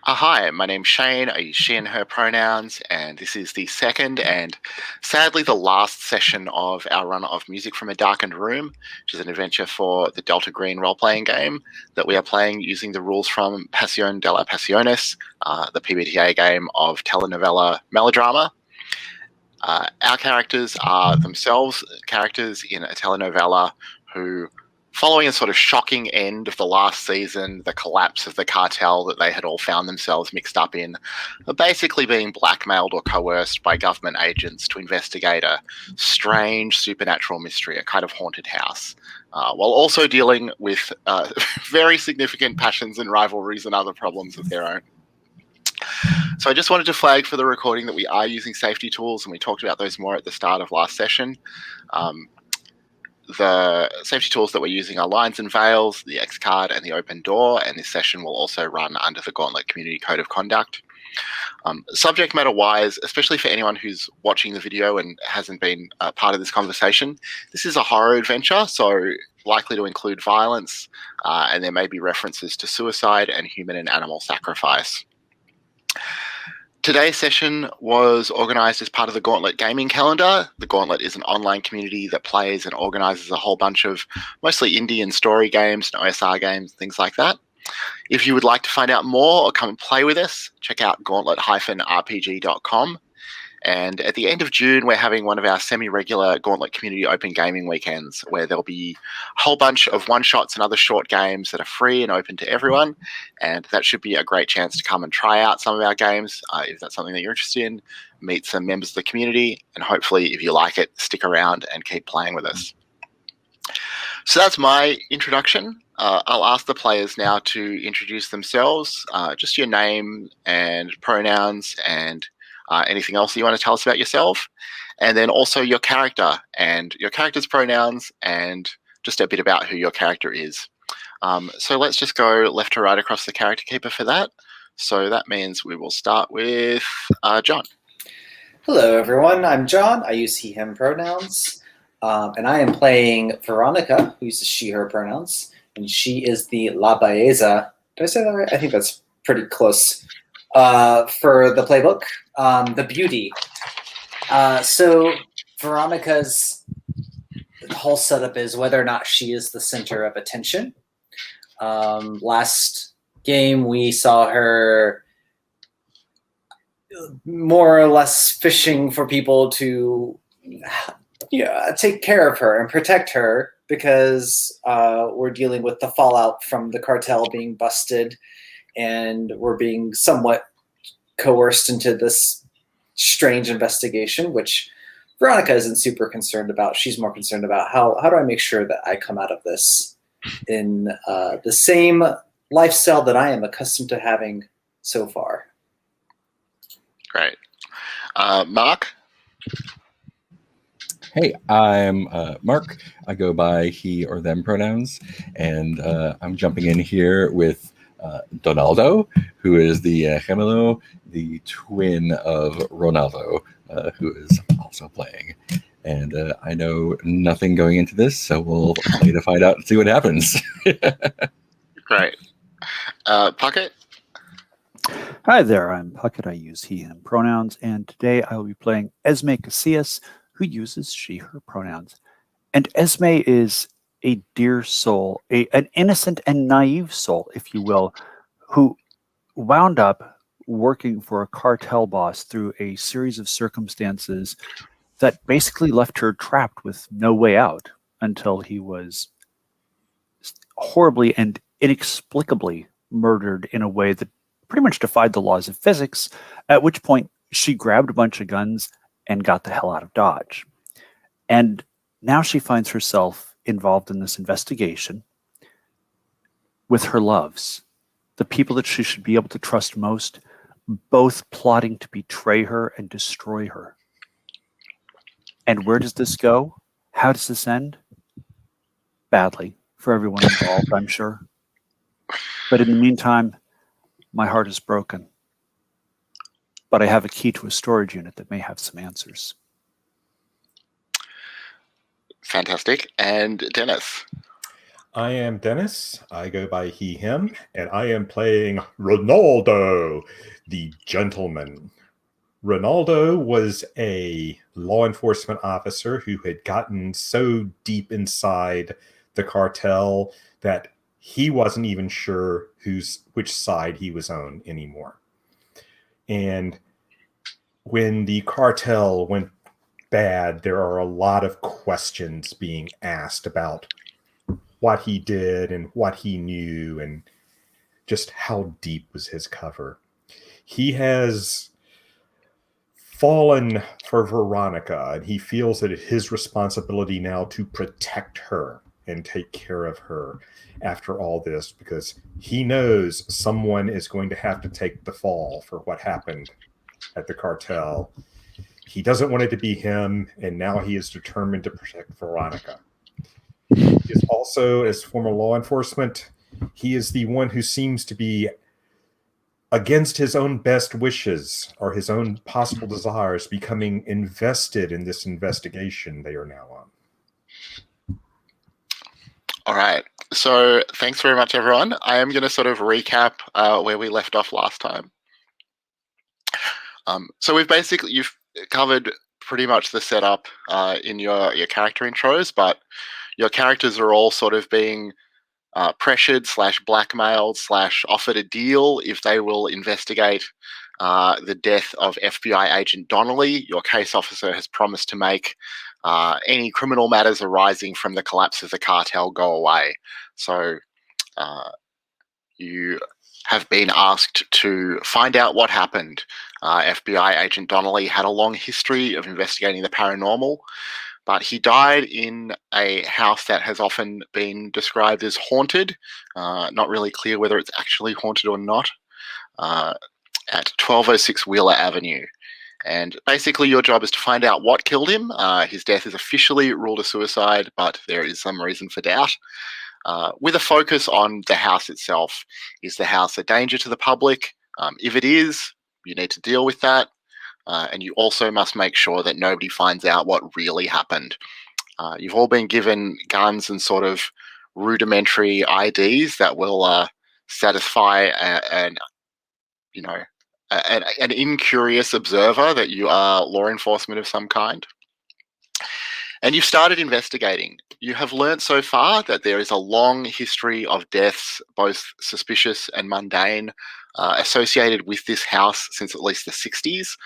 Hi, my name's Shane. I use she and her pronouns, and this is the second and sadly the last session of our run of Music from a Darkened Room, which is an adventure for the Delta Green role playing game that we are playing using the rules from Pasión de la Pasiones, the PBTA game of telenovela melodrama. Our characters are themselves characters in a telenovela who, following a sort of shocking end of the last season, the collapse of the cartel that they had all found themselves mixed up in, are basically being blackmailed or coerced by government agents to investigate a strange supernatural mystery, a kind of haunted house, while also dealing with very significant passions and rivalries and other problems of their own. So I just wanted to flag for the recording that we are using safety tools, and we talked about those more at the start of last session. The safety tools that we're using are lines and veils, the X card, and the open door, and this session will also run under the Gauntlet Community Code of Conduct. Subject matter wise, especially for anyone who's watching the video and hasn't been part of this conversation, this is a horror adventure, so likely to include violence, and there may be references to suicide and human and animal sacrifice. Today's session was organised as part of the Gauntlet gaming calendar. The Gauntlet is an online community that plays and organises a whole bunch of mostly indie and story games and OSR games, things like that. If you would like to find out more or come and play with us, check out gauntlet-rpg.com. And at the end of June, we're having one of our semi-regular Gauntlet Community Open Gaming weekends where there'll be a whole bunch of one-shots and other short games that are free and open to everyone. And that should be a great chance to come and try out some of our games if that's something that you're interested in, meet some members of the community, and hopefully, if you like it, stick around and keep playing with us. So that's my introduction. I'll ask the players now to introduce themselves, just your name and pronouns and anything else that you want to tell us about yourself, and then also your character and your character's pronouns and just a bit about who your character is. So let's just go left to right across the character keeper for that. So that means we will start with John. Hello, everyone. I'm John. I use he, him pronouns. And I am playing Veronica, who uses she, her pronouns. And she is the La Baeza. Did I say that right? I think that's pretty close for the playbook. The beauty. So Veronica's whole setup is whether or not she is the center of attention. Last game, we saw her more or less fishing for people to take care of her and protect her because we're dealing with the fallout from the cartel being busted, and we're being somewhat coerced into this strange investigation, which Veronica isn't super concerned about. She's more concerned about how do I make sure that I come out of this in the same lifestyle that I am accustomed to having so far. Great. Mark? Hey, I'm Mark. I go by he or them pronouns, and I'm jumping in here with Donaldo, who is the gemelo, the twin of Ronaldo, who is also playing. And I know nothing going into this, so we'll play to find out and see what happens. Great. Puckett? Hi there, I'm Puckett. I use he, him pronouns, and today I will be playing Esme Casillas, who uses she, her pronouns. And Esme is a dear soul, an innocent and naive soul, if you will, who wound up working for a cartel boss through a series of circumstances that basically left her trapped with no way out until he was horribly and inexplicably murdered in a way that pretty much defied the laws of physics, at which point she grabbed a bunch of guns and got the hell out of Dodge. And now she finds herself involved in this investigation with her loves, the people that she should be able to trust most, both plotting to betray her and destroy her. And where does this go? How does this end? Badly for everyone involved, I'm sure. But in the meantime, my heart is broken. But I have a key to a storage unit that may have some answers. Fantastic. And Dennis? I am Dennis. I go by he, him, and I am playing Ronaldo, the gentleman. Ronaldo was a law enforcement officer who had gotten so deep inside the cartel that he wasn't even sure which side he was on anymore. And when the cartel went bad, there are a lot of questions being asked about what he did and what he knew and just how deep was his cover. He has fallen for Veronica, and he feels that it's his responsibility now to protect her and take care of her after all this, because he knows someone is going to have to take the fall for what happened at the cartel. He doesn't want it to be him, and now he is determined to protect Veronica. He is also, as former law enforcement, he is the one who seems to be against his own best wishes or his own possible desires, becoming invested in this investigation they are now on. All right. So thanks very much, everyone. I am going to sort of recap where we left off last time. So you've covered pretty much the setup in your character intros, but your characters are all sort of being pressured / blackmailed / offered a deal if they will investigate the death of FBI agent Donnelly. Your case officer has promised to make any criminal matters arising from the collapse of the cartel go away. So you have been asked to find out what happened. FBI agent Donnelly had a long history of investigating the paranormal, but he died in a house that has often been described as haunted. Not really clear whether it's actually haunted or not. At 1206 Wheeler Avenue. And basically your job is to find out what killed him. His death is officially ruled a suicide, but there is some reason for doubt. With a focus on the house itself. Is the house a danger to the public? If it is, you need to deal with that. And you also must make sure that nobody finds out what really happened. You've all been given guns and sort of rudimentary IDs that will satisfy an incurious observer that you are law enforcement of some kind. And you've started investigating. You have learnt so far that there is a long history of deaths, both suspicious and mundane, associated with this house since at least the 60s.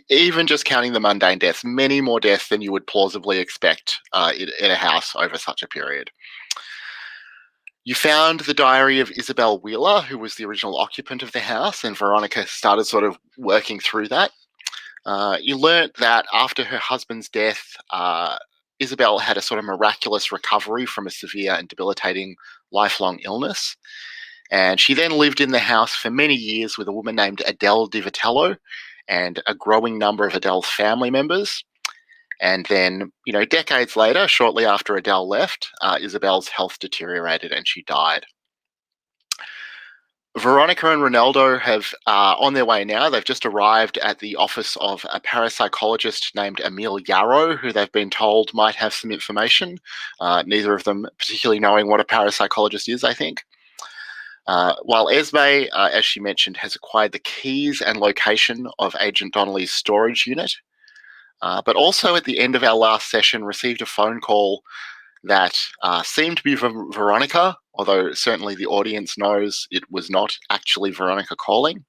Even just counting the mundane deaths, many more deaths than you would plausibly expect in a house over such a period. You found the diary of Isabel Wheeler, who was the original occupant of the house, and Veronica started sort of working through that. You learnt that after her husband's death, Isabel had a sort of miraculous recovery from a severe and debilitating lifelong illness. And she then lived in the house for many years with a woman named Adele Di Vitello and a growing number of Adele's family members. And then, decades later, shortly after Adele left, Isabel's health deteriorated and she died. Veronica and Ronaldo have on their way now. They've just arrived at the office of a parapsychologist named Emil Yarrow, who they've been told might have some information. Neither of them particularly knowing what a parapsychologist is, I think. While Esme, as she mentioned, has acquired the keys and location of Agent Donnelly's storage unit, but also at the end of our last session received a phone call that seemed to be from Veronica, although certainly the audience knows it was not actually Veronica calling,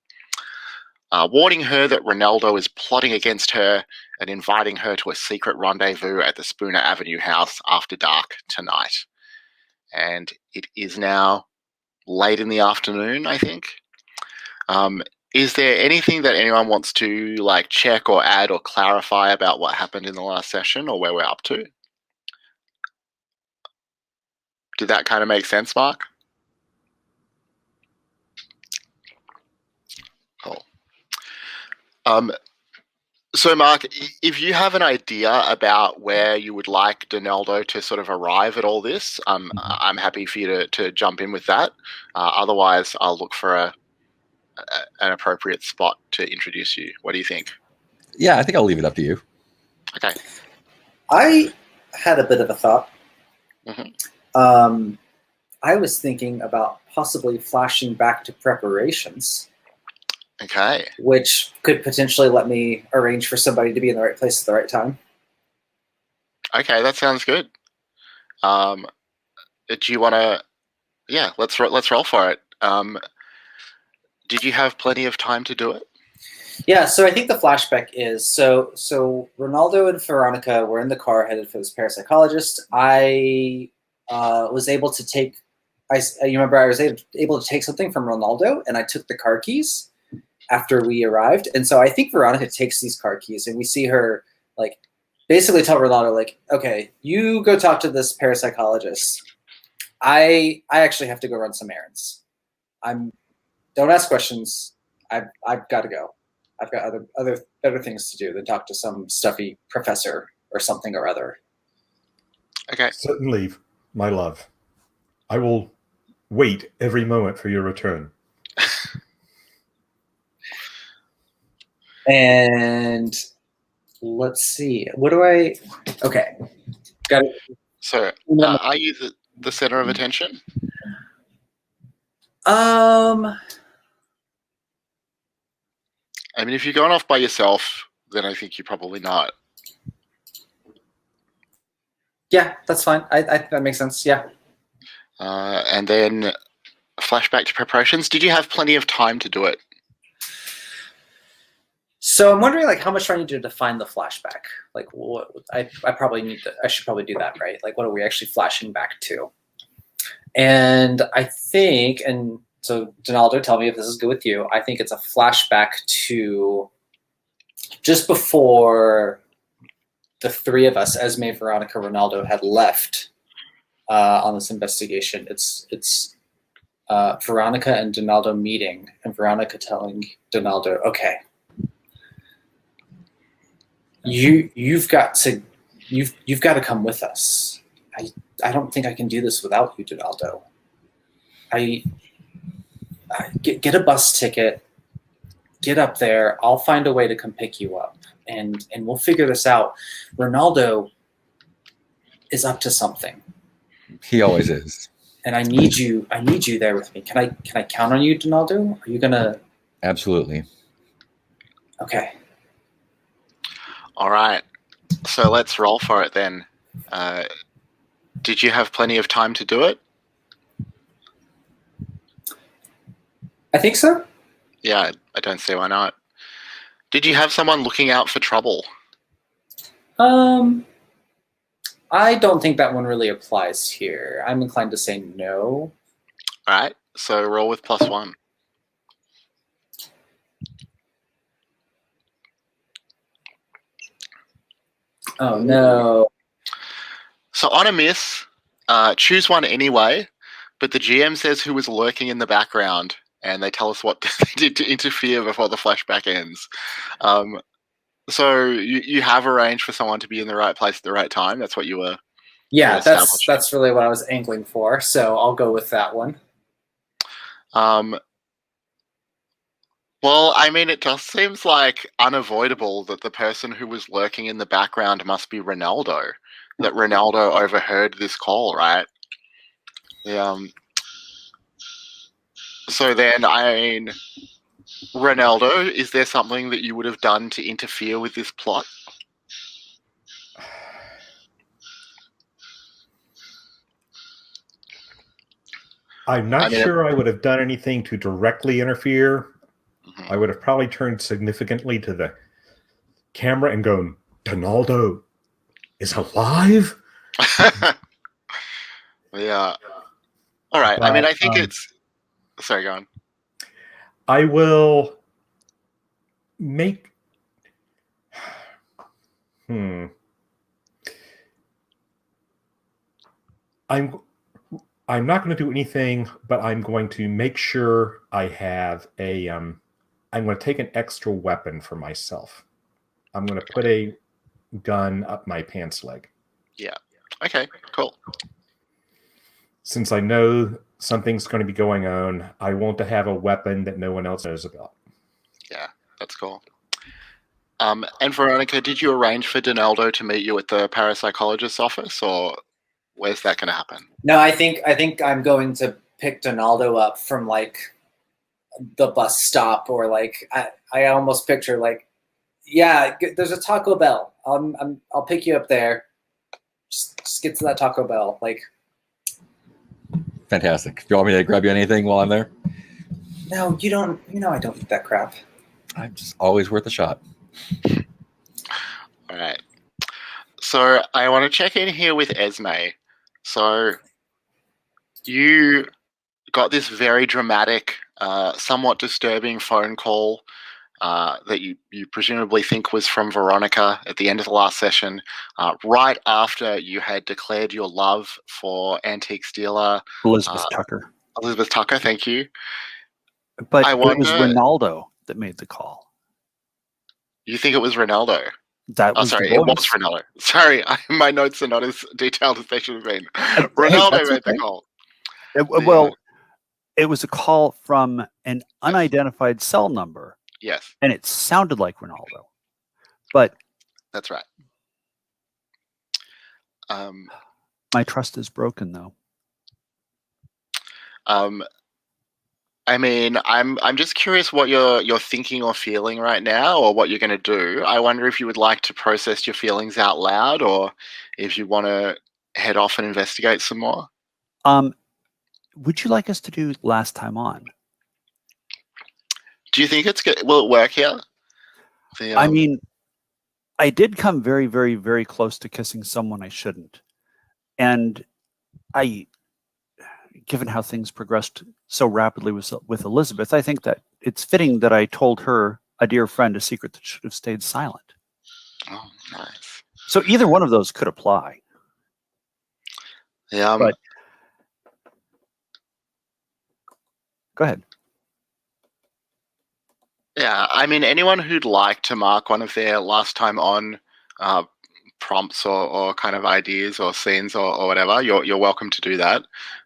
warning her that Ronaldo is plotting against her and inviting her to a secret rendezvous at the Spooner Avenue house after dark tonight. And it is now late in the afternoon, I think. Is there anything that anyone wants to check or add or clarify about what happened in the last session or where we're up to? Did that kind of make sense, Mark? Cool. So, Mark, if you have an idea about where you would like Donaldo to sort of arrive at all this, I'm happy for you to jump in with that. Otherwise, I'll look for an appropriate spot to introduce you. What do you think? Yeah, I think I'll leave it up to you. Okay. I had a bit of a thought. Mm-hmm. I was thinking about possibly flashing back to preparations, Okay. which could potentially let me arrange for somebody to be in the right place at the right time. Okay, that sounds good. Do you want to? Yeah, let's roll for it. Did you have plenty of time to do it? Yeah, so I think the flashback is so Ronaldo and Veronica were in the car headed for this parapsychologist. I was able to take. You remember I was able to take something from Ronaldo, and I took the car keys after we arrived. And so I think Veronica takes these car keys, and we see her like basically tell Ronaldo like, "Okay, you go talk to this parapsychologist. I actually have to go run some errands. Don't ask questions. I've got to go. I've got other better things to do than talk to some stuffy professor or something or other." Okay. Sit and leave, my love. I will wait every moment for your return. And let's see. What do I? Okay, got it. So, are you the center of attention? I mean, if you're going off by yourself, then I think you're probably not. Yeah, that's fine. I that makes sense. Yeah. And then flashback to preparations. Did you have plenty of time to do it? So I'm wondering, like, how much do I need to define the flashback? Like, what I probably need to. I should probably do that, right? Like, what are we actually flashing back to? And I think, and so Donaldo, tell me if this is good with you. I think it's a flashback to just before the three of us, Esme, Veronica, Ronaldo, had left on this investigation. It's Veronica and Donaldo meeting, and Veronica telling Donaldo, "Okay, you've got to come with us. I don't think I can do this without you, Donaldo. I get a bus ticket, get up there. I'll find a way to come pick you up, and we'll figure this out. Ronaldo is up to something. He always is. And I need you there with me. Can I count on you, Donaldo? Are you gonna? Absolutely. Okay. All right. So let's roll for it then. Did you have plenty of time to do it? I think so. Yeah, I don't see why not. Did you have someone looking out for trouble? I don't think that one really applies here. I'm inclined to say no. All right. So roll with +1. Oh no. So on a miss, choose one anyway, but the GM says who was lurking in the background, and they tell us what they did to interfere before the flashback ends. So you have arranged for someone to be in the right place at the right time. That's what you were. Yeah, that's really what I was angling for. So I'll go with that one. Well, I mean, it just seems like unavoidable that the person who was lurking in the background must be Ronaldo. That Ronaldo overheard this call, right? So then, I mean, Ronaldo, is there something that you would have done to interfere with this plot? I'm not sure I would have done anything to directly interfere. Mm-hmm. I would have probably turned significantly to the camera and gone, "Donaldo is alive?" Yeah. All right. But, I mean, I think it's... Sorry, go on. I will make... I'm not going to do anything, but I'm going to make sure I have a... I'm going to take an extra weapon for myself. I'm going to put a gun up my pants leg. Yeah. Okay, cool. Since I know something's going to be going on, I want to have a weapon that no one else knows about. Yeah, that's cool. And Veronica, did you arrange for Donaldo to meet you at the parapsychologist's office, or where's that going to happen? No, I think I'm going to pick Donaldo up from like the bus stop, or like I almost picture like, yeah, there's a Taco Bell. I'll pick you up there. Just get to that Taco Bell. Like, Fantastic. Do you want me to grab you anything while I'm there? no, you don't. You know I don't eat that crap. I'm just always worth a shot. All right. So I want to check in here with Esme. So you got this very dramatic, somewhat disturbing phone call that you presumably think was from Veronica at the end of the last session, right after you had declared your love for antique dealer Elizabeth Tucker. Elizabeth Tucker. Thank you. But I it was wonder- Ronaldo that made the call. You think it was Ronaldo? That Oh, was sorry, the it was bonus. Ronaldo. Sorry, my notes are not as detailed as they should have been. Hey, Ronaldo that's made the okay. call. Well, it was a call from an unidentified cell number, Yes, and it sounded like Ronaldo. But that's right. my trust is broken, though. I mean, I'm just curious what you're thinking or feeling right now, or what you're going to do. I wonder if you would like to process your feelings out loud, or if you want to head off and investigate some more. Would you like us to do last time on? Do you think will it work here? I mean, I did come very, very, very close to kissing someone I shouldn't. And given how things progressed so rapidly with Elizabeth, I think that it's fitting that I told her, a dear friend, a secret that should have stayed silent. Oh, nice. So either one of those could apply. Yeah. But go ahead. Yeah, I mean, anyone who'd like to mark one of their last time on prompts or kind of ideas or scenes or whatever, you're welcome to do that.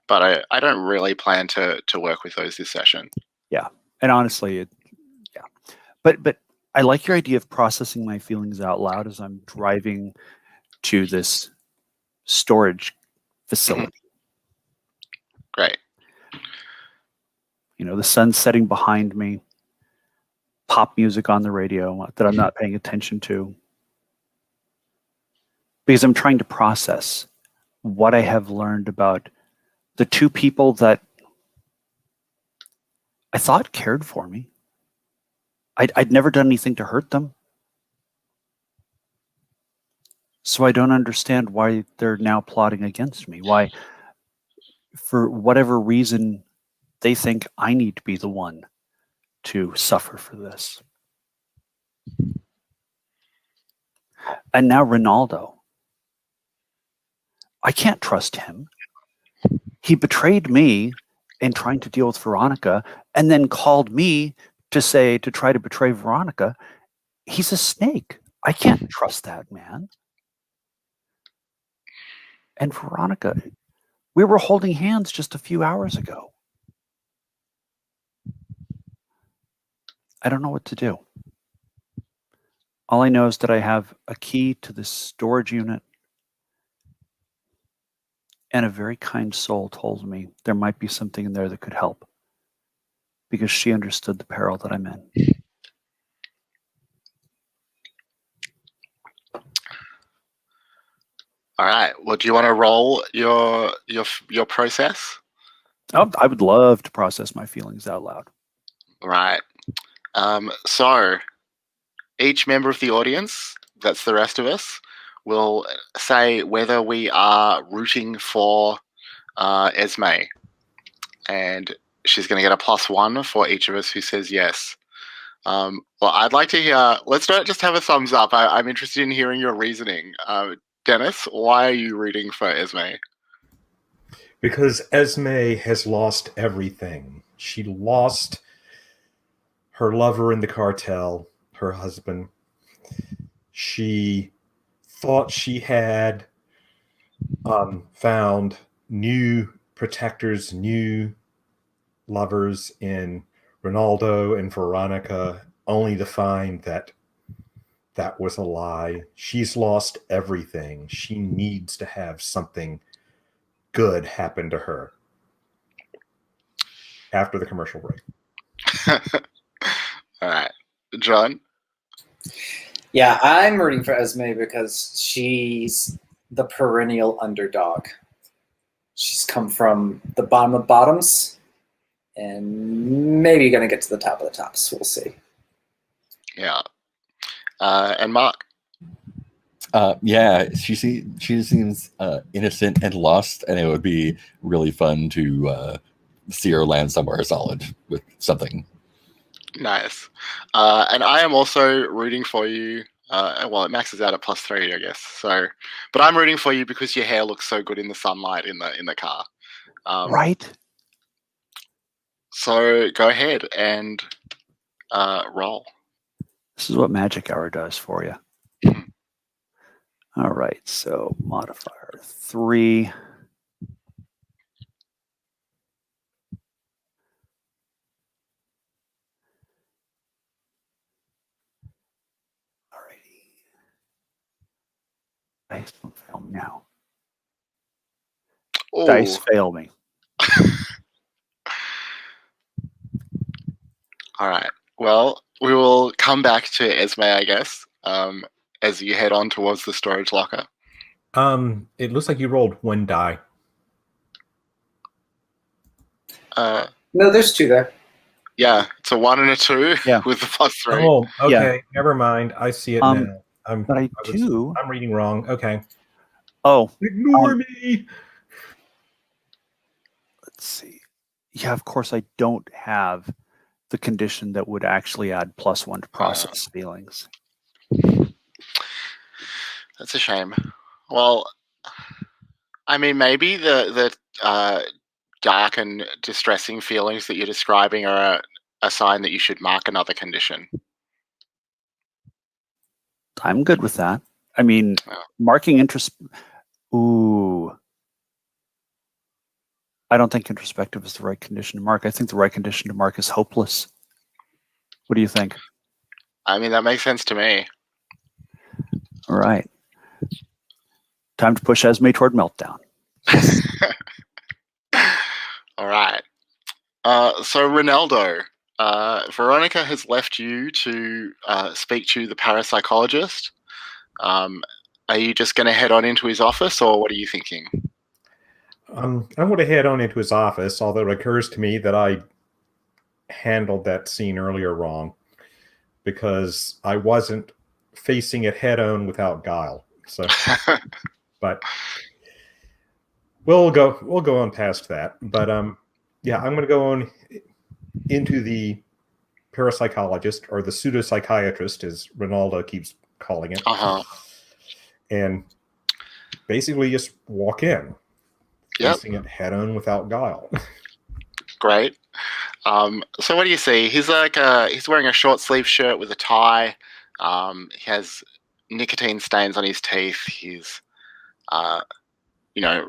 But I don't really plan to work with those this session. Yeah, and honestly, but I like your idea of processing my feelings out loud as I'm driving to this storage facility. Great. You know, the sun's setting behind me. Pop music on the radio that I'm not paying attention to, because I'm trying to process what I have learned about the two people that I thought cared for me. I'd never done anything to hurt them. So I don't understand why they're now plotting against me. Why, for whatever reason, they think I need to be the one to suffer for this. And now Ronaldo. I can't trust him. He betrayed me in trying to deal with Veronica, and then called me to try to betray Veronica. He's a snake. I can't trust that man. And Veronica, we were holding hands just a few hours ago. I don't know what to do. All I know is that I have a key to this storage unit, and a very kind soul told me there might be something in there that could help, because she understood the peril that I'm in. All right. Well, do you want to roll your process? Oh, I would love to process my feelings out loud. Right. So each member of the audience, that's the rest of us, will say whether we are rooting for Esme, and she's going to get a +1 for each of us who says yes. Well, I'd like to hear. Let's not just have a thumbs up. I'm interested in hearing your reasoning. Dennis, why are you rooting for Esme? Because Esme has lost everything. She lost her lover in the cartel, her husband. She thought she had found new protectors, new lovers in Ronaldo and Veronica, only to find that that was a lie. She's lost everything. She needs to have something good happen to her after the commercial break. All right. John? Yeah, I'm rooting for Esme because she's the perennial underdog. She's come from the bottom of bottoms and maybe going to get to the top of the tops. We'll see. Yeah. And Mark? Yeah, she seems innocent and lost, and it would be really fun to see her land somewhere solid with something. Nice. And I am also rooting for you. Well, it maxes out at +3, I guess. So, but I'm rooting for you because your hair looks so good in the sunlight in the car. Right? So go ahead and roll. This is what Magic Hour does for you. All right, so modifier 3. Alrighty. Dice don't fail me now. Ooh. Dice fail me. All right. Well, we will come back to Esme, I guess, as you head on towards the storage locker. It looks like you rolled 1 die. No, there's 2 there. Yeah, it's a 1 and a 2 Yeah. with the +3. Oh, okay. Yeah. Never mind. I see it now. I'm reading wrong. Okay. Oh, Ignore me. let's see. Yeah, of course, I don't have the condition that would actually add +1 to process feelings. That's a shame. Well, I mean, maybe the dark and distressing feelings that you're describing are a sign that you should mark another condition. I'm good with that. I mean, marking interest. Ooh. I don't think introspective is the right condition to mark. I think the right condition to mark is hopeless. What do you think? I mean, that makes sense to me. All right. Time to push Esme toward meltdown. All right. So, Ronaldo, Veronica has left you to speak to the parapsychologist. Are you just going to head on into his office, or what are you thinking? I'm going to head on into his office, although it occurs to me that I handled that scene earlier wrong because I wasn't facing it head on without guile. So, but we'll go on past that. But yeah, I'm going to go on into the parapsychologist, or the pseudo-psychiatrist, as Ronaldo keeps calling it, and basically just walk in, facing it head on without guile. Great. So what do you see? He's he's wearing a short sleeve shirt with a tie. He has nicotine stains on his teeth. He's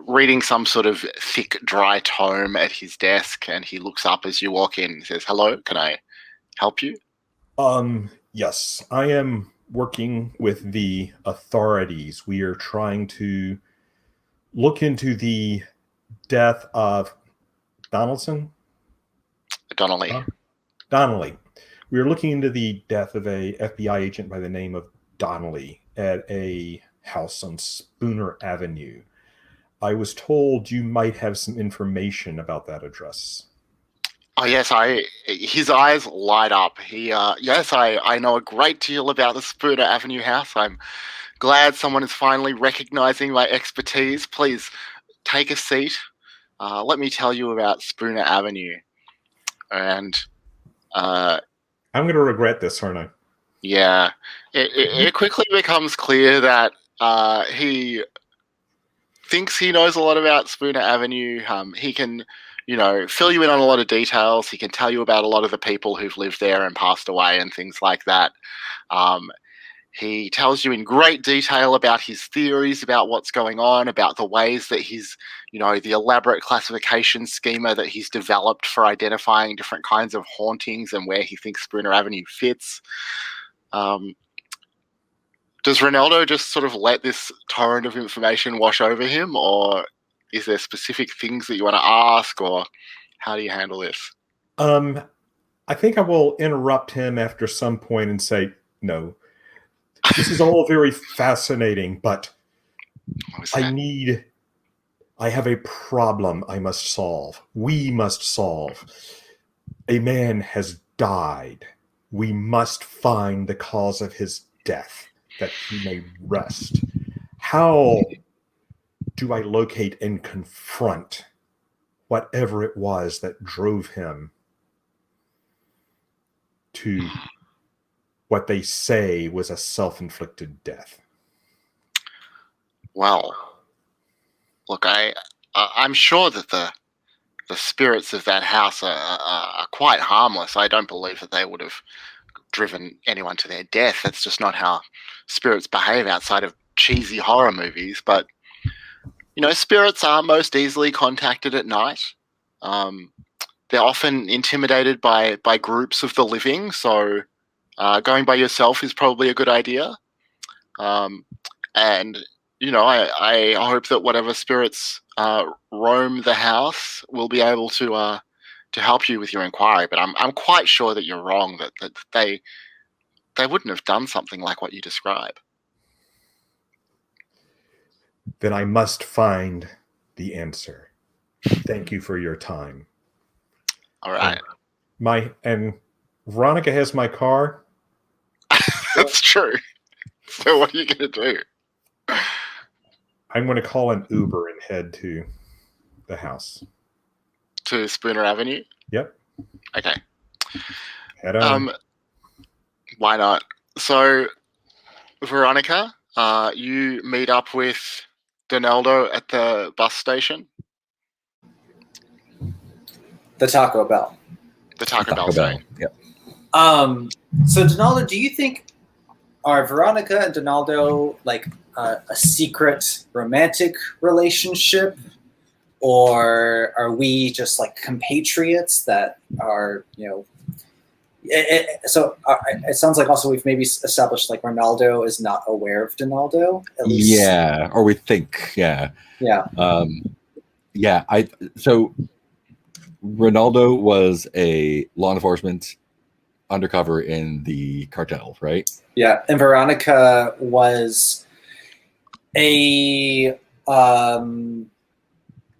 reading some sort of thick, dry tome at his desk, and he looks up as you walk in and says, "Hello, can I help you?" Yes, I am working with the authorities. We are trying to look into the death of Donaldson. Donnelly. We are looking into the death of a FBI agent by the name of Donnelly at a house on Spooner Avenue. I was told you might have some information about that address. Oh yes, his eyes light up. Yes, I know a great deal about the Spooner Avenue house. I'm glad someone is finally recognizing my expertise. Please take a seat. Let me tell you about Spooner Avenue. And I'm going to regret this, aren't I? Yeah, it quickly becomes clear that he thinks he knows a lot about Spooner Avenue. He can, fill you in on a lot of details. He can tell you about a lot of the people who've lived there and passed away and things like that. He tells you in great detail about his theories about what's going on, about the ways that he's, the elaborate classification schema that he's developed for identifying different kinds of hauntings and where he thinks Spooner Avenue fits. Does Ronaldo just sort of let this torrent of information wash over him, or is there specific things that you want to ask, or how do you handle this? I think I will interrupt him after some point and say, no, this is all very fascinating, but I have a problem I must solve. We must solve. A man has died. We must find the cause of his death, that he may rest. How do I locate and confront whatever it was that drove him to what they say was a self-inflicted death? Well, look, I'm sure that the spirits of that house are quite harmless. I don't believe that they would have driven anyone to their death. That's just not how spirits behave outside of cheesy horror movies. But spirits are most easily contacted at night. They're often intimidated by groups of the living, so going by yourself is probably a good idea. And I hope that whatever spirits roam the house will be able to help you with your inquiry. But I'm quite sure that you're wrong. That they wouldn't have done something like what you describe. Then I must find the answer. Thank you for your time. All right. And Veronica has my car. That's true. So what are you going to do? I'm going to call an Uber and head to the house. To Spooner Avenue? Yep. Okay. Head on. Why not? So, Veronica, you meet up with Donaldo at the bus station. The Taco Bell. The Taco Bell. Sorry. Yep. So Donaldo, do you think are Veronica and Donaldo like a secret romantic relationship, or are we just like compatriots that are, it sounds like also we've maybe established like Ronaldo is not aware of Donaldo, at least. Yeah, or we think, yeah. Yeah. So Ronaldo was a law enforcement undercover in the cartel, right? Yeah, and Veronica was a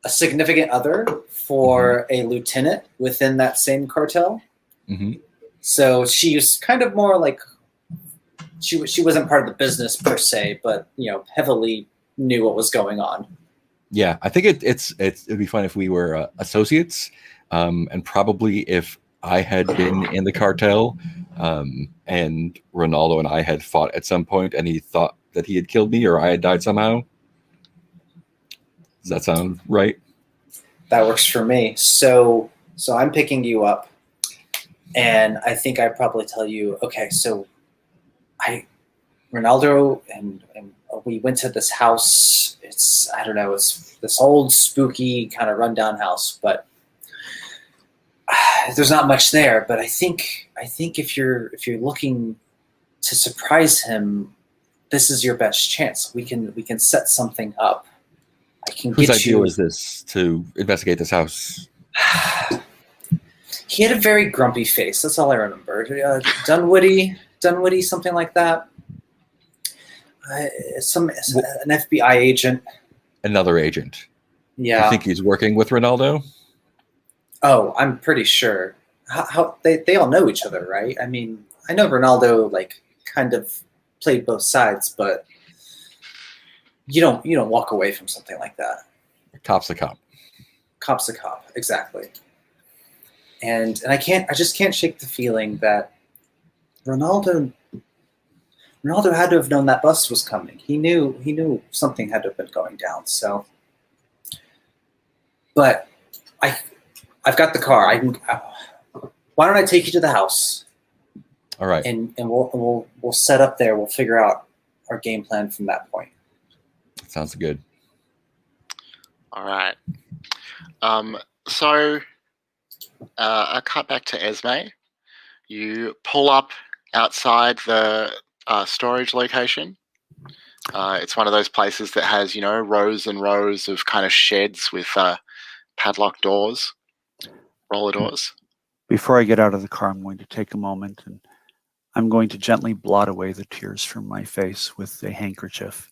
significant other for a lieutenant within that same cartel. Mm-hmm. So she was kind of more like she wasn't part of the business per se, but heavily knew what was going on. Yeah, I think it'd be fun if we were associates, and probably if I had been in the cartel, and Ronaldo and I had fought at some point, and he thought that he had killed me or I had died somehow. Does that sound right? That works for me. So I'm picking you up, and I think I'd probably tell you, okay, so Ronaldo and we went to this house. It's this old spooky kind of rundown house, but there's not much there. But I think if you're looking to surprise him, this is your best chance. We can set something up. I can Whose get idea you. was this to investigate this house? He had a very grumpy face. That's all I remember. Dunwoody, something like that. An FBI agent. Another agent. Yeah. You think he's working with Ronaldo? Oh, I'm pretty sure. How they all know each other, right? I mean, I know Ronaldo like kind of played both sides, but you don't walk away from something like that. A cop's a cop. Cop's a cop, exactly. And I just can't shake the feeling that Ronaldo had to have known that bus was coming. He knew something had to have been going down. So, but I've got the car. Why don't I take you to the house? All right. And we'll set up there. We'll figure out our game plan from that point. Sounds good. All right. So I cut back to Esme. You pull up outside the storage location. It's one of those places that has, rows and rows of kind of sheds with padlocked doors, roller doors. Before I get out of the car, I'm going to take a moment and I'm going to gently blot away the tears from my face with a handkerchief.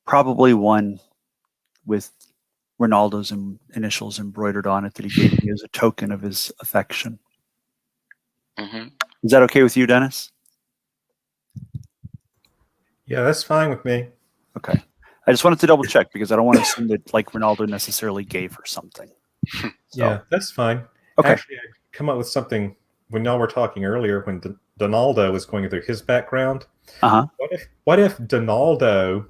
Probably one with Ronaldo's initials embroidered on it that he gave me as a token of his affection. Mm-hmm. Is that okay with you, Dennis? Yeah, that's fine with me. Okay. I just wanted to double check because I don't want to assume that like Ronaldo necessarily gave her something. So, Yeah, that's fine. Okay. Actually, I come up with something when y'all were talking earlier when Donaldo was going through his background. Uh-huh. What if Donaldo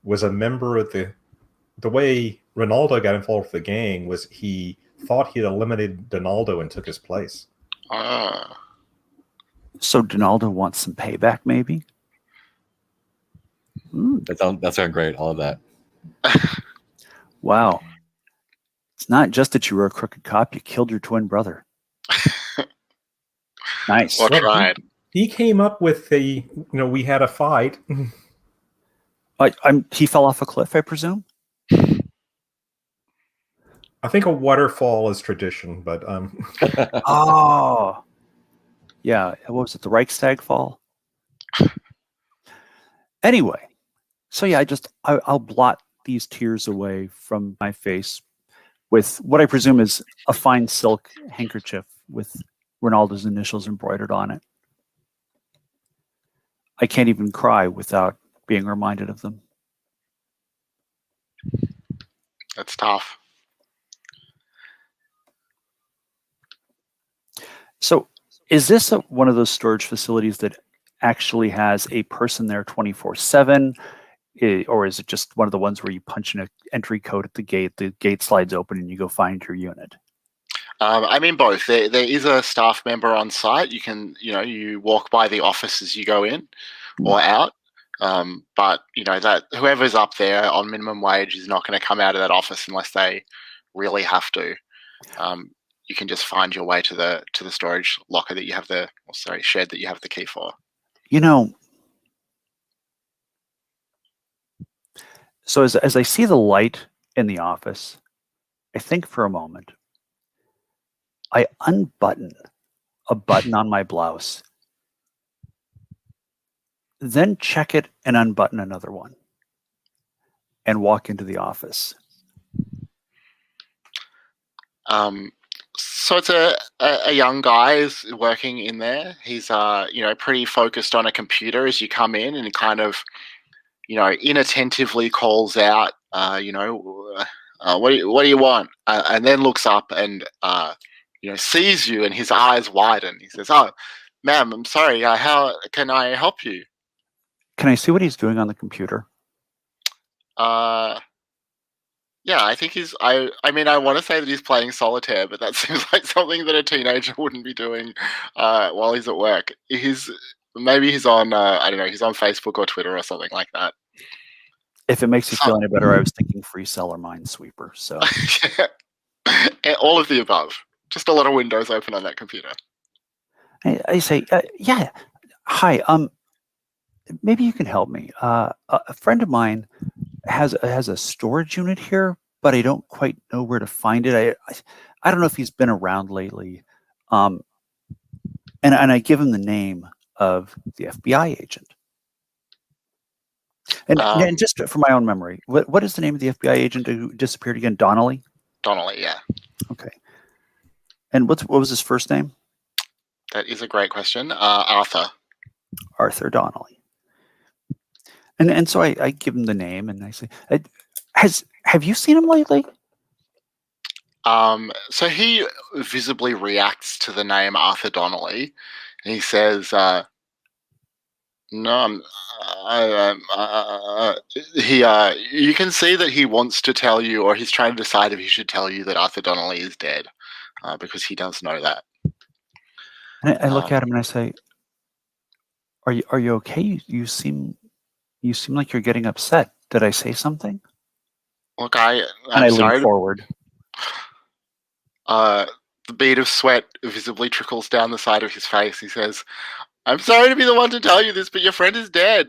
was a member of the way Ronaldo got involved with the gang was he thought he'd eliminated Donaldo and took his place. So Donaldo wants some payback, maybe? That sounds great. All of that. Wow. It's not just that you were a crooked cop, you killed your twin brother. Nice. Well tried. He came up with we had a fight. He fell off a cliff, I presume? I think a waterfall is tradition, but Oh. Yeah. What was it? The Reichstag fall? Anyway. So yeah, I'll blot these tears away from my face with what I presume is a fine silk handkerchief with Ronaldo's initials embroidered on it. I can't even cry without being reminded of them. That's tough. So is this one of those storage facilities that actually has a person there 24/7? Or is it just one of the ones where you punch in an entry code at the gate slides open and you go find your unit? I mean both. There is a staff member on site. You can, you walk by the office as you go in or out. But that whoever's up there on minimum wage is not going to come out of that office unless they really have to. You can just find your way to the storage locker that you have shed that you have the key for. So as I see the light in the office, I think for a moment. I unbutton a button on my blouse, then check it and unbutton another one, and walk into the office. So it's a young guy is working in there. He's pretty focused on a computer as you come in, and kind of inattentively calls out what do you want, and then looks up and sees you, and his eyes widen. He says, "Oh, ma'am, I'm sorry. How can I help you?" Can I see what he's doing on the computer? Yeah, I think he's. I mean, I want to say that he's playing solitaire, but that seems like something that a teenager wouldn't be doing while he's at work. Maybe he's on. I don't know. He's on Facebook or Twitter or something like that. If it makes you feel any better, I was thinking Free Cellar Minesweeper. So all of the above. Just a lot of windows open on that computer. I say, yeah, hi. Maybe you can help me. A friend of mine has a storage unit here, but I don't quite know where to find it. I don't know if he's been around lately. And I give him the name of the FBI agent. And just for my own memory, what is the name of the FBI agent who disappeared again? Donnelly? Donnelly, yeah. Okay. And what was his first name? That is a great question. Arthur. Arthur Donnelly. And so I give him the name and I say, have you seen him lately? So he visibly reacts to the name Arthur Donnelly, and he says, "No, you can see that he wants to tell you, or he's trying to decide if he should tell you that Arthur Donnelly is dead, because he does know that." And I look at him and I say, "Are you okay? You seem like you're getting upset. Did I say something?" Look, I lean forward. The bead of sweat visibly trickles down the side of his face. He says, "I'm sorry to be the one to tell you this, but your friend is dead."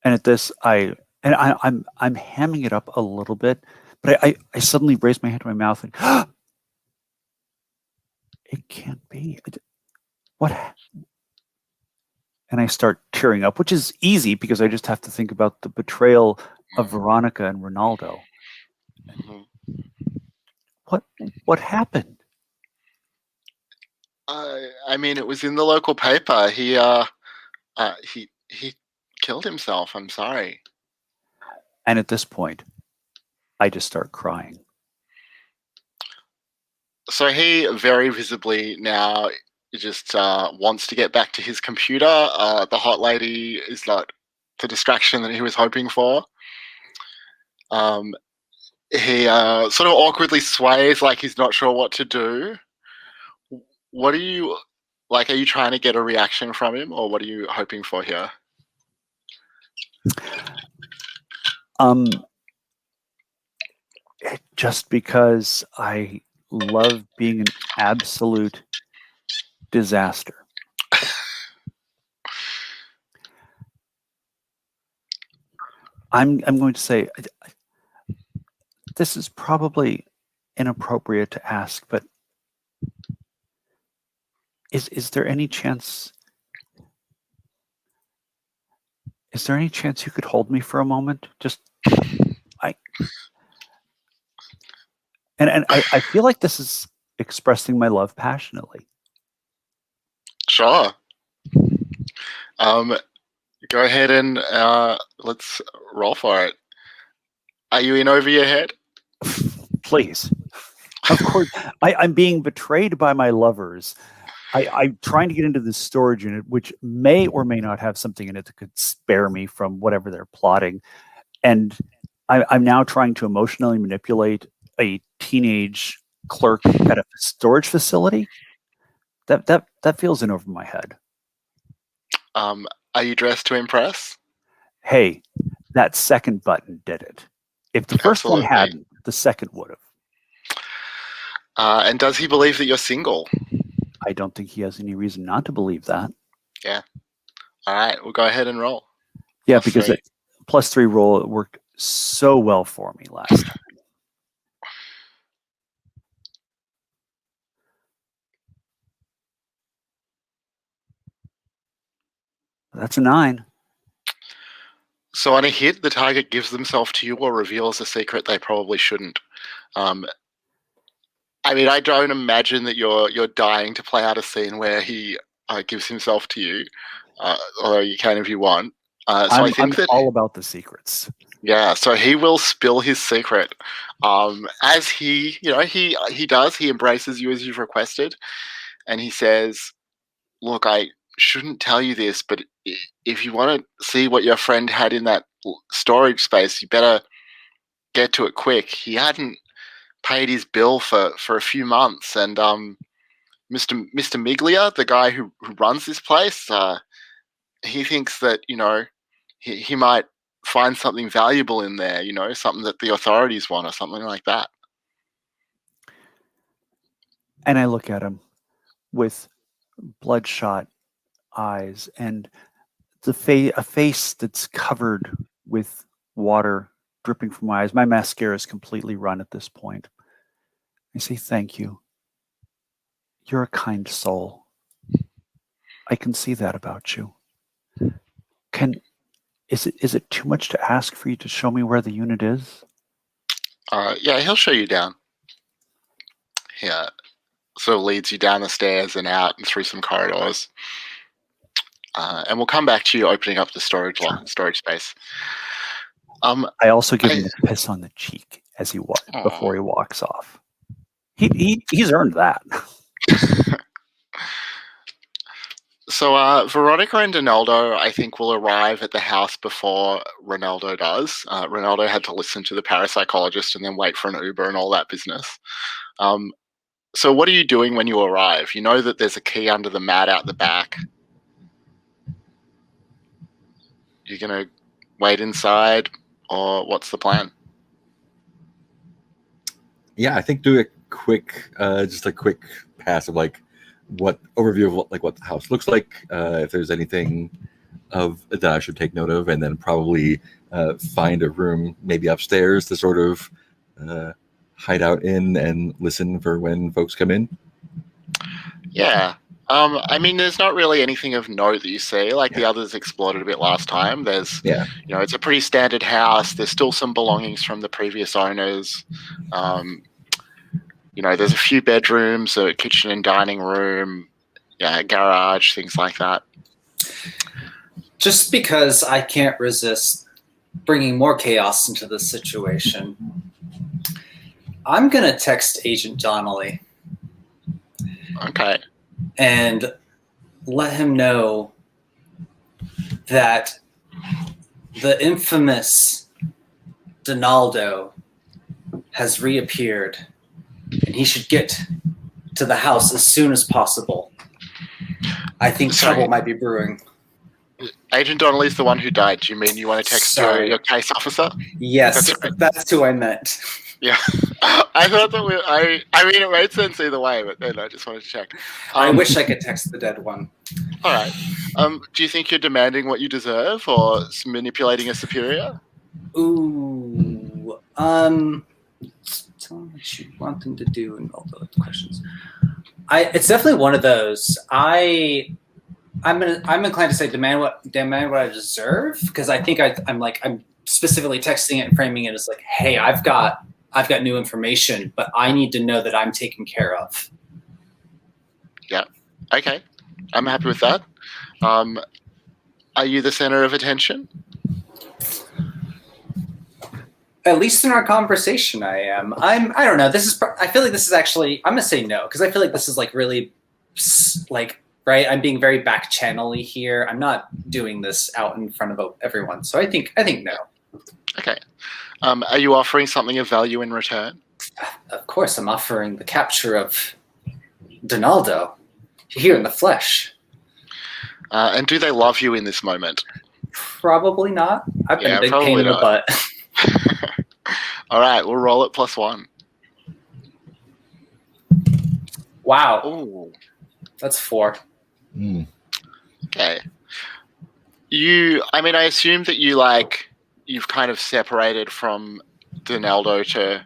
And at this, I'm hamming it up a little bit, but I suddenly raise my hand to my mouth and it can't be. What? And I start tearing up, which is easy because I just have to think about the betrayal of Veronica and Ronaldo. Mhm. What happened? I mean, it was in the local paper. He killed himself. I'm sorry. And at this point, I just start crying. So he very visibly now just wants to get back to his computer. The hot lady is not the distraction that he was hoping for. He sort of awkwardly sways like he's not sure what to do. What are you like? Are you trying to get a reaction from him, or what are you hoping for here? Just because I love being an absolute disaster. I'm going to say this is probably inappropriate to ask, but is there any chance? Is there any chance you could hold me for a moment? Just I feel like this is expressing my love passionately. Sure. Go ahead and let's roll for it. Are you in over your head? Please. Of course, I'm being betrayed by my lovers. I'm trying to get into this storage unit, which may or may not have something in it that could spare me from whatever they're plotting. And I'm now trying to emotionally manipulate a teenage clerk at a storage facility. That feels in over my head. Are you dressed to impress? Hey, that second button did it. If the first Absolutely. one hadn't, the second would have. And does he believe that you're single? I don't think he has any reason not to believe that. Yeah. All right, we'll go ahead and roll. Yeah, Plus because three. +3 roll, it worked so well for me last time. That's a 9. So on a hit, the target gives themselves to you or reveals a secret they probably shouldn't. I mean, I don't imagine that you're dying to play out a scene where he gives himself to you, although you can if you want. So I think that all about the secrets. yeah, so he will spill his secret. As he does, he embraces you as you've requested, and he says, "Look, I shouldn't tell you this, but if you want to see what your friend had in that storage space, you better get to it quick. He hadn't paid his bill for a few months, and Mr. Miglia, the guy who runs this place, he thinks that he might find something valuable in there, something that the authorities want or something like that." And I look at him with bloodshot eyes and a face that's covered with water dripping from my eyes. My mascara is completely run at this point. I say, thank you. You're a kind soul. I can see that about you. Is it too much to ask for you to show me where the unit is? Yeah, he'll show you down. Yeah, so leads you down the stairs and out and through some corridors. And we'll come back to you opening up the storage space. I also give him a kiss on the cheek as before he walks off. He's earned that. So Veronica and Donaldo, I think, will arrive at the house before Ronaldo does. Ronaldo had to listen to the parapsychologist and then wait for an Uber and all that business. So what are you doing when you arrive? You know that there's a key under the mat out the back. You're going to wait inside, or what's the plan? Yeah, I think do a quick, just a quick pass of what overview of what the house looks like. If there's anything that I should take note of, and then probably find a room maybe upstairs to sort of hide out in and listen for when folks come in. Yeah. I mean, there's not really anything of note that you see. Like the others explored it a bit last time. There's, it's a pretty standard house. There's still some belongings from the previous owners. There's a few bedrooms, a kitchen and dining room, garage, things like that. Just because I can't resist bringing more chaos into the situation, I'm going to text Agent Donnelly. Okay. And let him know that the infamous Donaldo has reappeared, and he should get to the house as soon as possible. I think trouble might be brewing. Agent Donnelly's the one who died. Do you mean you want to text your case officer? Yes, that's who I meant. Yeah. I thought that I mean, it made sense either way, but then I just wanted to check. I wish I could text the dead one. All right. Do you think you're demanding what you deserve or manipulating a superior? Ooh. Tell them what you want them to do and all those questions. It's definitely one of those. I'm inclined to say demand what I deserve, because I think I'm specifically texting it and framing it as like, hey, I've got new information, but I need to know that I'm taken care of. Yeah. Okay. I'm happy with that. Are you the center of attention? At least in our conversation, I am. I don't know. I feel like this is actually, I'm going to say no, because I feel like this is like really like, right. I'm being very back channel-y here. I'm not doing this out in front of everyone. So I think no. Okay. Are you offering something of value in return? Of course, I'm offering the capture of Donaldo here in the flesh. And do they love you in this moment? Probably not. I've been a big pain in the butt. All right, we'll roll it +1. Wow. Ooh. That's 4. Okay. I assume that you've kind of separated from Donaldo to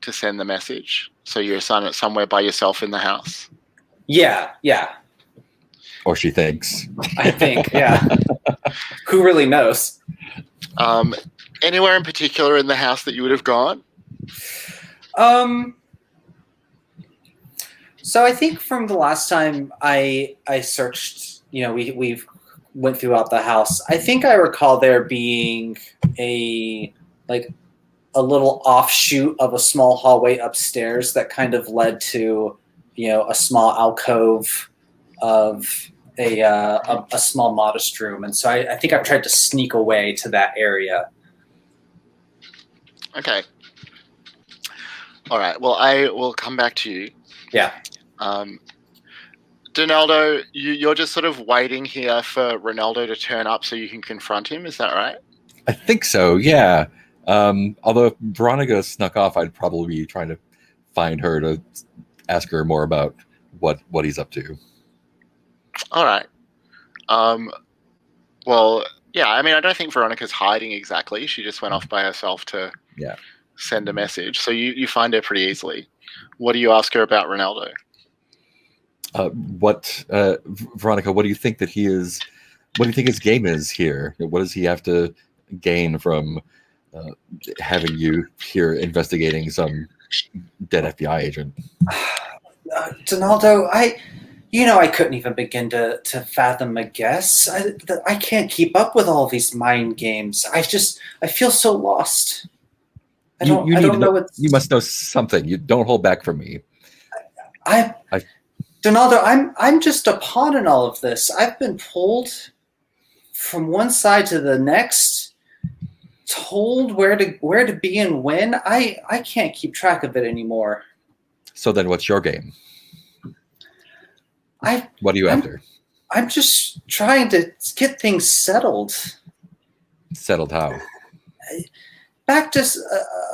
send the message. So you're somewhere by yourself in the house. Yeah. Or she thinks. I think, yeah. Who really knows? Anywhere in particular in the house that you would have gone? So I think from the last time I searched, we've went throughout the house. I think I recall there being a little offshoot of a small hallway upstairs that kind of led to, a small alcove of a small modest room. And so I think I've tried to sneak away to that area. Okay. All right. Well, I will come back to you. Yeah. Donaldo, you're just sort of waiting here for Ronaldo to turn up so you can confront him. Is that right? I think so, yeah. Although if Veronica snuck off, I'd probably be trying to find her to ask her more about what he's up to. All right. Well, yeah, I don't think Veronica's hiding exactly. She just went off by herself to send a message. So you find her pretty easily. What do you ask her about Ronaldo? Veronica, what do you think that he is? What do you think his game is here? What does he have to gain from having you here investigating some dead FBI agent? Donaldo, I couldn't even begin to fathom a guess. I can't keep up with all these mind games. I feel so lost. I don't know what you must know something. You don't hold back from me. Donaldo, I'm just a pawn in all of this. I've been pulled from one side to the next, told where to be and when. I can't keep track of it anymore. So then what's your game? What are you after? I'm just trying to get things settled. Settled how? Back to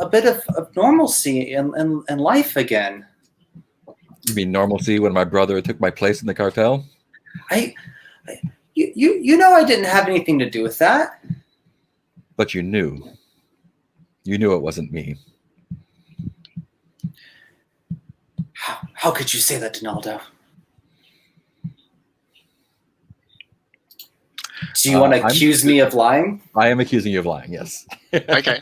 a bit of normalcy in life again. You mean normalcy when my brother took my place in the cartel? You know I didn't have anything to do with that. But you knew. You knew it wasn't me. How could you say that, Donaldo? Do you want to accuse me of lying? I am accusing you of lying, yes. Okay.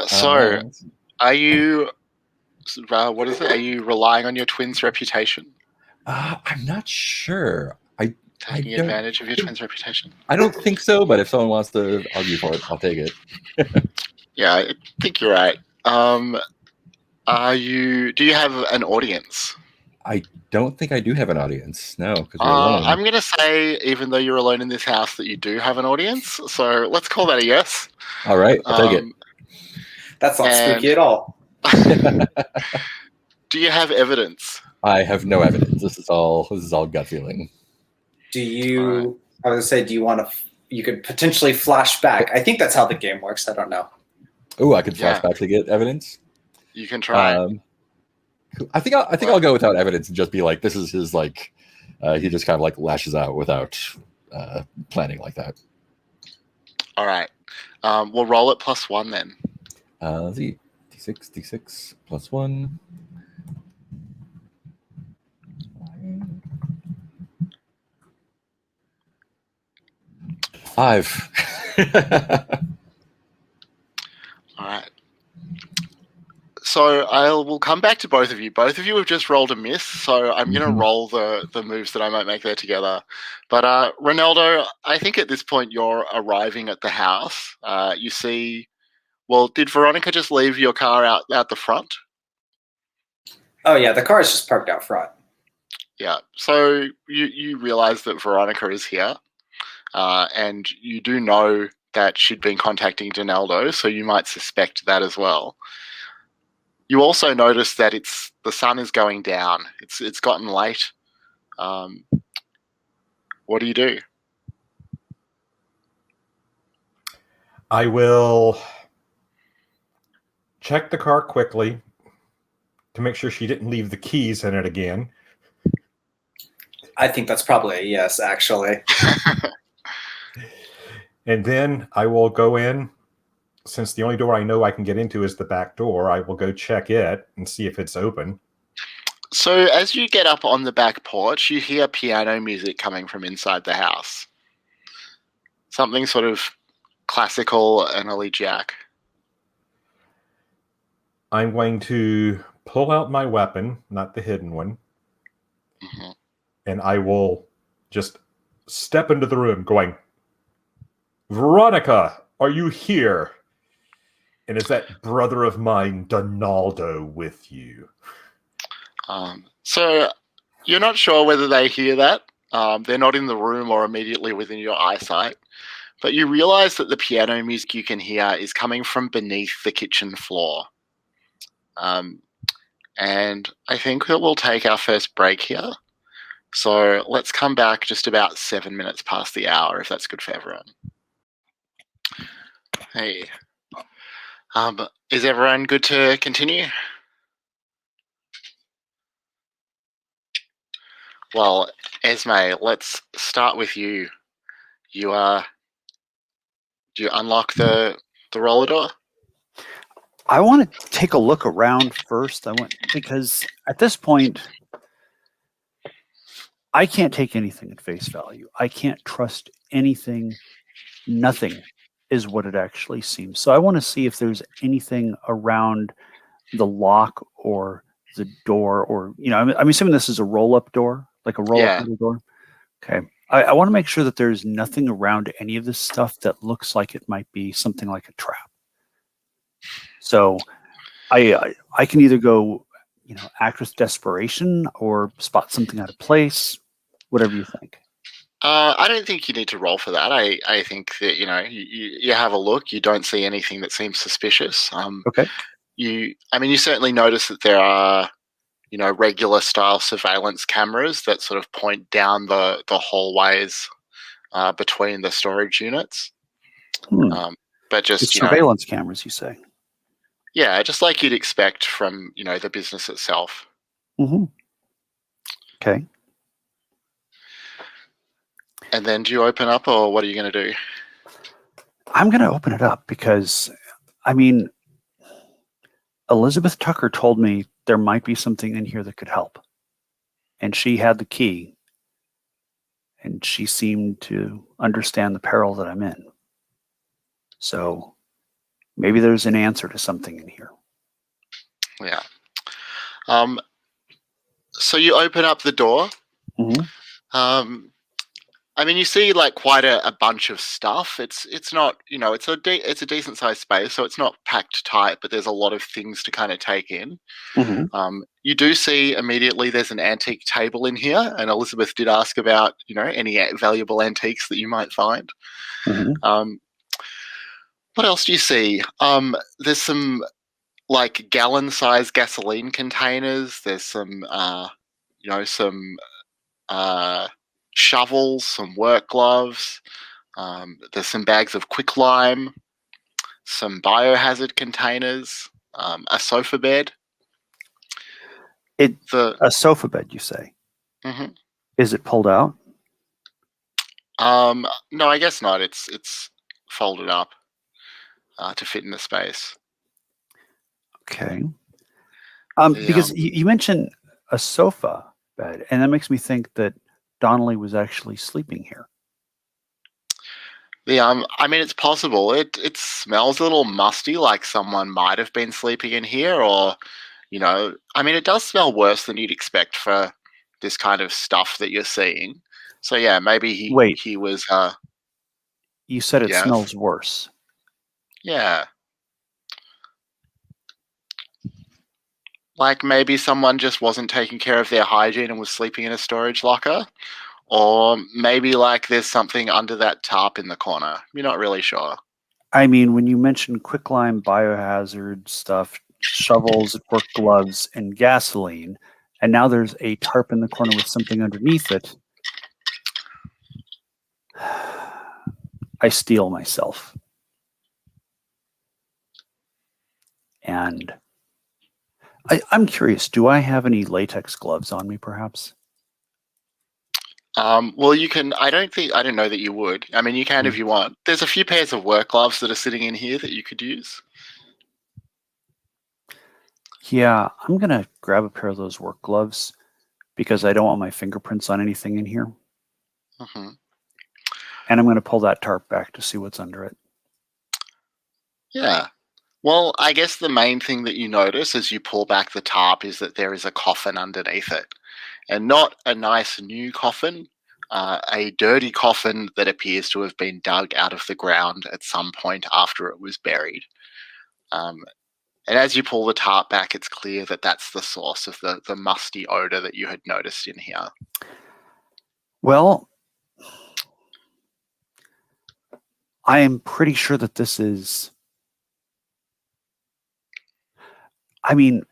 So, are you? What is it? Are you relying on your twin's reputation? I'm not sure. Taking advantage of your twin's reputation? I don't think so, but if someone wants to argue for it, I'll take it. Yeah, I think you're right. Do you have an audience? I don't think I do have an audience. No, because we're alone. I'm going to say, even though you're alone in this house, that you do have an audience. So let's call that a yes. All right, I'll take it. That's not spooky at all. Do you have evidence? I have no evidence. This is all gut feeling. Do you? I was gonna say, do you want to? You could potentially flash back. I think that's how the game works. I don't know. Oh, I could flash back to get evidence. You can try. I think I'll go without evidence and just be like, this is his he just kind of like lashes out without planning like that. All right. We'll roll it +1 then. D6 +1. 5. All right. So we'll come back to both of you. Both of you have just rolled a miss, so I'm going to roll the moves that I might make there together. But Ronaldo, I think at this point you're arriving at the house. You see, well, did Veronica just leave your car out the front? Oh yeah, the car is just parked out front. Yeah. So you realize that Veronica is here, and you do know that she'd been contacting Donaldo, so you might suspect that as well. You also notice that the sun is going down. It's gotten late. What do you do? I will check the car quickly to make sure she didn't leave the keys in it again. I think that's probably a yes, actually. And then I will go in. Since the only door I know I can get into is the back door, I will go check it and see if it's open. So as you get up on the back porch, you hear piano music coming from inside the house. Something sort of classical and elegiac. I'm going to pull out my weapon, not the hidden one, and I will just step into the room going, Veronica, are you here? And is that brother of mine, Donaldo, with you? So you're not sure whether they hear that. They're not in the room or immediately within your eyesight. But you realize that the piano music you can hear is coming from beneath the kitchen floor. And I think that we'll take our first break here. So let's come back just about 7 minutes past the hour, if that's good for everyone. Hey. Is everyone good to continue? Well, Esme, let's start with you. Do you unlock the roller door? I want to take a look around first. Because at this point, I can't take anything at face value. I can't trust anything. Nothing is what it actually seems. So I want to see if there's anything around the lock or the door, or I'm assuming this is a roll-up door, like a roll-up door. Okay. I want to make sure that there's nothing around any of this stuff that looks like it might be something like a trap. So I can either go, act with desperation or spot something out of place, whatever you think. I don't think you need to roll for that. I think that, you have a look, you don't see anything that seems suspicious. Okay. You certainly notice that there are, regular style surveillance cameras that sort of point down the hallways between the storage units. But just, surveillance cameras, you say? Yeah, just like you'd expect from, the business itself. Mm-hmm. Okay. And then do you open up, or what are you going to do? I'm going to open it up because, I mean, Elizabeth Tucker told me there might be something in here that could help. And she had the key. And she seemed to understand the peril that I'm in. So maybe there's an answer to something in here. Yeah. So you open up the door. Mm-hmm. I mean, you see like quite a bunch of stuff. It's not, it's a decent sized space, so it's not packed tight, but there's a lot of things to kind of take in. Mm-hmm. You do see immediately there's an antique table in here, and Elizabeth did ask about any valuable antiques that you might find. Mm-hmm. What else do you see? There's some like gallon-sized gasoline containers. There's some some shovels, some work gloves. There's some bags of quicklime, some biohazard containers, a sofa bed. A sofa bed, you say? Mm-hmm. Is it pulled out? No, I guess not. It's folded up to fit in the space. Okay. Because you mentioned a sofa bed, and that makes me think that Donnelly was actually sleeping here. I mean, it's possible. It smells a little musty, like someone might have been sleeping in here, or I mean, it does smell worse than you'd expect for this kind of stuff that you're seeing. So yeah, maybe he was. You said it yes. smells worse. Yeah. Like maybe someone just wasn't taking care of their hygiene and was sleeping in a storage locker. Or maybe like there's something under that tarp in the corner. You're not really sure. I mean, when you mentioned quicklime, biohazard stuff, shovels, work gloves, and gasoline, and now there's a tarp in the corner with something underneath it, I steel myself. And I'm curious, do I have any latex gloves on me, perhaps? Well, you can. I don't know that you would. I mean, you can if you want. There's a few pairs of work gloves that are sitting in here that you could use. Yeah, I'm going to grab a pair of those work gloves because I don't want my fingerprints on anything in here. Mm-hmm. And I'm going to pull that tarp back to see what's under it. Yeah. Well, I guess the main thing that you notice as you pull back the tarp is that there is a coffin underneath it. And not a nice new coffin, a dirty coffin that appears to have been dug out of the ground at some point after it was buried. And as you pull the tarp back, it's clear that that's the source of the musty odor that you had noticed in here. Well, I am pretty sure that this is... I mean,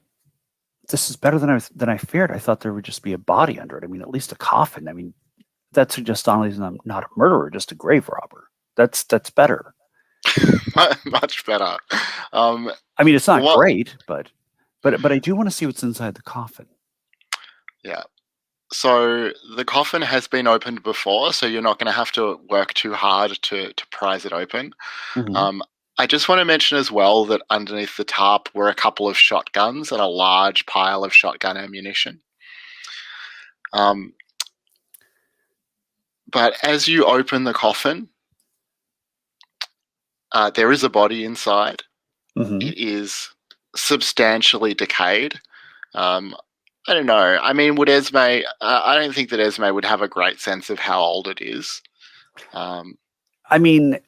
this is better than I feared. I thought there would just be a body under it. I mean, at least a coffin. I mean, that suggests Donnelly's not a murderer, just a grave robber. That's better. Much better. I mean, it's not great, but I do want to see what's inside the coffin. Yeah. So the coffin has been opened before, so you're not going to have to work too hard to prise it open. Mm-hmm. I just want to mention as well that underneath the tarp were a couple of shotguns and a large pile of shotgun ammunition. But as you open the coffin, there is a body inside. Mm-hmm. It is substantially decayed. I don't know. I mean, would Esme... I don't think that Esme would have a great sense of how old it is. I mean...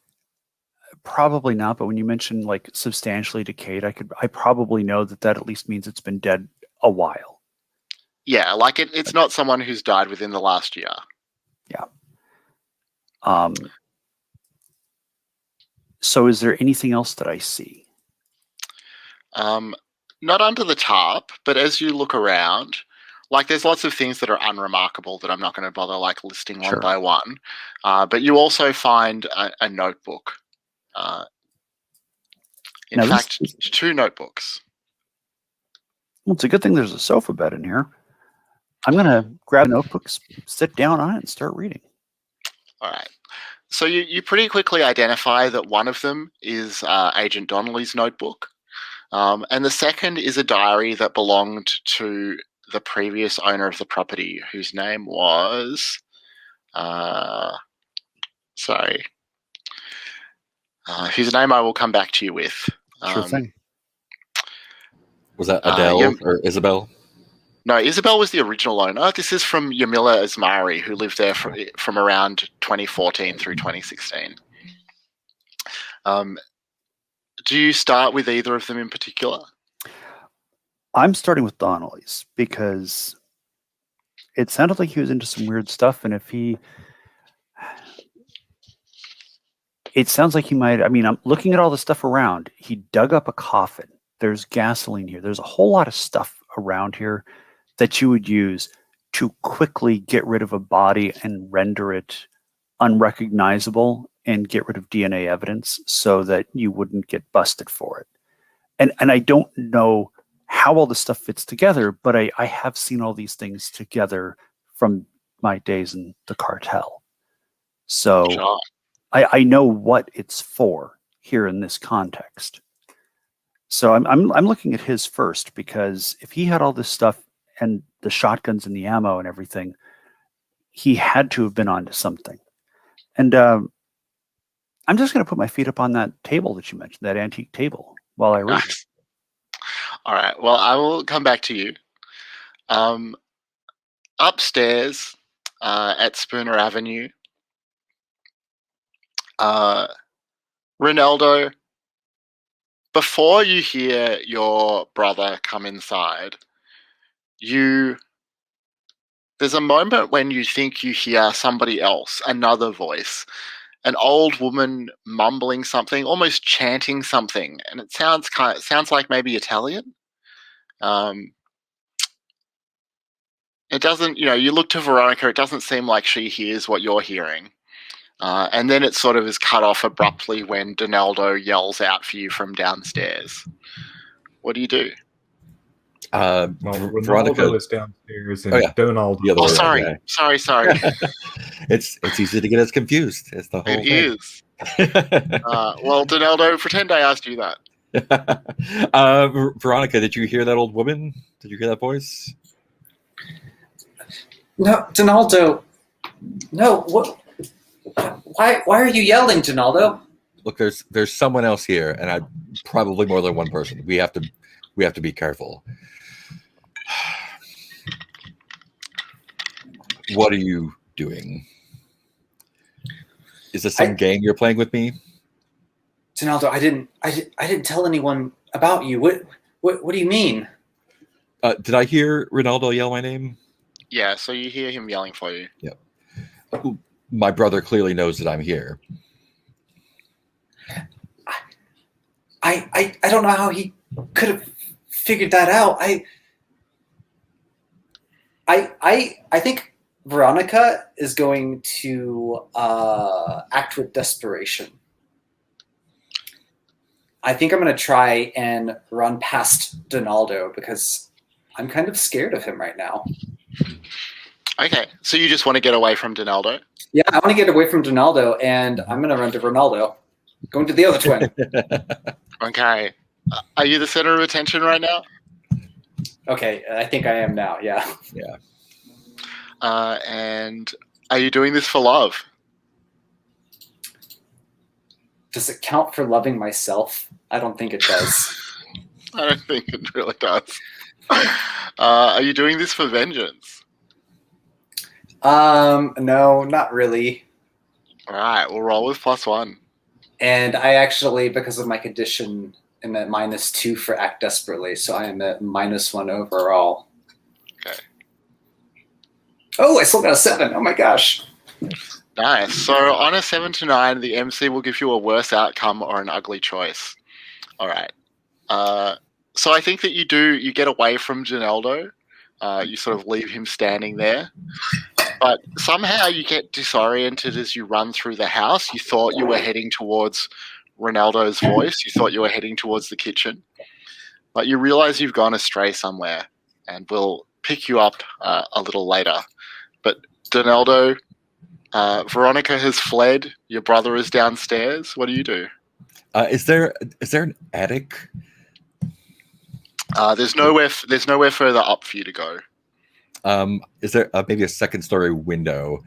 Probably not, but when you mention like substantially decayed, I probably know that at least means it's been dead a while. Yeah, like it's not someone who's died within the last year. Yeah. So is there anything else that I see? Not under the tarp, but as you look around, like there's lots of things that are unremarkable that I'm not going to bother like listing one by one. But you also find a notebook. In fact, 2 notebooks. Well, it's a good thing there's a sofa bed in here. I'm going to grab notebooks, sit down on it, and start reading. All right. So you pretty quickly identify that one of them is Agent Donnelly's notebook, and the second is a diary that belonged to the previous owner of the property, whose name was, whose name I will come back to you with. Sure thing. Was that Adele or Isabel? No, Isabel was the original owner. This is from Yamila Asmari, who lived there from around 2014 through 2016. Do you start with either of them in particular? I'm starting with Donnelly's because it sounded like he was into some weird stuff, and it sounds like he might. I mean, I'm looking at all the stuff around. He dug up a coffin. There's gasoline here. There's a whole lot of stuff around here that you would use to quickly get rid of a body and render it unrecognizable and get rid of DNA evidence so that you wouldn't get busted for it. And I don't know how all this stuff fits together, but I have seen all these things together from my days in the cartel. So Sure. I know what it's for here in this context. So I'm looking at his first, because if he had all this stuff and the shotguns and the ammo and everything, he had to have been onto something. And I'm just going to put my feet up on that table that you mentioned, that antique table, while I read. All right. Well, I will come back to you. Upstairs at Spooner Avenue, Ronaldo, before you hear your brother come inside, there's a moment when you think you hear somebody else, another voice, an old woman mumbling something, almost chanting something, and it sounds like maybe Italian. It doesn't, you look to Veronica, it doesn't seem like she hears what you're hearing. And then it sort of is cut off abruptly when Donaldo yells out for you from downstairs. What do you do? Veronica is downstairs, and Donaldo. Oh, sorry. It's easy to get us confused. It's the whole thing. It is. Well, Donaldo, pretend I asked you that. Veronica, did you hear that old woman? Did you hear that voice? No, Donaldo. No, what? Why are you yelling, Donaldo? Look, there's someone else here, and probably more than one person. We have to be careful. What are you doing? Is this some game you're playing with me? Donaldo, I didn't tell anyone about you. What do you mean? Did I hear Ronaldo yell my name? Yeah, so you hear him yelling for you. Yeah. My brother clearly knows that I'm here. I don't know how he could have figured that out. I think Veronica is going to act with desperation. I think I'm going to try and run past Donaldo because I'm kind of scared of him right now. Okay, so you just want to get away from Donaldo? Yeah, I want to get away from Donaldo, and I'm going to run to Ronaldo. Going to the other twin. Okay. Are you the center of attention right now? Okay, I think I am now, yeah. Yeah. And are you doing this for love? Does it count for loving myself? I don't think it does. I don't think it really does. Are you doing this for vengeance? No, not really. All right, we'll roll with +1. And I actually, because of my condition, am at -2 for act desperately, so I am at -1 overall. Okay. Oh, I still got a 7. Oh my gosh. Nice. So on a 7 to 9, the MC will give you a worse outcome or an ugly choice. All right. So I think that you get away from Donaldo. You sort of leave him standing there. But somehow you get disoriented as you run through the house. You thought you were heading towards Ronaldo's voice. You thought you were heading towards the kitchen. But you realize you've gone astray somewhere, and we'll pick you up a little later. But Donaldo, Veronica has fled. Your brother is downstairs. What do you do? Is there an attic? There's nowhere further up for you to go. Is there maybe a second story window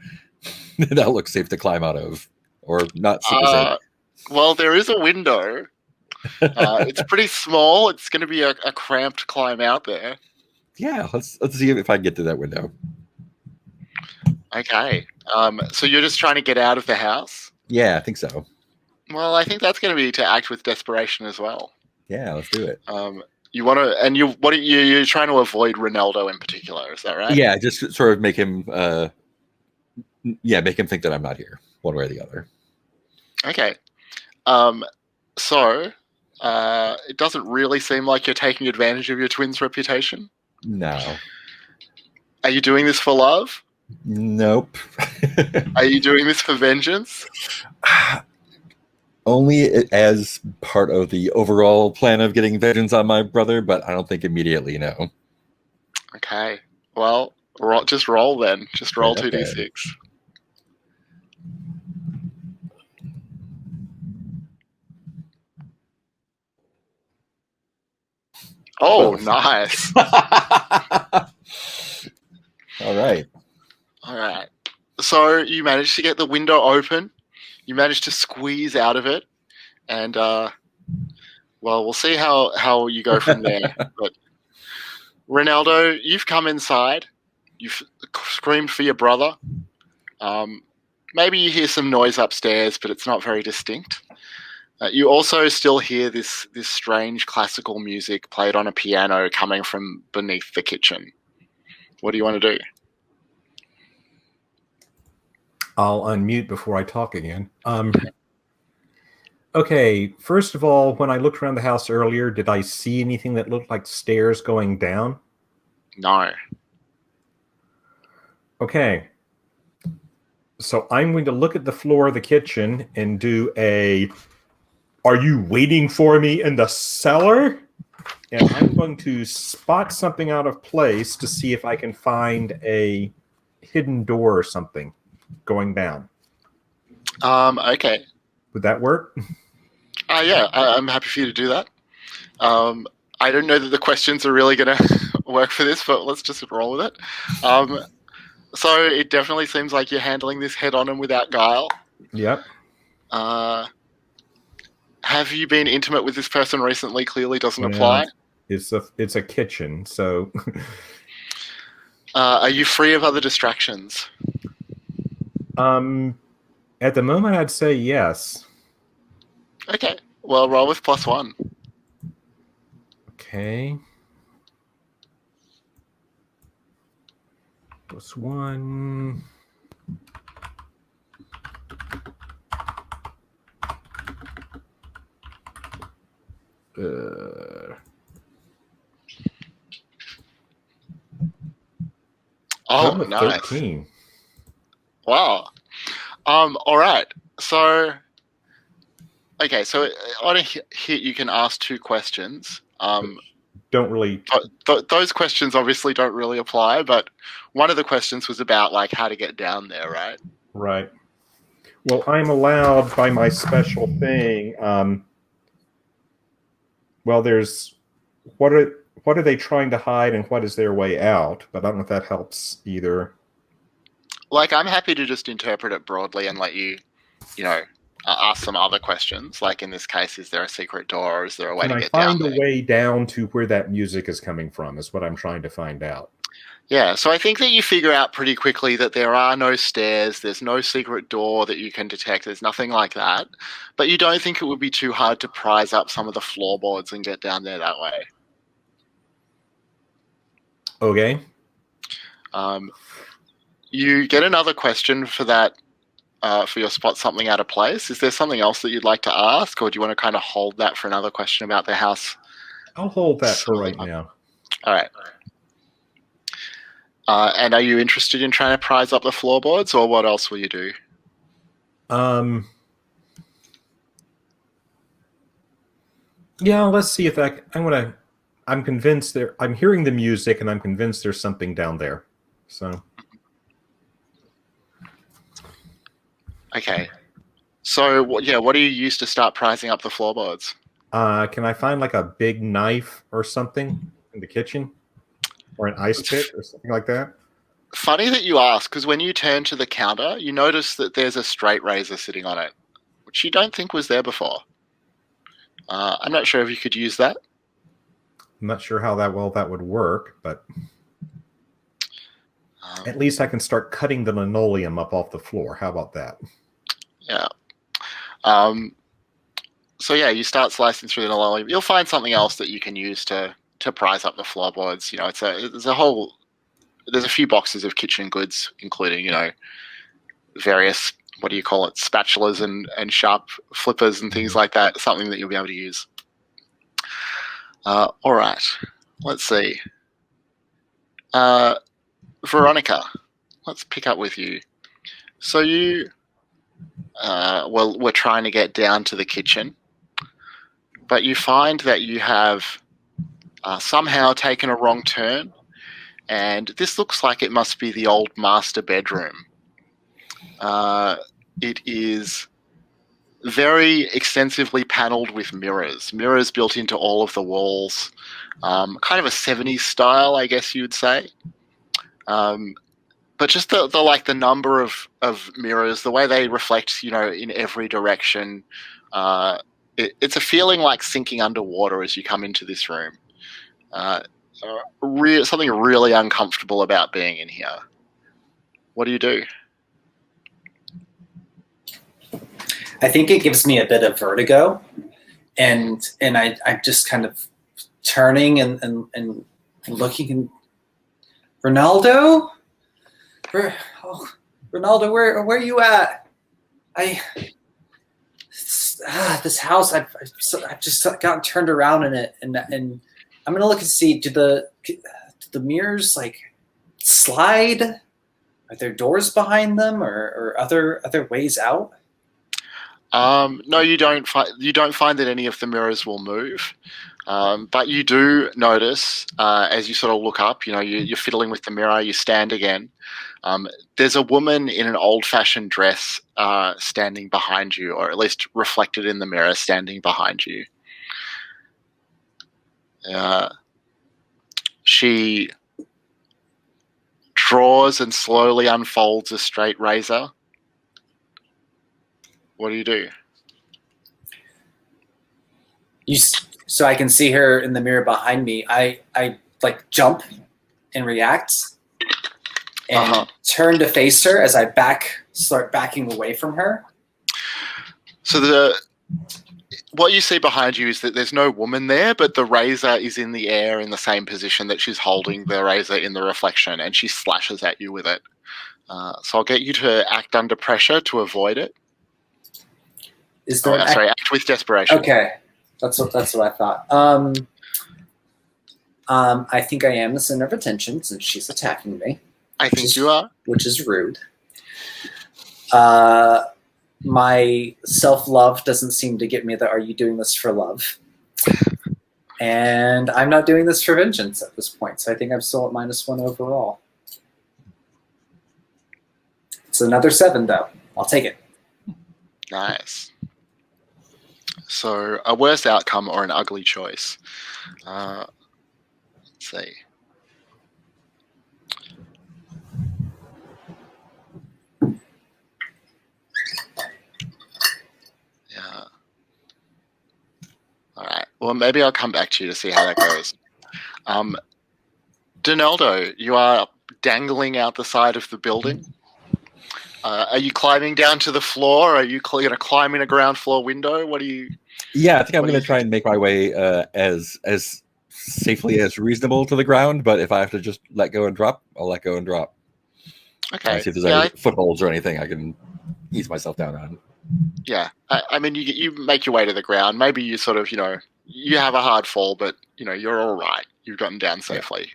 that looks safe to climb out of, or not super safe? Well, there is a window. It's pretty small. It's going to be a cramped climb out there. Yeah, let's see if I can get to that window. Okay. So you're just trying to get out of the house? Yeah, I think so. Well, I think that's going to be to act with desperation as well. Yeah, let's do it. You want to, and you're trying to avoid Ronaldo in particular. Is that right? Yeah, just sort of make him, make him think that I'm not here, one way or the other. Okay. So it doesn't really seem like you're taking advantage of your twin's reputation. No. Are you doing this for love? Nope. Are you doing this for vengeance? Only as part of the overall plan of getting vengeance on my brother, but I don't think immediately, no. Okay. Well, just roll then. Just roll Okay. 2d6. Oh, nice. All right. All right. So you managed to get the window open. You managed to squeeze out of it. And, well, we'll see how you go from there. But, Ronaldo, you've come inside. You've screamed for your brother. Maybe you hear some noise upstairs, but it's not very distinct. You also still hear this strange classical music played on a piano coming from beneath the kitchen. What do you want to do? I'll unmute before I talk again. Okay, first of all, when I looked around the house earlier, did I see anything that looked like stairs going down? No. Okay. So I'm going to look at the floor of the kitchen and do a, "Are you waiting for me in the cellar?" And I'm going to spot something out of place to see if I can find a hidden door or something going down. Okay. Would that work? Yeah, I'm happy for you to do that. I don't know that the questions are really going to work for this, but let's just roll with it. So it definitely seems like you're handling this head on and without guile. Yep. Have you been intimate with this person recently? Clearly doesn't apply. It's a kitchen, so. Are you free of other distractions? At the moment, I'd say yes. Okay. Well, roll with +1. Okay. +1. Oh, I'm at nice. 13. Wow. All right. So, okay. So on a hit, you can ask 2 questions. Don't really. Those questions obviously don't really apply, but one of the questions was about like how to get down there, right? Right. Well, I'm allowed by my special thing. Well, there's what are they trying to hide and what is their way out? But I don't know if that helps either. Like, I'm happy to just interpret it broadly and let you, ask some other questions. Like in this case, is there a secret door or is there a way to get down there? Find a way down to where that music is coming from is what I'm trying to find out. Yeah, so I think that you figure out pretty quickly that there are no stairs, there's no secret door that you can detect, there's nothing like that. But you don't think it would be too hard to prise up some of the floorboards and get down there that way. Okay. You get another question for that, for your spot something out of place. Is there something else that you'd like to ask, or do you want to kind of hold that for another question about the house? I'll hold that for right now. All right. And are you interested in trying to prise up the floorboards, or what else will you do? Yeah, let's see if I'm convinced I'm hearing the music and I'm convinced there's something down there. So. Okay. So, what do you use to start prizing up the floorboards? Can I find like a big knife or something in the kitchen, or an ice pick or something like that? Funny that you ask, because when you turn to the counter, you notice that there's a straight razor sitting on it, which you don't think was there before. I'm not sure if you could use that. I'm not sure how that would work, but at least I can start cutting the linoleum up off the floor. How about that? Yeah. So yeah, you start slicing through the linoleum. You'll find something else that you can use to prize up the floorboards. You know, there's a few boxes of kitchen goods, including various, what do you call it, spatulas and sharp flippers and things like that. Something that you'll be able to use. All right, let's see. Veronica, let's pick up with you. So you, we're trying to get down to the kitchen, but you find that you have somehow taken a wrong turn, and this looks like it must be the old master bedroom. It is very extensively panelled with mirrors built into all of the walls, kind of a 70s style, I guess you'd say. But just the number of mirrors, the way they reflect, in every direction, it's a feeling like sinking underwater as you come into this room. Something really uncomfortable about being in here. What do you do? I think it gives me a bit of vertigo, and I'm just kind of turning and looking. And Ronaldo, Ronaldo, where are you at? This house, I've just gotten turned around in it, and I'm gonna look and see. Do the mirrors like slide? Are there doors behind them, or other ways out? No, you don't find that any of the mirrors will move, but you do notice as you sort of look up. You're fiddling with the mirror. You stand again. There's a woman in an old-fashioned dress standing behind you, or at least reflected in the mirror, standing behind you. She draws and slowly unfolds a straight razor. What do you do? So I can see her in the mirror behind me. I like jump and react and turn to face her as I start backing away from her. So what you see behind you is that there's no woman there, but the razor is in the air in the same position that she's holding the razor in the reflection, and she slashes at you with it. So I'll get you to act under pressure to avoid it. Is there act with desperation. Okay, that's what I thought. I think I am the center of attention since she's attacking me. I think you are, which is rude. My self-love doesn't seem to get me the "Are you doing this for love?" And I'm not doing this for vengeance at this point, so I think I'm still at -1 overall. It's another 7, though. I'll take it. Nice. So a worse outcome or an ugly choice. Let's see. Yeah. All right. Well, maybe I'll come back to you to see how that goes. Donaldo, you are dangling out the side of the building. Are you climbing down to the floor? Are you going to climb in a ground floor window? What do you? Yeah, I think I'm going to try and make my way as safely as reasonable to the ground. But if I have to just let go and drop, I'll let go and drop. Okay. And see if there's any footholds or anything I can ease myself down on. Yeah, I mean, you make your way to the ground. Maybe you sort of, you have a hard fall, but you're all right. You've gotten down safely.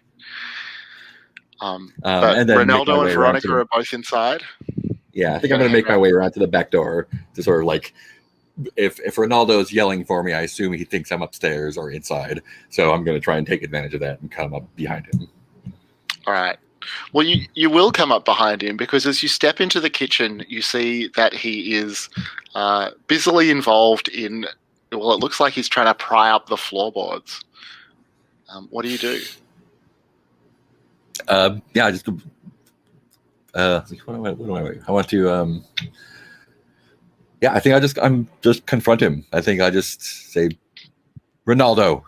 Yeah. But and then Ronaldo and Veronica are both inside. Yeah, I think I'm going to make my way around to the back door to sort of like, if Ronaldo is yelling for me, I assume he thinks I'm upstairs or inside. So I'm going to try and take advantage of that and come up behind him. All right. Well, you will come up behind him because as you step into the kitchen, you see that he is busily involved in. Well, it looks like he's trying to pry up the floorboards. What do you do? Yeah, I just what do I want to yeah, I think I'm just confront him. I think I just say, Ronaldo,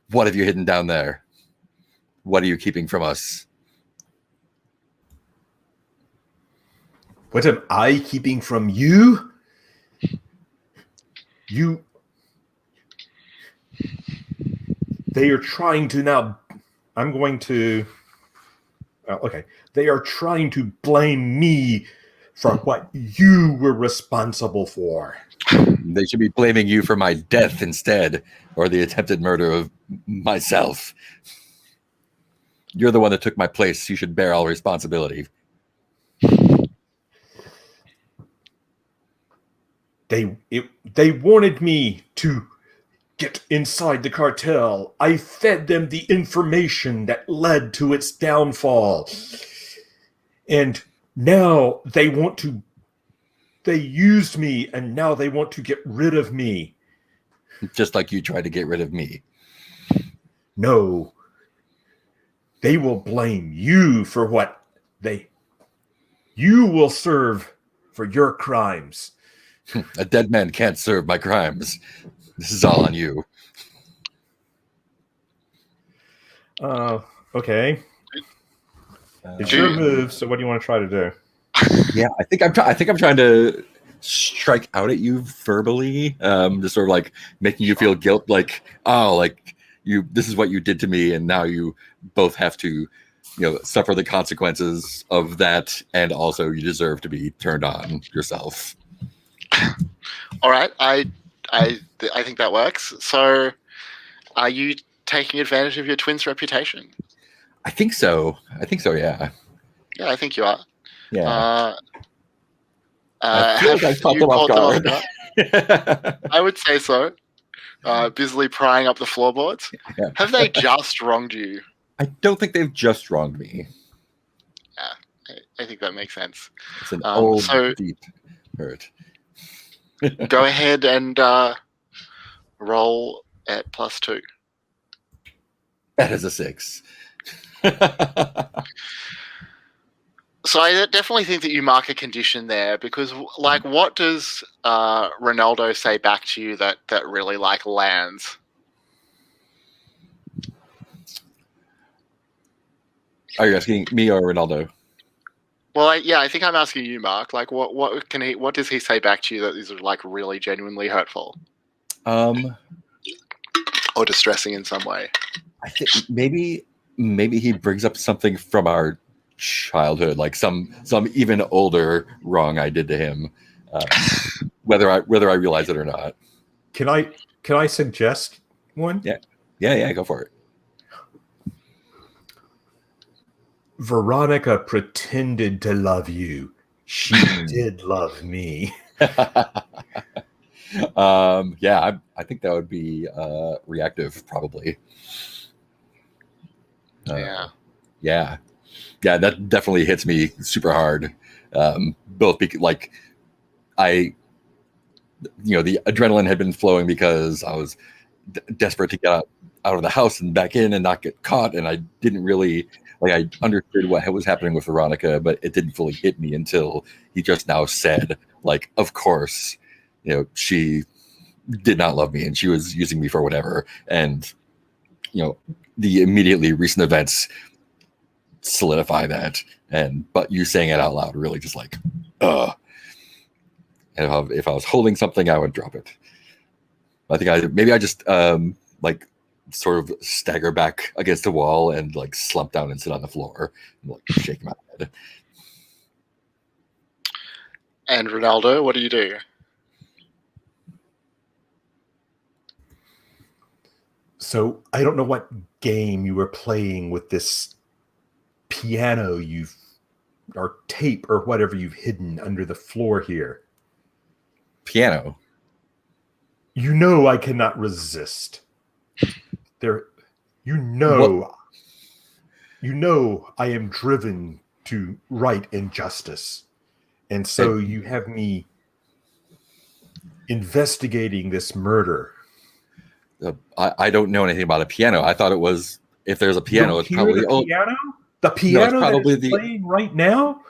what have you hidden down there? What are you keeping from us? What am I keeping from you? They are trying to now. I'm going to. Okay. They are trying to blame me for what you were responsible for. They should be blaming you for my death instead, or the attempted murder of myself. You're the one that took my place. You should bear all responsibility. They wanted me to get inside the cartel. I fed them the information that led to its downfall. And now they used me, and now they want to get rid of me. Just like you tried to get rid of me. No. They will blame you for what you will serve for your crimes. A dead man can't serve my crimes. This is all on you. Okay. It's your move, so what do you want to try to do? Yeah, I think I'm trying to strike out at you verbally, just sort of like making you feel guilt, like, oh, like this is what you did to me, and now you both have to, suffer the consequences of that, and also you deserve to be turned on yourself. All right, I think that works. So, are you taking advantage of your twin's reputation? I think so. Yeah. Yeah, I think you are. Yeah. I feel like I caught them off guard. I would say so. Busily prying up the floorboards. Yeah. Have they just wronged you? I don't think they've just wronged me. Yeah, I think that makes sense. It's an old, deep hurt. Go ahead and roll at +2. That is a 6. So I definitely think that you mark a condition there because, like, what does Ronaldo say back to you that really lands? Are you asking me or Ronaldo? Well, I think I'm asking you, Mark. Like, what does he say back to you that is really genuinely hurtful, or distressing in some way? I think maybe he brings up something from our childhood, like some even older wrong I did to him, whether I realize it or not. Can I suggest one? Yeah, go for it. Veronica pretended to love you. She did love me. Yeah, I think that would be reactive, probably. Yeah, that definitely hits me super hard. Both because, like, the adrenaline had been flowing because I was desperate to get out of the house and back in and not get caught, and I didn't really I understood what was happening with Veronica, but it didn't fully hit me until he just now said, like, of course, she did not love me and she was using me for whatever, and the immediately recent events solidify that, but you saying it out loud really just like, and if I was holding something, I would drop it. I think I just sort of stagger back against the wall and slump down and sit on the floor and shake my head. And Ronaldo, what do you do? So I don't know what game you were playing with this piano or tape or whatever you've hidden under the floor here. Piano. I cannot resist. What? you know I am driven to right and justice. And so you have me investigating this murder. I don't know anything about a piano. I thought it was, if there's a piano, it's probably the piano. The piano probably that is playing right now.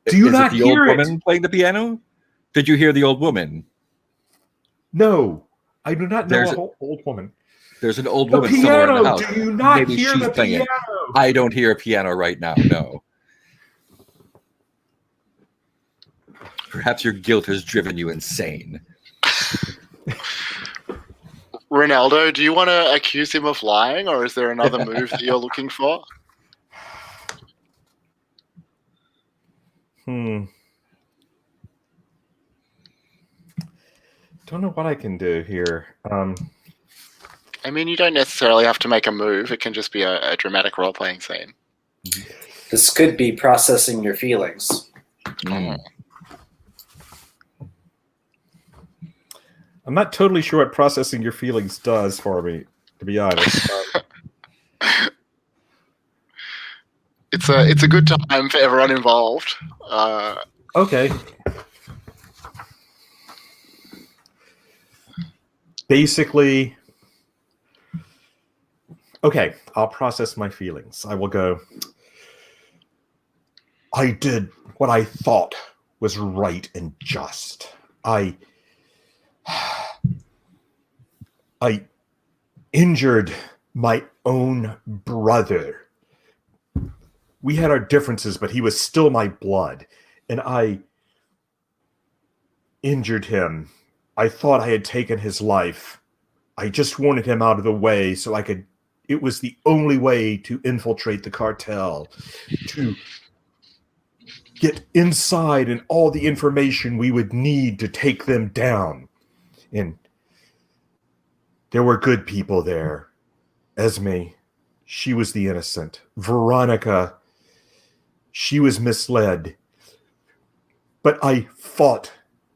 Do Is you not it the old hear woman it? playing the piano? Did you hear the old woman? No, I do not know There's a whole old woman. There's an old The woman somewhere in the piano. house. Do you not Maybe hear she's the playing piano? it. I don't hear a piano right now. No. Perhaps your guilt has driven you insane. Ronaldo, do you want to accuse him of lying, or is there another move that you're looking for? Don't know what I can do here. I mean, you don't necessarily have to make a move. It can just be a dramatic role-playing scene. This could be processing your feelings. Mm. I'm not totally sure what processing your feelings does for me, to be honest. It's a good time for everyone involved. Okay. Basically, okay, I'll process my feelings. I will go, I did what I thought was right and just. I injured my own brother. We had our differences, but he was still my blood. And I injured him. I thought I had taken his life. I just wanted him out of the way so I could... It was the only way to infiltrate the cartel, to get inside and all the information we would need to take them down. And there were good people there. Esme, she was the innocent. Veronica, she was misled. But I fought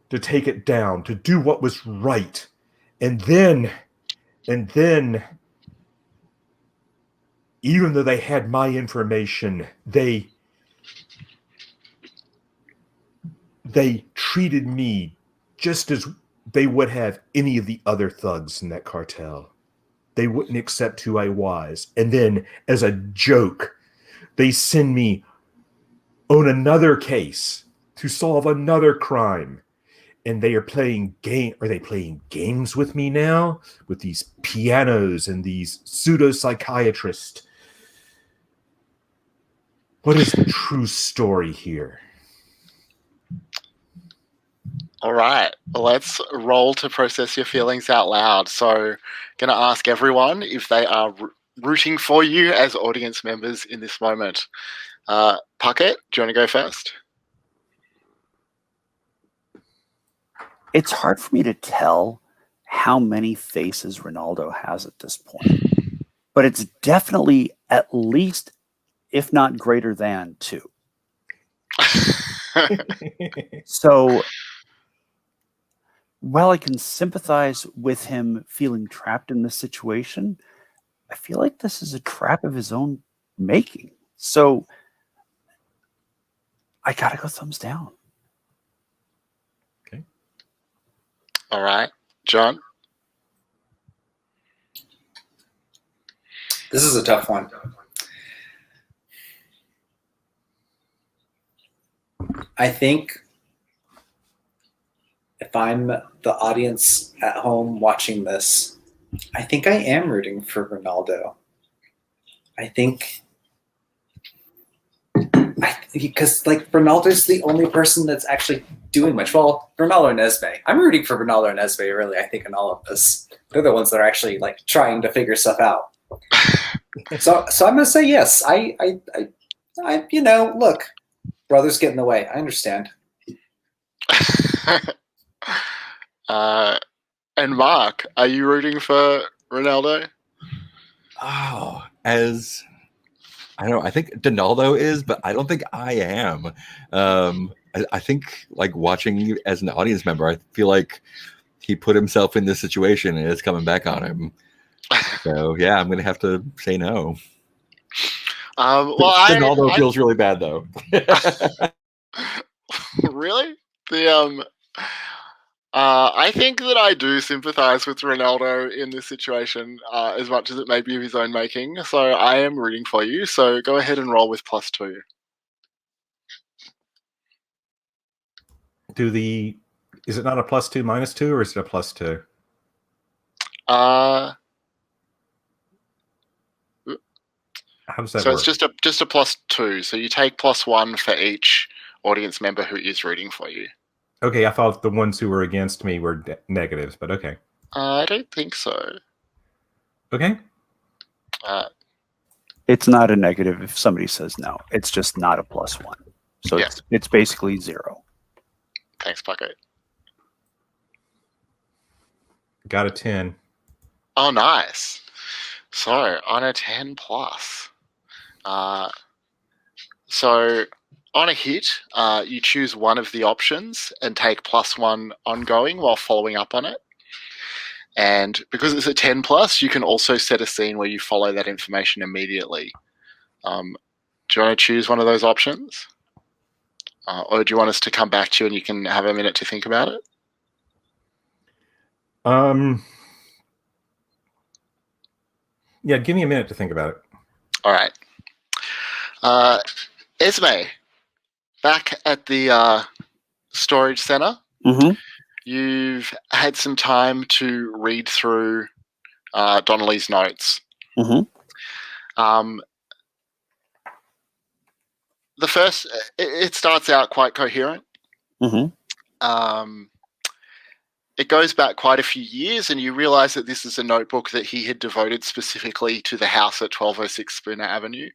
to take it down, to do what was right. And then, even though they had my information, they treated me just as they would have any of the other thugs in that cartel. They wouldn't accept who I was. And then, as a joke, they send me on another case to solve another crime. And they are playing games with me now? With these pianos and these pseudo-psychiatrists. What is the true story here? All right, let's roll to process your feelings out loud. So, going to ask everyone if they are rooting for you as audience members in this moment. Puckett, do you want to go first? It's hard for me to tell how many faces Ronaldo has at this point, but it's definitely at least, if not greater than, 2. So while I can sympathize with him feeling trapped in this situation, I feel like this is a trap of his own making. So I gotta go thumbs down. Okay. All right, John? This is a tough one. I think if I'm the audience at home watching this, I think I am rooting for Ronaldo. I think because like Ronaldo's the only person that's actually doing much. Well, Ronaldo and Esme. I'm rooting for Ronaldo and Esme, really, I think, in all of this. They're the ones that are actually like trying to figure stuff out. So I'm gonna say yes. I you know, look, brothers get in the way. I understand. And Mark, are you rooting for Ronaldo? Oh, I don't know. I think Donaldo is, but I don't think I am. I think, like, watching you as an audience member, I feel like he put himself in this situation and it's coming back on him. So, yeah, I'm going to have to say no. Well, Donaldo I feels really bad though. really I think that I do sympathise with Ronaldo in this situation, as much as it may be of his own making. So I am rooting for you. So go ahead and roll with +2. Is it not a +2 -2, or is it a +2? How does that So work? it's just a +2. So you take +1 for each audience member who is rooting for you. Okay, I thought the ones who were against me were negatives, but okay. I don't think so. Okay. It's not a negative if somebody says no. It's just not a +1. So Yeah. it's basically 0. Thanks, Paco. Got a 10. Oh, nice. So on a 10 plus. So on a hit, you choose one of the options and take +1 ongoing while following up on it. And because it's a 10 plus, you can also set a scene where you follow that information immediately. Do you want to choose one of those options? Or do you want us to come back to you and you can have a minute to think about it? Yeah, give me a minute to think about it. All right. Esme, back at the storage center, you've had some time to read through Donnelly's notes. The first, it starts out quite coherent. It goes back quite a few years, and you realize that this is a notebook that he had devoted specifically to the house at 1206 Spooner Avenue.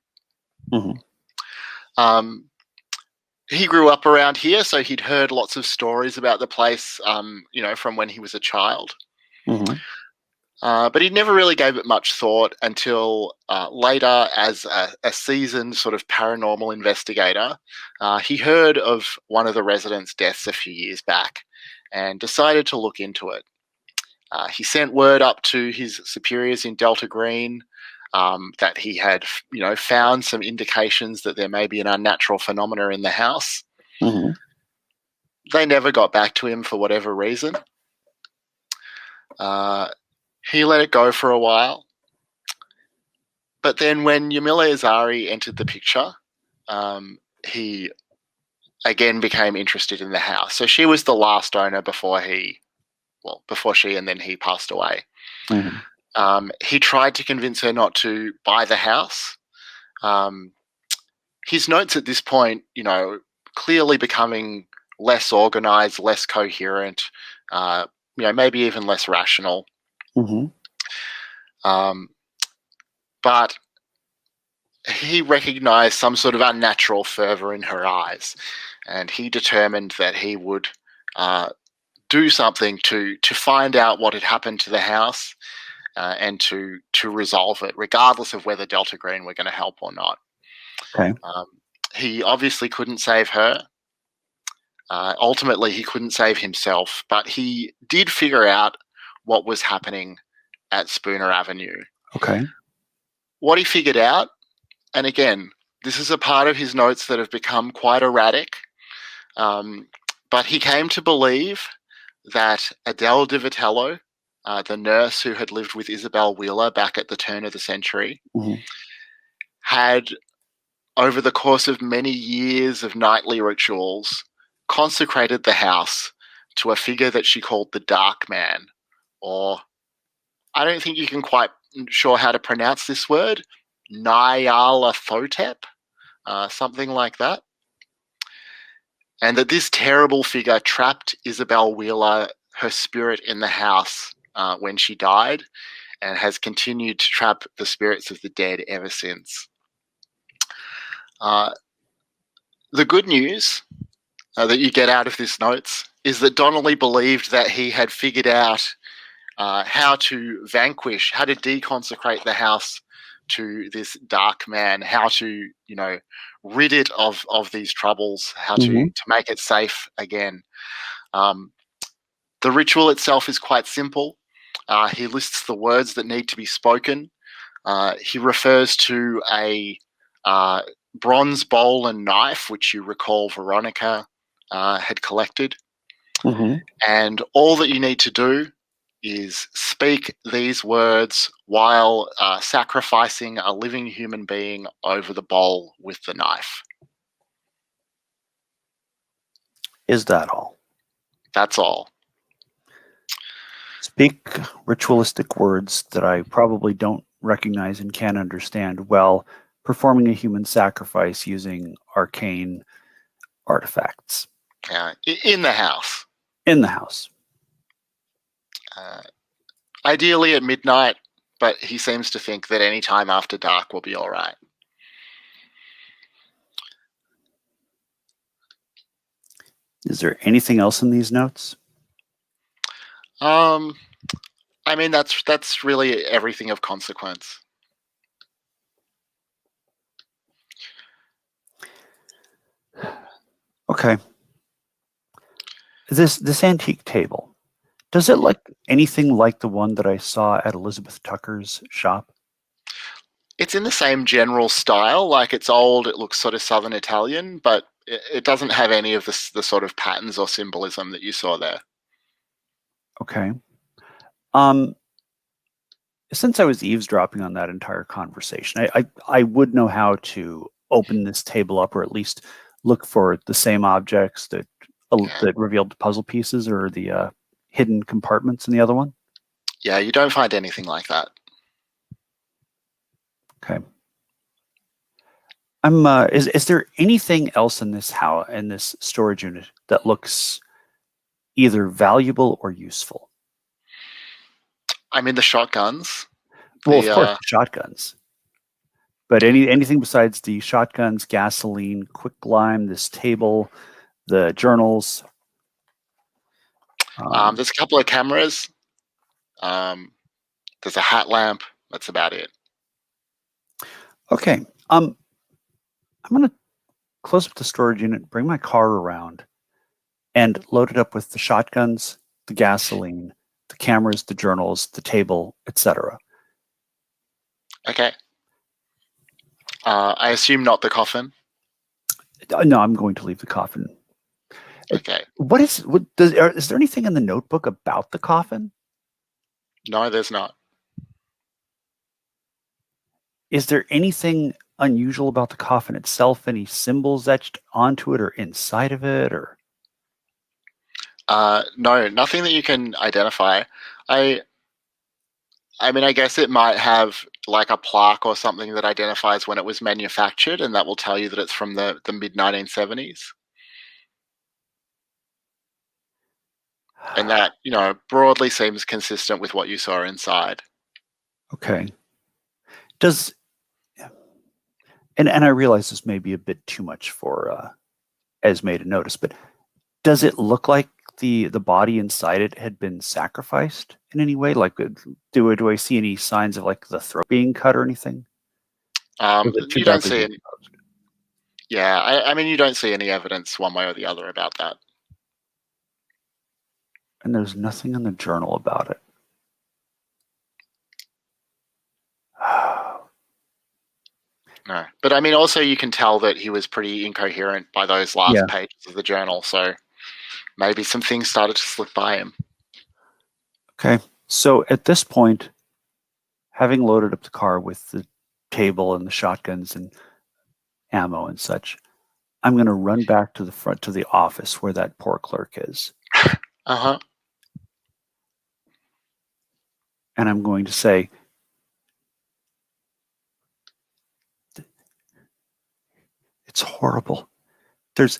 He grew up around here, so he'd heard lots of stories about the place, from when he was a child. But he never really gave it much thought until later, as a seasoned sort of paranormal investigator, he heard of one of the residents' deaths a few years back and decided to look into it. He sent word up to his superiors in Delta Green that he had, found some indications that there may be an unnatural phenomena in the house. They never got back to him for whatever reason. He let it go for a while. But then when Yamila Azari entered the picture, he again became interested in the house. So she was the last owner before she and then he passed away. He tried to convince her not to buy the house. His notes at this point, clearly becoming less organized, less coherent, maybe even less rational. But he recognized some sort of unnatural fervor in her eyes, and he determined that he would do something to find out what had happened to the house and to resolve it, regardless of whether Delta Green were going to help or not. He obviously couldn't save her. Ultimately, he couldn't save himself, but he did figure out what was happening at Spooner Avenue. What he figured out, and again, this is a part of his notes that have become quite erratic, but he came to believe that Adele Di Vitello, the nurse who had lived with Isabel Wheeler back at the turn of the century, had, over the course of many years of nightly rituals, consecrated the house to a figure that she called the Dark Man, or I don't think you can quite sure how to pronounce this word, Nyarlathotep, something like that. And that this terrible figure trapped Isabel Wheeler, her spirit, in the house when she died, and has continued to trap the spirits of the dead ever since. The good news that you get out of this notes is that Donnelly believed that he had figured out how to deconsecrate the house to this dark man, how to, rid it of these troubles, how to make it safe again. The ritual itself is quite simple. He lists the words that need to be spoken. He refers to a bronze bowl and knife, which you recall Veronica had collected. Mm-hmm. And all that you need to do is speak these words while sacrificing a living human being over the bowl with the knife. Is that all? That's all. Speak ritualistic words that I probably don't recognize and can't understand while performing a human sacrifice using arcane artifacts. In the house. In the house. Ideally at midnight, but he seems to think that any time after dark will be all right. Is there anything else in these notes? I mean, that's really everything of consequence. Okay. This antique table, does it look anything like the one that I saw at Elizabeth Tucker's shop? It's in the same general style. Like, it's old, it looks sort of Southern Italian, but it doesn't have any of the sort of patterns or symbolism that you saw there. Okay. Since I was eavesdropping on that entire conversation, I would know how to open this table up, or at least look for the same objects that revealed the puzzle pieces or the hidden compartments in the other one. Yeah, you don't find anything like that. Okay. Is there anything else in this in this storage unit that looks either valuable or useful? I mean, the shotguns. Well, of course, the shotguns. But anything besides the shotguns, gasoline, quick lime, this table, the journals. There's a couple of cameras. There's a hat lamp. That's about it. Okay. I'm going to close up the storage unit, bring my car around, and load it up with the shotguns, the gasoline, the cameras, the journals, the table, etc. Okay. I assume not the coffin. No, I'm going to leave the coffin. Okay. Is there anything in the notebook about the coffin? No, there's not. Is there anything unusual about the coffin itself? Any symbols etched onto it or inside of it, or? No, nothing that you can identify. I mean, I guess it might have like a plaque or something that identifies when it was manufactured, and that will tell you that it's from the mid-1970s. And that, broadly seems consistent with what you saw inside. Okay. And I realize this may be a bit too much for Esme to notice, but does it look like the body inside it had been sacrificed in any way? Like, do I see any signs of like the throat being cut or anything? You don't see any. Yeah, I mean, you don't see any evidence one way or the other about that. And there's nothing in the journal about it. No, but I mean, also you can tell that he was pretty incoherent by those last pages of the journal. So maybe some things started to slip by him. Okay, so at this point, having loaded up the car with the table and the shotguns and ammo and such, I'm going to run back to the front to the office where that poor clerk is. Uh-huh. And I'm going to say, it's horrible. There's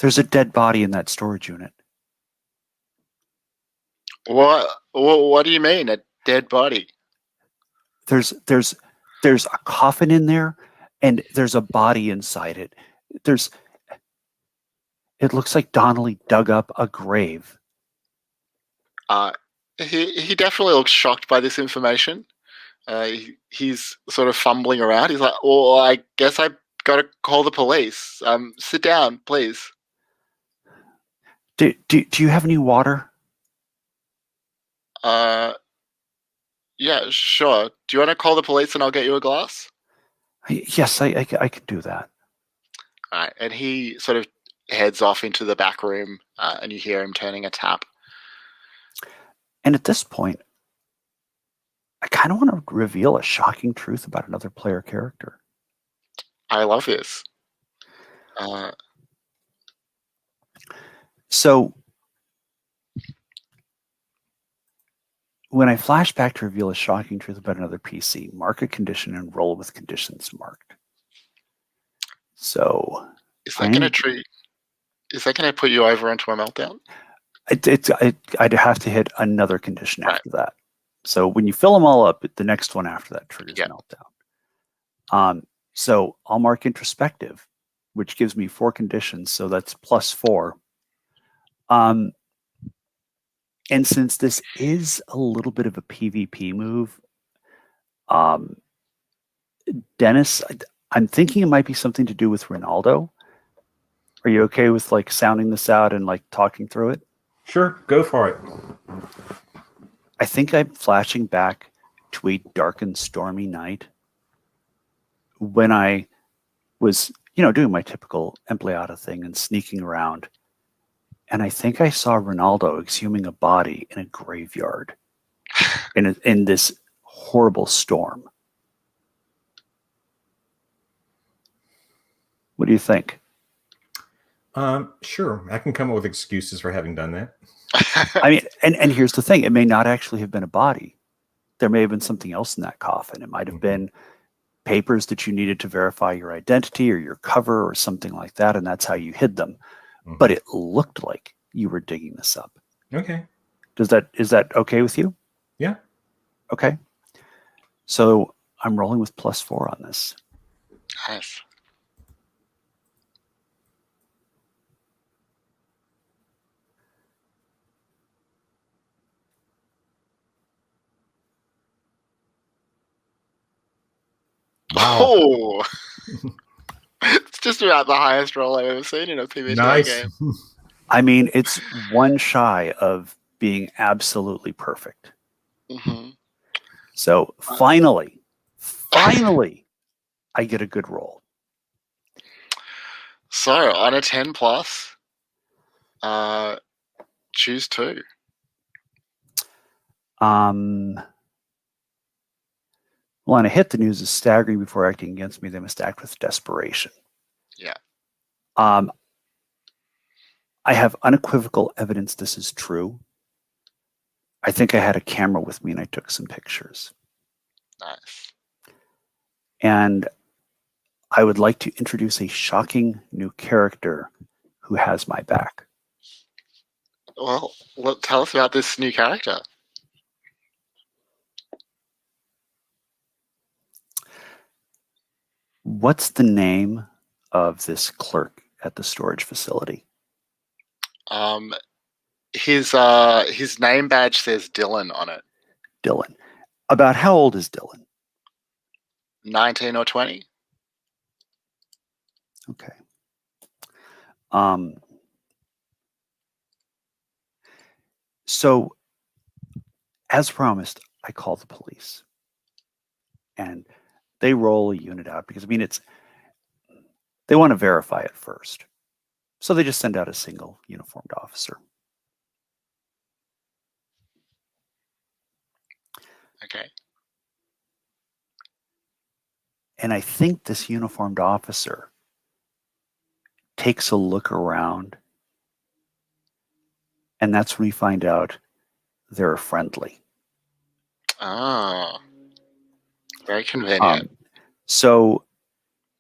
a dead body in that storage unit. What do you mean, a dead body? There's a coffin in there, and there's a body inside it. It looks like Donnelly dug up a grave. He definitely looks shocked by this information. He's sort of fumbling around. He's like, "Well, I guess I've got to call the police. Sit down, please." Do you have any water? Yeah, sure. Do you want to call the police and I'll get you a glass? Yes, I can do that. All right, and he sort of heads off into the back room, and you hear him turning a tap. And at this point, I kind of want to reveal a shocking truth about another player character. I love this. So when I flash back to reveal a shocking truth about another PC, mark a condition and roll with conditions marked. So Is that going to put you over into a meltdown? I'd have to hit another condition Right. after that. So when you fill them all up, the next one after that triggers meltdown. So I'll mark introspective, which gives me 4 conditions. So that's +4. And since this is a little bit of a PvP move, Dennis, I'm thinking it might be something to do with Ronaldo. Are you okay with like sounding this out and like talking through it? Sure, go for it. I think I'm flashing back to a dark and stormy night when I was, doing my typical empleado thing and sneaking around. And I think I saw Ronaldo exhuming a body in a graveyard in this horrible storm. What do you think? Sure, I can come up with excuses for having done that. I mean, and here's the thing. It may not actually have been a body. There may have been something else in that coffin. It might have been papers that you needed to verify your identity or your cover or something like that, and that's how you hid them. But it looked like you were digging this up. Okay. Is that okay with you? Yeah. Okay. So I'm rolling with +4 on this. Nice. Wow. Oh, it's just about the highest roll I've ever seen in a PvP Nice. game. I mean, it's one shy of being absolutely perfect. Mm-hmm. So finally, I get a good roll. So on a 10 plus, choose 2. Well, on a hit, the news is staggering. Before acting against me, they must act with desperation. Yeah. I have unequivocal evidence this is true. I think I had a camera with me and I took some pictures. Nice. And I would like to introduce a shocking new character who has my back. Well, tell us about this new character. What's the name of this clerk at the storage facility? His name badge says Dylan on it. Dylan. About how old is Dylan? 19 or 20. Okay. So, as promised, I call the police. And they roll a unit out because, I mean, they want to verify it first. So they just send out a single uniformed officer. Okay. And I think this uniformed officer takes a look around, and that's when we find out they're friendly. Ah, very convenient. So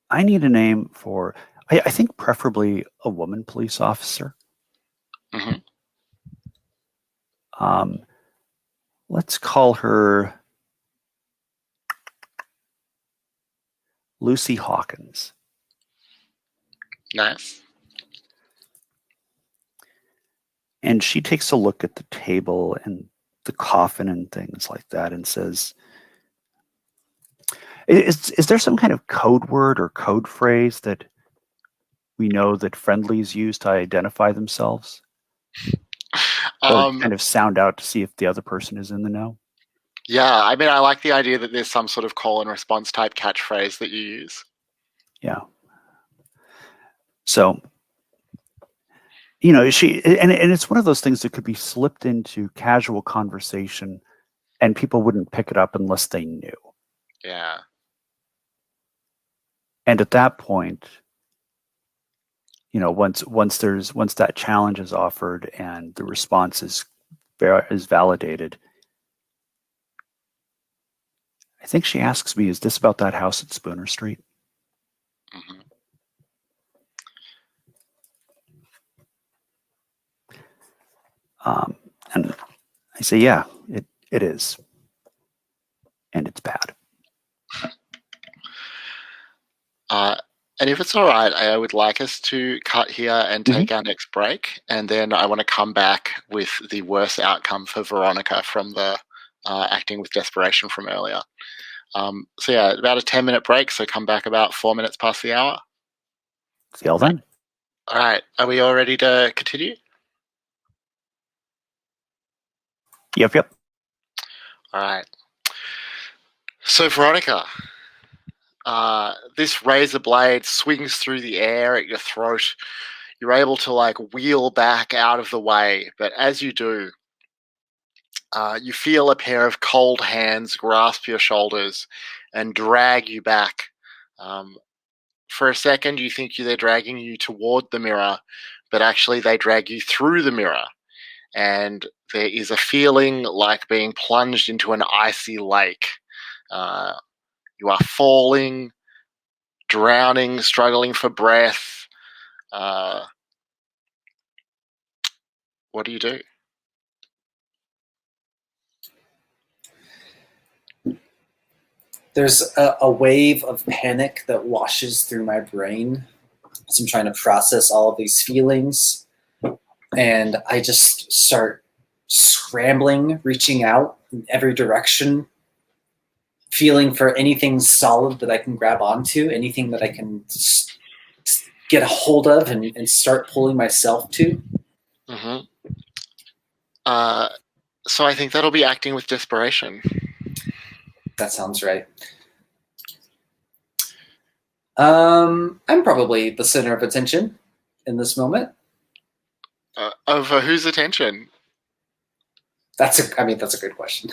I need a name for, I think preferably a woman police officer. Mm-hmm. Let's call her Lucy Hawkins. Nice. And she takes a look at the table and the coffin and things like that and says, is there some kind of code word or code phrase that we know that friendlies use to identify themselves? Or kind of sound out to see if the other person is in the know? Yeah, I mean, I like the idea that there's some sort of call and response type catchphrase that you use. Yeah. So, she and it's one of those things that could be slipped into casual conversation, and people wouldn't pick it up unless they knew. Yeah. And at that point, once that challenge is offered and the response is validated, I think she asks me, "Is this about that house at Spooner Street?" Mm-hmm. And I say, "Yeah, it is, and it's bad." And if it's all right, I would like us to cut here and take our next break, and then I want to come back with the worst outcome for Veronica from the acting with desperation from earlier. So yeah, about a 10-minute break. So come back about 4 minutes past the hour. See y'all then. All right, are we all ready to continue? Yep. All right. So Veronica, this razor blade swings through the air at your throat. You're able to wheel back out of the way, but as you do, you feel a pair of cold hands grasp your shoulders and drag you back. For a second, you think they're dragging you toward the mirror, but actually they drag you through the mirror. And there is a feeling like being plunged into an icy lake. You are falling, drowning, struggling for breath. What do you do? There's a wave of panic that washes through my brain as I'm trying to process all of these feelings. And I just start scrambling, reaching out in every direction, feeling for anything solid that I can grab onto, anything that I can get a hold of and start pulling myself to. Mm-hmm. So I think that'll be acting with desperation. That sounds right. I'm probably the center of attention in this moment. Of whose attention? That's a good question.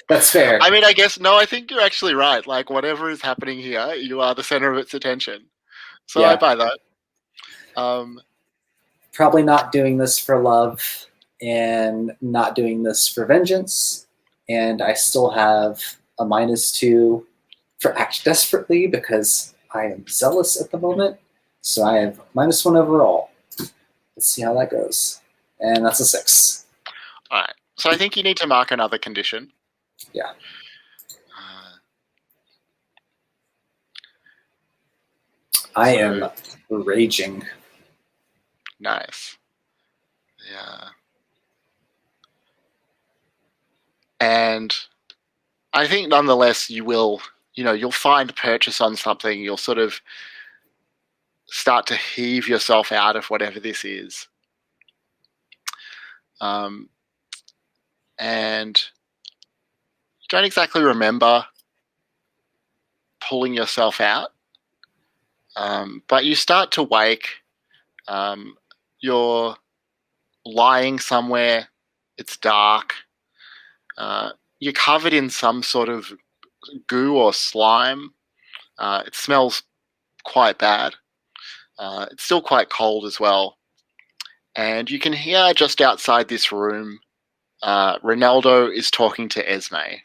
That's fair. I mean, I guess, no, I think you're actually right. Whatever is happening here, you are the center of its attention. So Yeah. I buy that. Probably not doing this for love and not doing this for vengeance. And I still have a -2 for act desperately because I am zealous at the moment. So I have -1 overall. Let's see how that goes. And that's a 6. All right. So I think you need to mark another condition. Yeah. I am raging. Nice. Yeah. And I think nonetheless you'll find purchase on something. You'll sort of start to heave yourself out of whatever this is. And you don't exactly remember pulling yourself out. But you start to wake. You're lying somewhere. It's dark. You're covered in some sort of goo or slime. It smells quite bad. It's still quite cold as well. And you can hear just outside this room, Ronaldo is talking to Esme.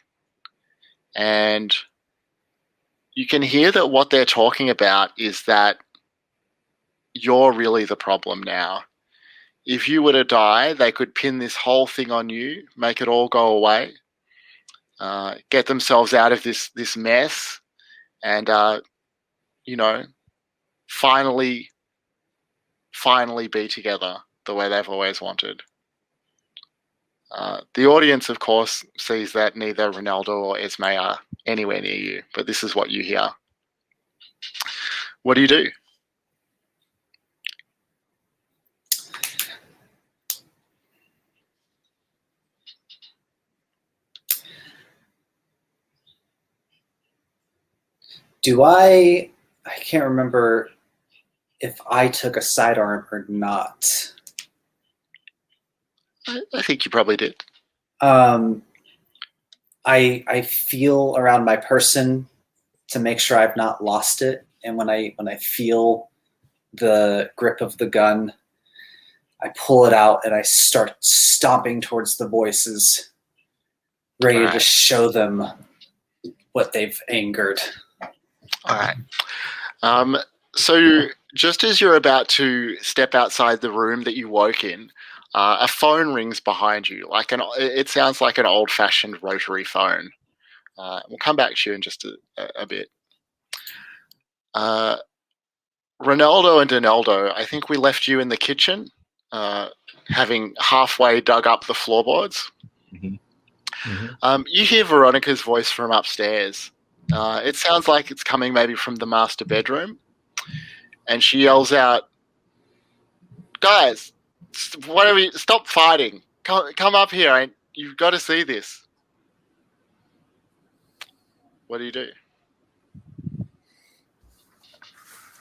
And you can hear that what they're talking about is that you're really the problem now. If you were to die, they could pin this whole thing on you, make it all go away, get themselves out of this mess, and finally be together the way they've always wanted. The audience, of course, sees that neither Ronaldo or Esme are anywhere near you, but this is what you hear. What do you do? I can't remember if I took a sidearm or not. I think you probably did. I feel around my person to make sure I've not lost it, and when I feel the grip of the gun, I pull it out and I start stomping towards the voices, ready to show them what they've angered. All right. So just as you're about to step outside the room that you woke in, a phone rings behind you. It sounds like an old-fashioned rotary phone. We'll come back to you in just a bit. Ronaldo and Donaldo, I think we left you in the kitchen, having halfway dug up the floorboards. You hear Veronica's voice from upstairs. It sounds like it's coming maybe from the master bedroom. And she yells out, "Guys, stop fighting. Come up here. You've got to see this." What do you do?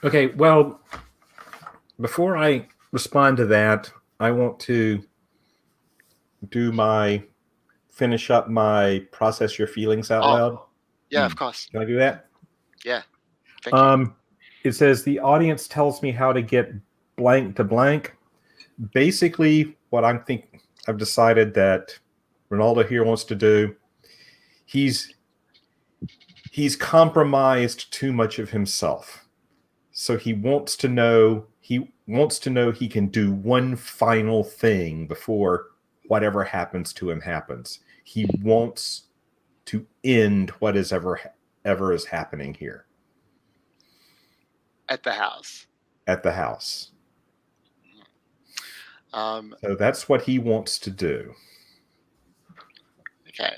Okay, well, before I respond to that, I want to finish up my process your feelings out loud. Yeah, of course. Can I do that? Yeah. Thank you. It says the audience tells me how to get blank to blank. Basically, what I've decided that Ronaldo here wants to do, he's compromised too much of himself. So he wants to know he can do one final thing before whatever happens to him happens. He wants to end what is ever is happening here. At the house. So that's what he wants to do. Okay.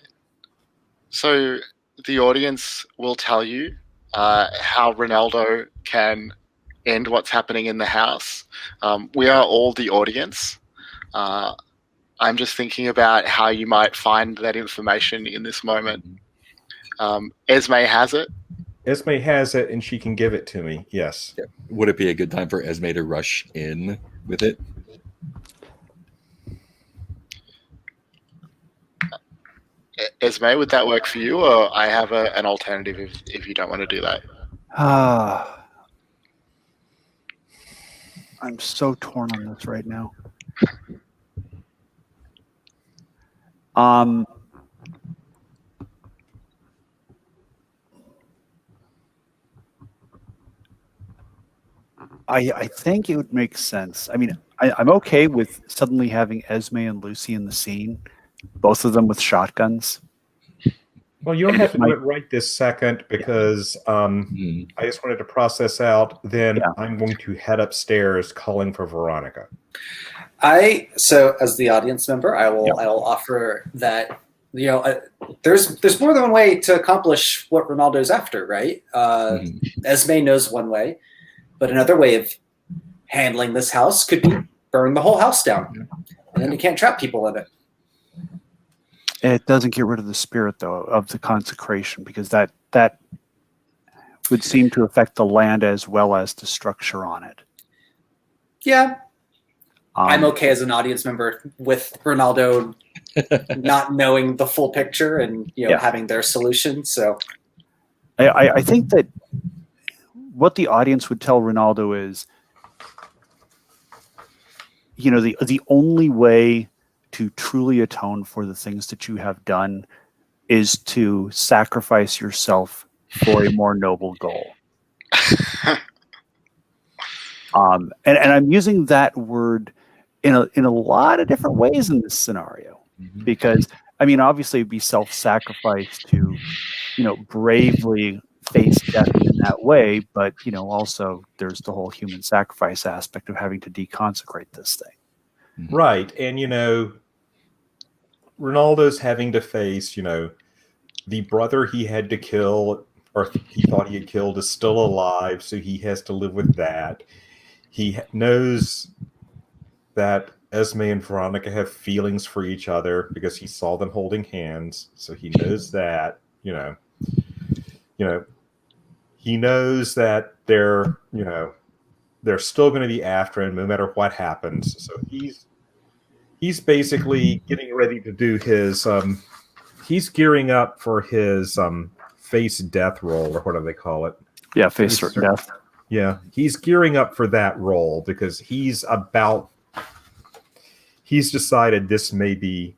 So the audience will tell you how Ronaldo can end what's happening in the house. We are all the audience. I'm just thinking about how you might find that information in this moment. Esme has it. Esme has it, and she can give it to me. Yes. Would it be a good time for Esme to rush in with it? Esme, would that work for you, or I have an alternative if you don't want to do that? I'm so torn on this right now. I think it would make sense. I mean, I'm okay with suddenly having Esme and Lucy in the scene, both of them with shotguns. Well, you don't have to do it right this second because I just wanted to process out. Then I'm going to head upstairs calling for Veronica. So as the audience member, I will offer that, there's more than one way to accomplish what Ronaldo's after, right? Esme knows one way, but another way of handling this house could be burn the whole house down, and then you can't trap people in it. It doesn't get rid of the spirit, though, of the consecration, because that would seem to affect the land as well as the structure on it. Yeah. I'm okay as an audience member with Ronaldo not knowing the full picture and having their solution. So I think that what the audience would tell Ronaldo is, the only way to truly atone for the things that you have done is to sacrifice yourself for a more noble goal. And I'm using that word in a lot of different ways in this scenario, because I mean, obviously it'd be self-sacrifice to, bravely face death in that way, but also there's the whole human sacrifice aspect of having to deconsecrate this thing. Right. And Ronaldo's having to face, the brother he had to kill, or he thought he had killed, is still alive, so he has to live with that. He knows that Esme and Veronica have feelings for each other because he saw them holding hands, so he knows that, he knows that they're still going to be after him no matter what happens. So he's basically getting ready to do his he's gearing up for his face death roll, or what do they call it? Yeah, face certain death. Yeah, he's gearing up for that role because he's decided this may be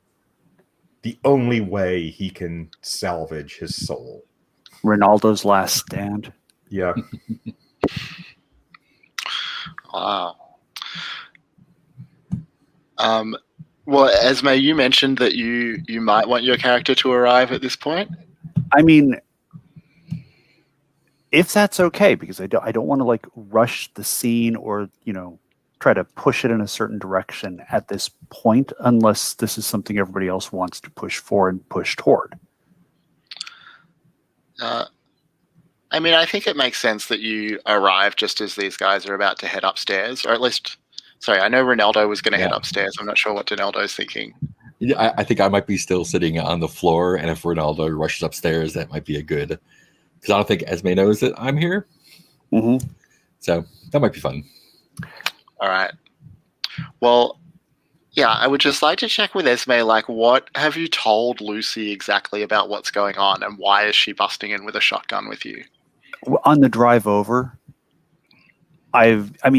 the only way he can salvage his soul. Ronaldo's last stand. Yeah. Wow. Well, Esme, you mentioned that you might want your character to arrive at this point. I mean, if that's okay, because I don't want to like rush the scene or try to push it in a certain direction at this point, unless this is something everybody else wants to push for and push toward. I mean, I think it makes sense that you arrive just as these guys are about to head upstairs, or at least, sorry, I know Ronaldo was going to head upstairs. I'm not sure what Donaldo's thinking. Yeah, I think I might be still sitting on the floor, and if Ronaldo rushes upstairs, that might be a good. Because I don't think Esme knows that I'm here. Mm-hmm. So that might be fun. All right. Well, yeah, I would just like to check with Esme, like, what have you told Lucy exactly about what's going on, and why is she busting in with a shotgun with you? On the drive over,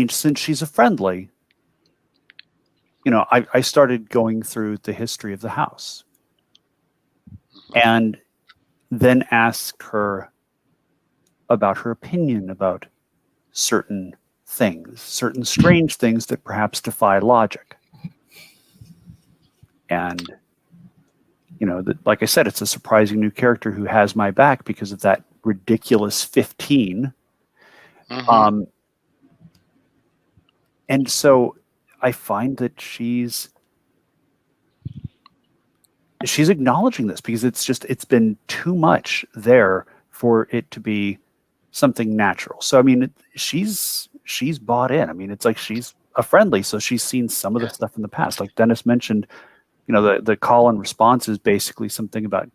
since she's a friendly, I started going through the history of the house and then ask her about her opinion about certain things, certain strange things that perhaps defy logic. And, like I said, it's a surprising new character who has my back because of that ridiculous 15. Mm-hmm. And so I find that she's acknowledging this because it's been too much there for it to be something natural. So, I mean, she's bought in. I mean, it's like she's a friendly, so she's seen some of the stuff in the past. Like Dennis mentioned, the call and response is basically something about,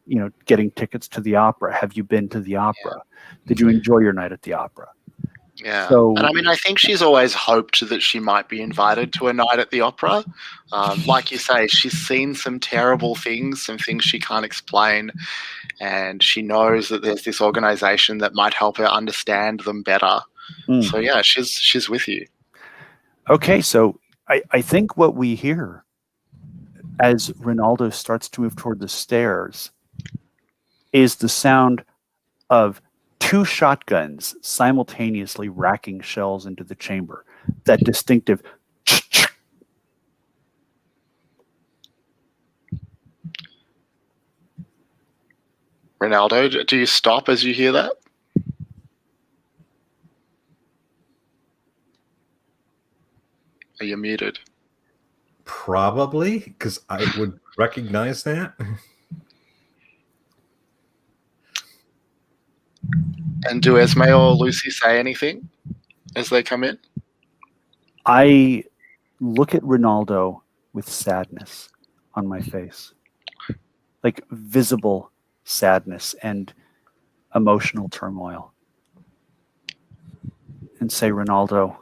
getting tickets to the opera. Have you been to the opera? Did you enjoy your night at the opera? Yeah. So, and I mean, I think she's always hoped that she might be invited to a night at the opera. Like you say, she's seen some terrible things, some things she can't explain. And she knows that there's this organization that might help her understand them better. So yeah, she's with you. Okay, so I think what we hear as Ronaldo starts to move toward the stairs is the sound of two shotguns simultaneously racking shells into the chamber. That distinctive Ronaldo, do you stop as you hear that? Are you muted? Probably, because I would recognize that. And do Esme or Lucy say anything as they come in? I look at Ronaldo with sadness on my face, like visible sadness and emotional turmoil, and say, Ronaldo,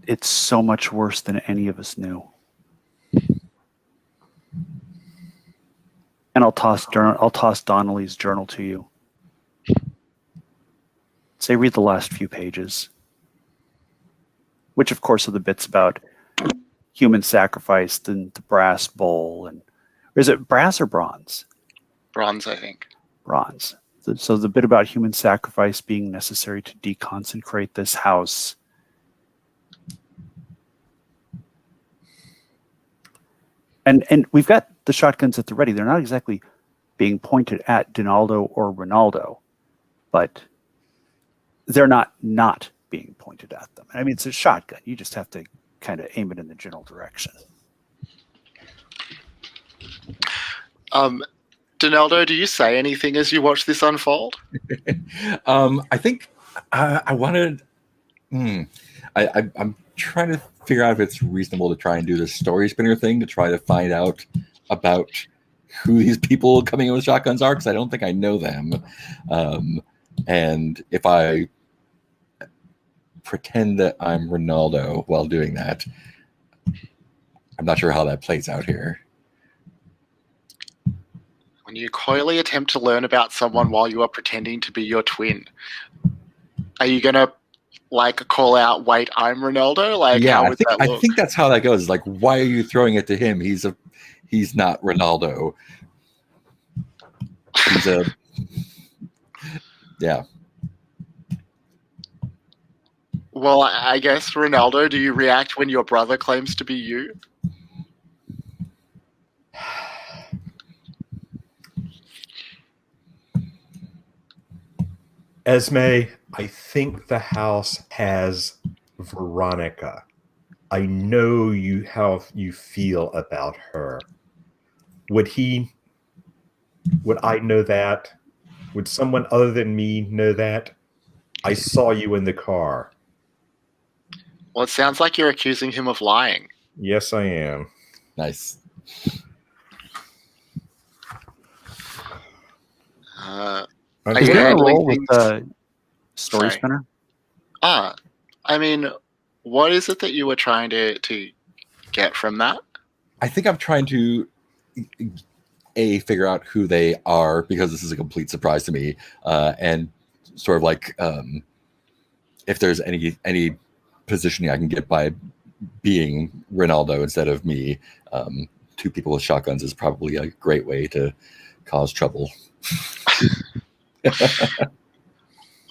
it's so much worse than any of us knew. And I'll toss Donnelly's journal to you. Say, read the last few pages, which of course are the bits about human sacrifice, the brass bowl, and or is it brass or bronze? Bronze, I think. Bronze. So the bit about human sacrifice being necessary to deconsecrate this house. And we've got the shotguns at the ready. They're not exactly being pointed at Donaldo or Ronaldo, but they're not being pointed at them. I mean, it's a shotgun. You just have to kind of aim it in the general direction. Donaldo, do you say anything as you watch this unfold? I think I wanted. I'm trying to figure out if it's reasonable to try and do the story spinner thing to try to find out about who these people coming in with shotguns are, because I don't think I know them. And if I pretend that I'm Ronaldo while doing that, I'm not sure how that plays out here. When you coyly attempt to learn about someone while you are pretending to be your twin, are you going to like call out, wait, I'm Ronaldo? Like, Yeah, how would that look? I think that's how that goes. Like, why are you throwing it to him? He's not Ronaldo. He's a yeah. Well, I guess, Ronaldo, do you react when your brother claims to be you? Esme, I think the house has Veronica. I know how you feel about her. Would I know that? Would someone other than me know that? I saw you in the car. Well, it sounds like you're accusing him of lying. Yes, I am. Nice. Is there a handling role with things- Story Sorry. Spinner? I mean, what is it that you were trying to get from that? I think I'm trying to figure out who they are, because this is a complete surprise to me, and sort of like if there's any positioning I can get by being Ronaldo instead of me. Two people with shotguns is probably a great way to cause trouble.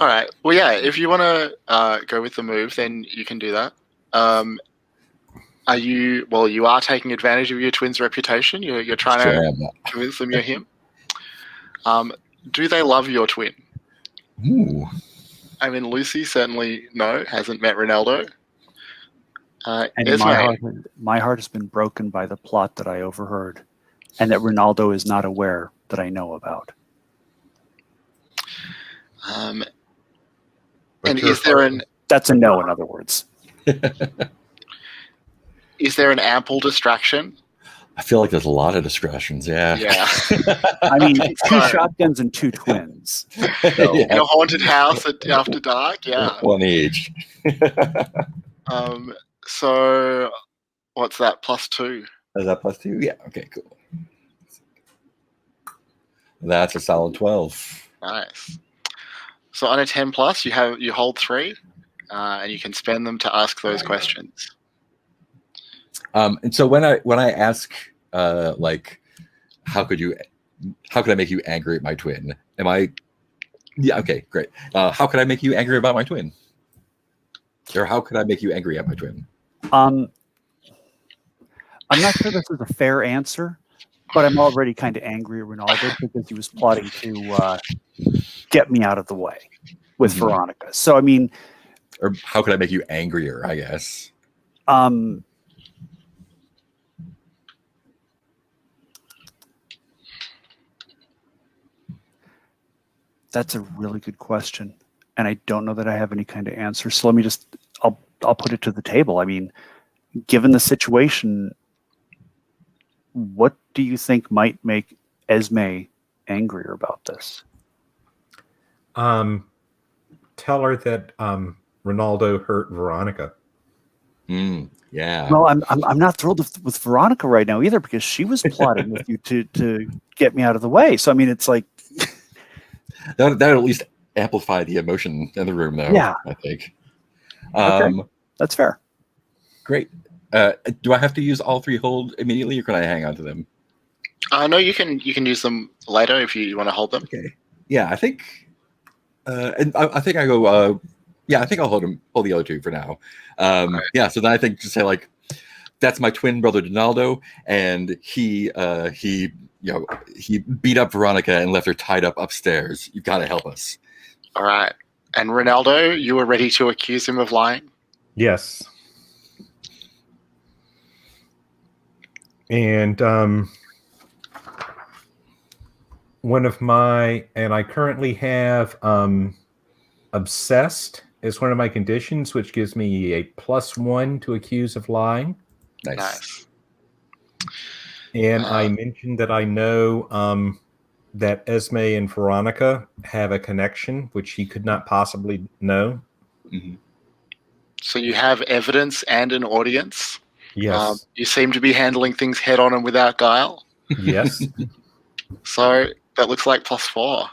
All right. Well, yeah, if you want to go with the move, then you can do that. You are taking advantage of your twin's reputation. You're trying to convince them you're him. Do they love your twin? Ooh. I mean, Lucy certainly hasn't met Ronaldo. And Esme, my heart has been broken by the plot that I overheard, and that Ronaldo is not aware that I know about. and is there That's a no, in other words. is there an ample distraction? I feel like there's a lot of distractions. Yeah. Yeah. I mean, two Sorry. shotguns and two twins. In a haunted house after dark, yeah. One each. So what's that? +2. Is that +2? Yeah. Okay. Cool. That's a solid 12. Nice. So on a 10+, you hold 3, and you can spend them to ask those questions. And so when I ask like, how could I make you angry at my twin? Yeah. Okay. Great. How could I make you angry about my twin? Or how could I make you angry at my twin? I'm not sure this is a fair answer, but I'm already kind of angry at Ronaldo because he was plotting to get me out of the way with Veronica. So, I mean... Or how could I make you angrier, I guess? That's a really good question. And I don't know that I have any kind of answer. So let me I'll put it to the table. I mean, given the situation, what do you think might make Esme angrier about this? Tell her that Ronaldo hurt Veronica. Yeah. Well, I'm not thrilled with Veronica right now either, because she was plotting with you to get me out of the way. So I mean, it's like that would at least amplify the emotion in the room, though. Yeah. I think. Okay. That's fair. Great. Do I have to use all 3 hold immediately, or can I hang on to them? No, you can use them later if you want to hold them. Okay. Yeah, I think. And I think I go. I think I'll hold the other 2 for now. Right. Yeah. So then I think just say like, that's my twin brother Donaldo, and he beat up Veronica and left her tied up upstairs. You've got to help us. All right. And Ronaldo, you were ready to accuse him of lying? Yes. And I currently have obsessed as one of my conditions, which gives me a +1 to accuse of lying. Nice. And I mentioned that I know that Esme and Veronica have a connection, which he could not possibly know. Mhm. So you have evidence and an audience. Yes. You seem to be handling things head on and without guile. Yes. So that looks like +4.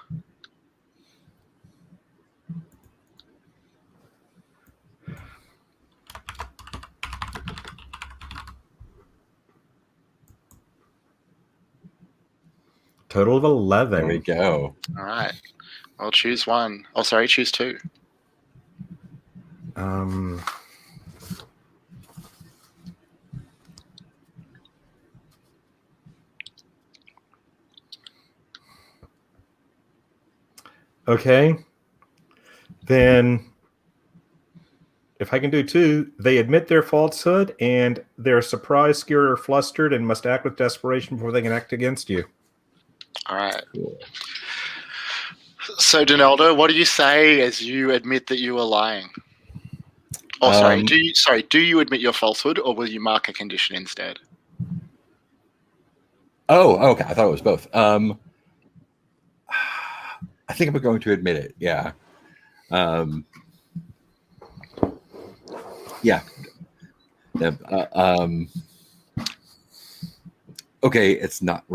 Total of 11. There we go. All right. I'll choose one. Oh, sorry, choose 2. Okay. Then, if I can do 2, they admit their falsehood and they're surprised, scared, or flustered and must act with desperation before they can act against you. All right. Cool. So, Donaldo, what do you say as you admit that you are lying? Oh, sorry. Do you admit your falsehood, or will you mark a condition instead? Oh, okay. I thought it was both. I think I'm going to admit it. Yeah. Yeah. Okay. It's not.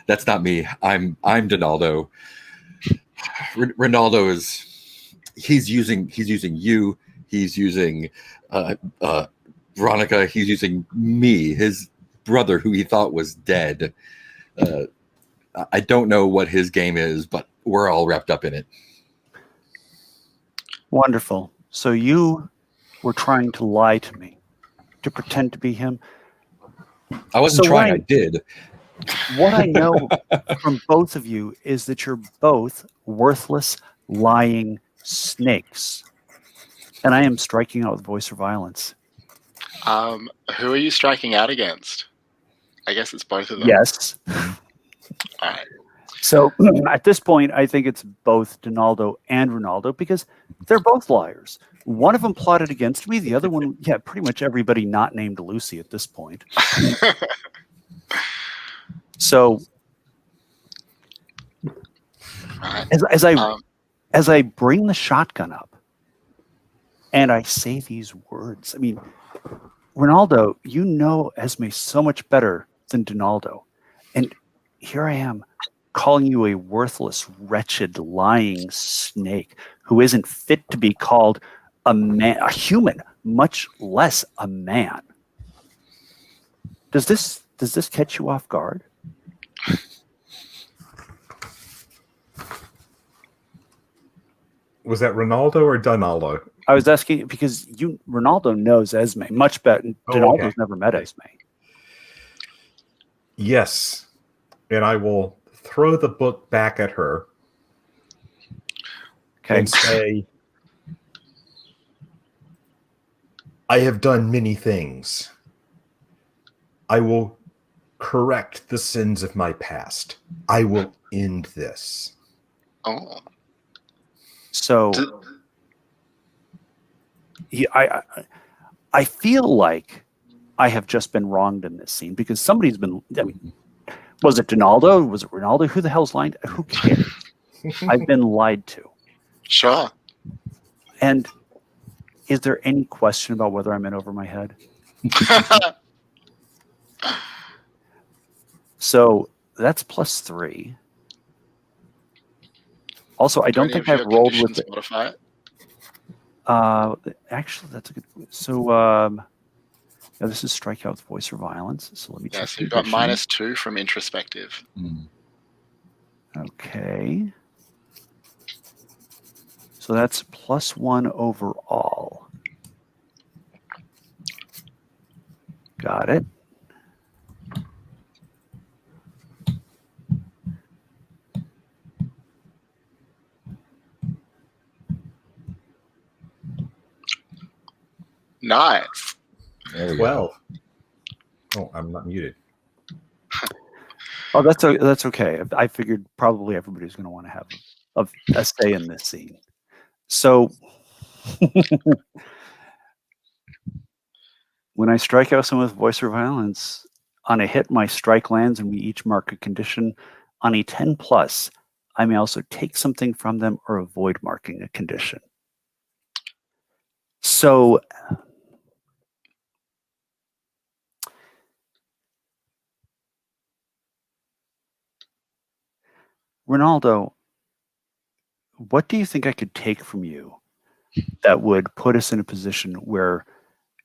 That's not me. I'm Donaldo. Ronaldo is. He's using you. He's using Veronica. He's using me, his brother, who he thought was dead. I don't know what his game is, but we're all wrapped up in it. Wonderful. So you were trying to lie to me, to pretend to be him. I wasn't trying. I did. What I know from both of you is that you're both worthless, lying snakes. And I am striking out with voice or violence. Who are you striking out against? I guess it's both of them. Yes. All right. So at this point, I think it's both Donaldo and Ronaldo because they're both liars. One of them plotted against me. The other one, yeah, pretty much everybody not named Lucy at this point. So Right. as I bring the shotgun up and I say these words, I mean, Ronaldo, you know Esme so much better than Donaldo. And here I am calling you a worthless, wretched, lying snake who isn't fit to be called a man, a human, much less a man. Does this catch you off guard? Was that Ronaldo or Donaldo? I was asking because Ronaldo knows Esme much better. Donaldo's never met Esme. Yes. And I will throw the book back at her. Okay. And say, I have done many things. I will correct the sins of my past. I will end this. Oh. So I feel like I have just been wronged in this scene because somebody's been. I mean, was it Donaldo? Was it Ronaldo? Who the hell's lying? Who cares? I've been lied to. Sure. And is there any question about whether I'm in over my head? So that's +3. Also, I don't think I've rolled with it. Modify it? Actually, that's a good. So, yeah, this is strikeout with voice or violence. So let me check. So you've got -2 from introspective. Okay. So that's +1 overall. Got it. Nice. 12. Oh, I'm not muted. Oh, that's okay. I figured probably everybody's going to want to have a say in this scene. So when I strike out someone with voice or violence, On a hit, my strike lands and we each mark a condition. On a 10 plus, I may also take something from them or avoid marking a condition. So Ronaldo, what do you think I could take from you that would put us in a position where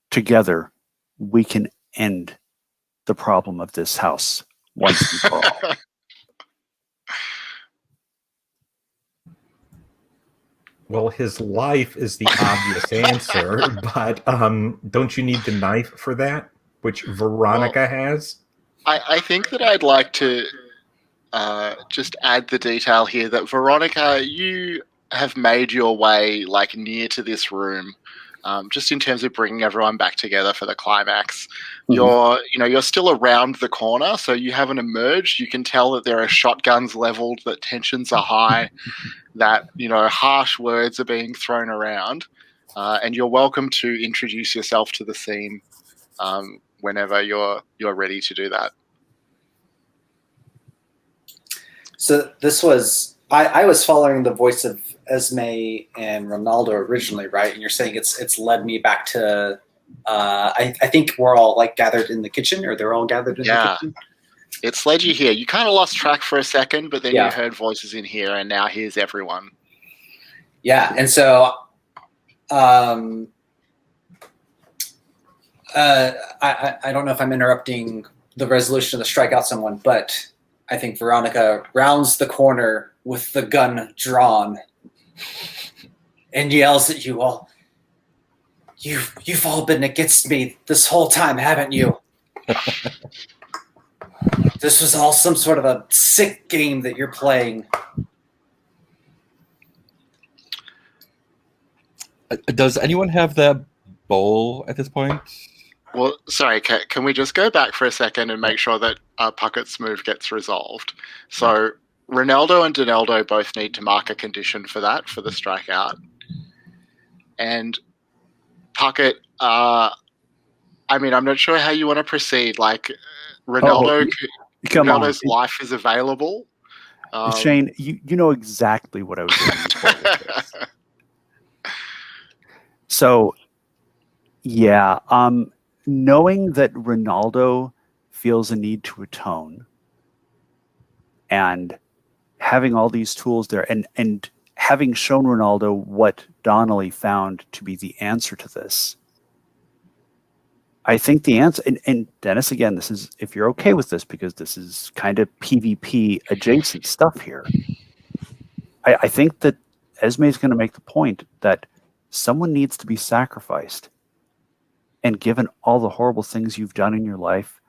together we can end the problem of this house once and for all? Well, his life is the obvious answer, but don't you need the knife for that, which Veronica has? I think that I'd like to just add the detail here that Veronica, you have made your way like near to this room, just in terms of bringing everyone back together for the climax. You're still around the corner, so you haven't emerged. You can tell that there are shotguns leveled, that tensions are high, that harsh words are being thrown around, and you're welcome to introduce yourself to the scene whenever you're ready to do that. So this was I was following the voice of Esme and Ronaldo originally, right? And you're saying it's led me back to I think we're all like gathered in the kitchen, or they're all gathered in the kitchen. It's led you here. You kind of lost track for a second, but then you heard voices in here, and now here's everyone. Yeah, and so I don't know if I'm interrupting the resolution to strike out someone, but I think Veronica rounds the corner with the gun drawn and yells at you all, You've all been against me this whole time, haven't you? This was all some sort of a sick game that you're playing. Does anyone have that bowl at this point? Well, sorry, can we just go back for a second and make sure that Puckett's move gets resolved? So Ronaldo and Donaldo both need to mark a condition for that, for the strikeout. And Puckett, I'm not sure how you want to proceed. Like, Ronaldo's life is available. Shane, you know exactly what I was doing before this. So, yeah, knowing that Ronaldo feels a need to atone and having all these tools there and having shown Ronaldo what Donnelly found to be the answer to this, I think the answer, and Dennis, again, this is, if you're okay with this, because this is kind of PvP adjacent stuff here, I think that Esme is going to make the point that someone needs to be sacrificed. And given all the horrible things you've done in your life,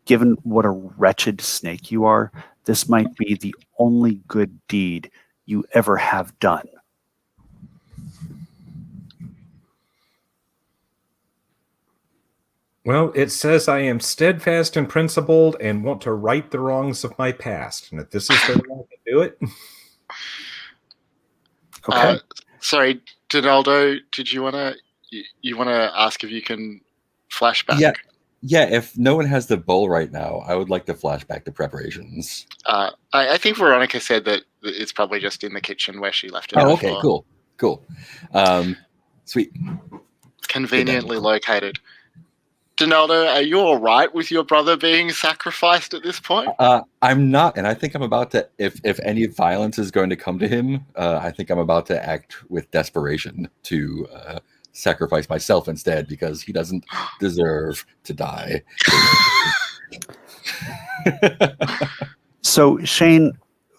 given what a wretched snake you are, this might be the only good deed you ever have done. Well, it says I am steadfast and principled and want to right the wrongs of my past. And if this is the way I can do it. Okay. Sorry, Donaldo, did you want to ask if you can flashback? Yeah, if no one has the bowl right now, I would like to flashback the preparations. I think Veronica said that it's probably just in the kitchen where she left it. Oh, okay, cool. Sweet. Conveniently located. Donaldo, are you all right with your brother being sacrificed at this point? I'm not, and I think I'm about to, if any violence is going to come to him, I think I'm about to act with desperation to sacrifice myself instead, because he doesn't deserve to die. So, Shane,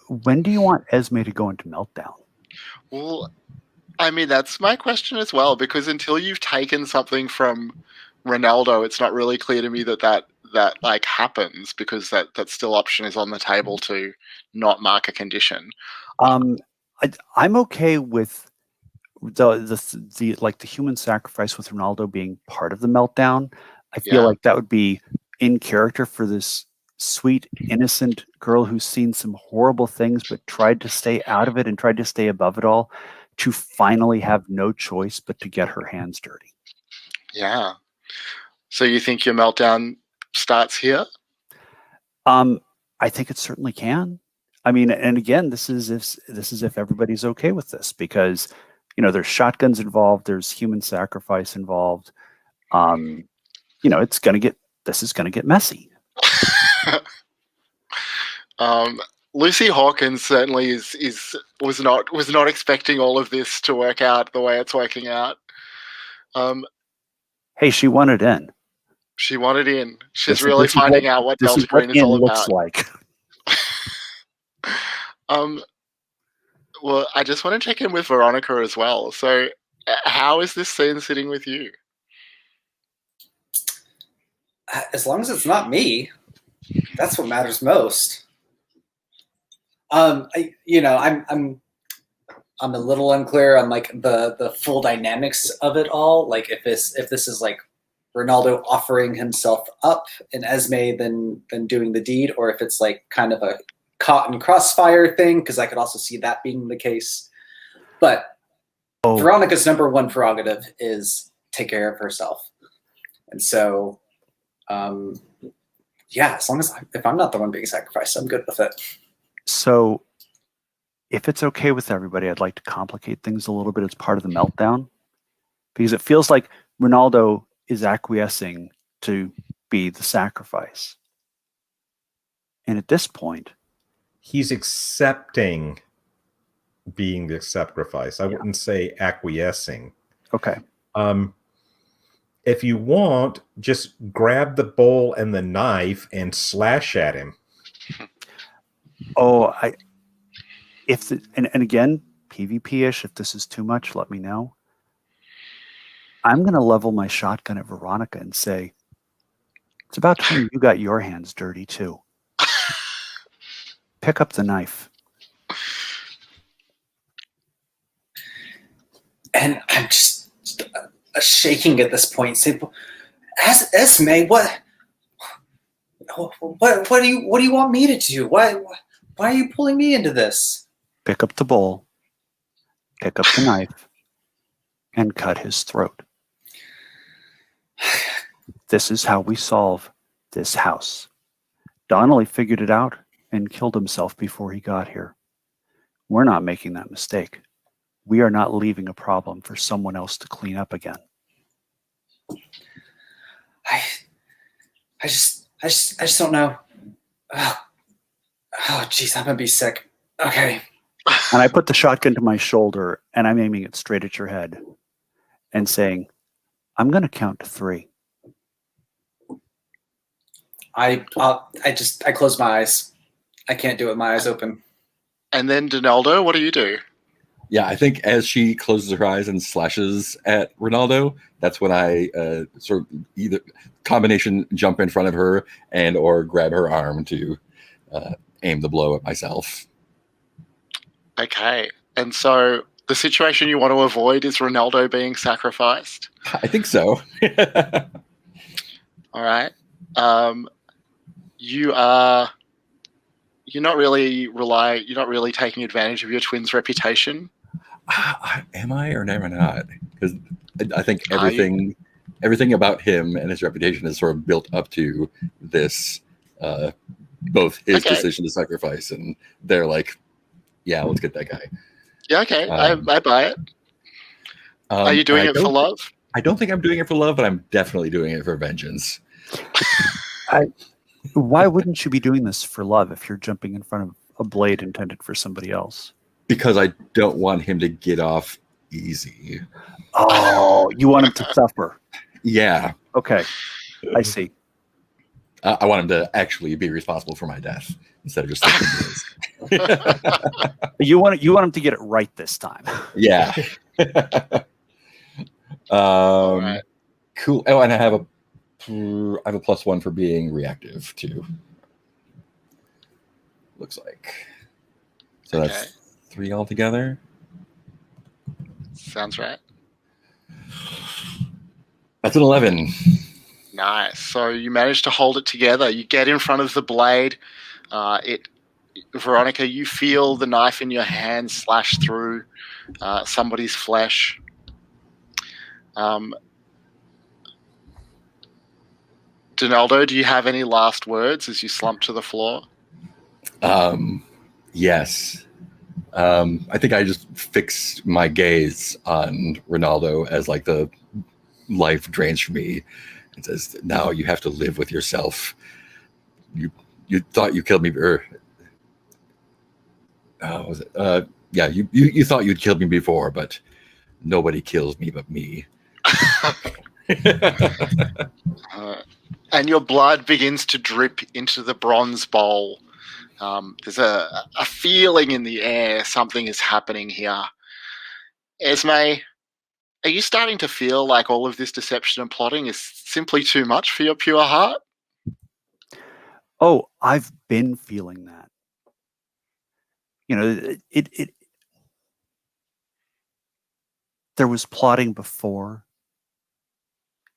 when do you want Esme to go into meltdown? Well, that's my question as well, because until you've taken something from Ronaldo, it's not really clear to me that like happens, because that still option is on the table to not mark a condition. I'm okay with the human sacrifice with Ronaldo being part of the meltdown. I feel like that would be in character for this sweet, innocent girl who's seen some horrible things but tried to stay out of it and tried to stay above it all, to finally have no choice but to get her hands dirty. Yeah. So you think your meltdown starts here? I think it certainly can. I mean, and again, this is if everybody's okay with this, because there's shotguns involved, there's human sacrifice involved. This is gonna get messy. Lucy Hawkins certainly was not expecting all of this to work out the way it's working out. Hey, she wanted in. She wanted in. She's really finding out what Delta Green is all about. Looks like. Well, I just want to check in with Veronica as well. So, how is this scene sitting with you? As long as it's not me, that's what matters most. I'm a little unclear on like the full dynamics of it all. Like if this is like Ronaldo offering himself up and Esme then doing the deed, or if it's like kind of a caught in crossfire thing, because I could also see that being the case. But Veronica's number one prerogative is take care of herself. And so, as long as if I'm not the one being sacrificed, I'm good with it. So if it's okay with everybody, I'd like to complicate things a little bit as part of the meltdown, because it feels like Ronaldo is acquiescing to be the sacrifice. And at this point, he's accepting being the sacrifice. I wouldn't say acquiescing. Okay. If you want, just grab the bowl and the knife and slash at him. And again, PvP-ish, if this is too much, let me know. I'm going to level my shotgun at Veronica and say, it's about time you got your hands dirty too. Pick up the knife. And I'm just shaking at this point. Say, Esme, what do you want me to do? Why are you pulling me into this? Pick up the bowl, pick up the knife, and cut his throat. This is how we solve this house. Donnelly figured it out and killed himself before he got here. We're not making that mistake. We are not leaving a problem for someone else to clean up again. I just don't know. Oh, jeez, I'm gonna be sick. Okay. And I put the shotgun to my shoulder and I'm aiming it straight at your head and saying, I'm going to count to 3. I close my eyes. I can't do it with my eyes open. And then Donaldo, what do you do? Yeah, I think as she closes her eyes and slashes at Ronaldo, that's when I sort of either combination jump in front of her and or grab her arm to aim the blow at myself. Okay. And so the situation you want to avoid is Ronaldo being sacrificed? I think so. All right. You're not really taking advantage of your twin's reputation. Am I or am I not? Because I think everything about him and his reputation is sort of built up to this, both his decision to sacrifice, and they're like, yeah, let's get that guy. Yeah, okay. I buy it. Are you doing it for love? I don't think I'm doing it for love, but I'm definitely doing it for vengeance. Why wouldn't you be doing this for love if you're jumping in front of a blade intended for somebody else? Because I don't want him to get off easy. Oh, you want him to suffer. Yeah. Okay. I see. I want him to actually be responsible for my death instead of just thinking he is. You want him to get it right this time. Yeah. Right. Cool. Oh, and I have a +1 for being reactive too. Looks like. So that's 3 altogether. Sounds right. That's an 11. Nice. So you manage to hold it together. You get in front of the blade. Veronica, you feel the knife in your hand slash through somebody's flesh. Donaldo, do you have any last words as you slump to the floor? Yes. I think I just fix my gaze on Ronaldo as like the life drains from me. It says, now you have to live with yourself. You thought you killed me, or was it? Yeah, you thought you'd killed me before, but nobody kills me but me. And your blood begins to drip into the bronze bowl. There's a feeling in the air. Something is happening here. Esme, are you starting to feel like all of this deception and plotting is simply too much for your pure heart? Oh, I've been feeling that. You know, there was plotting before.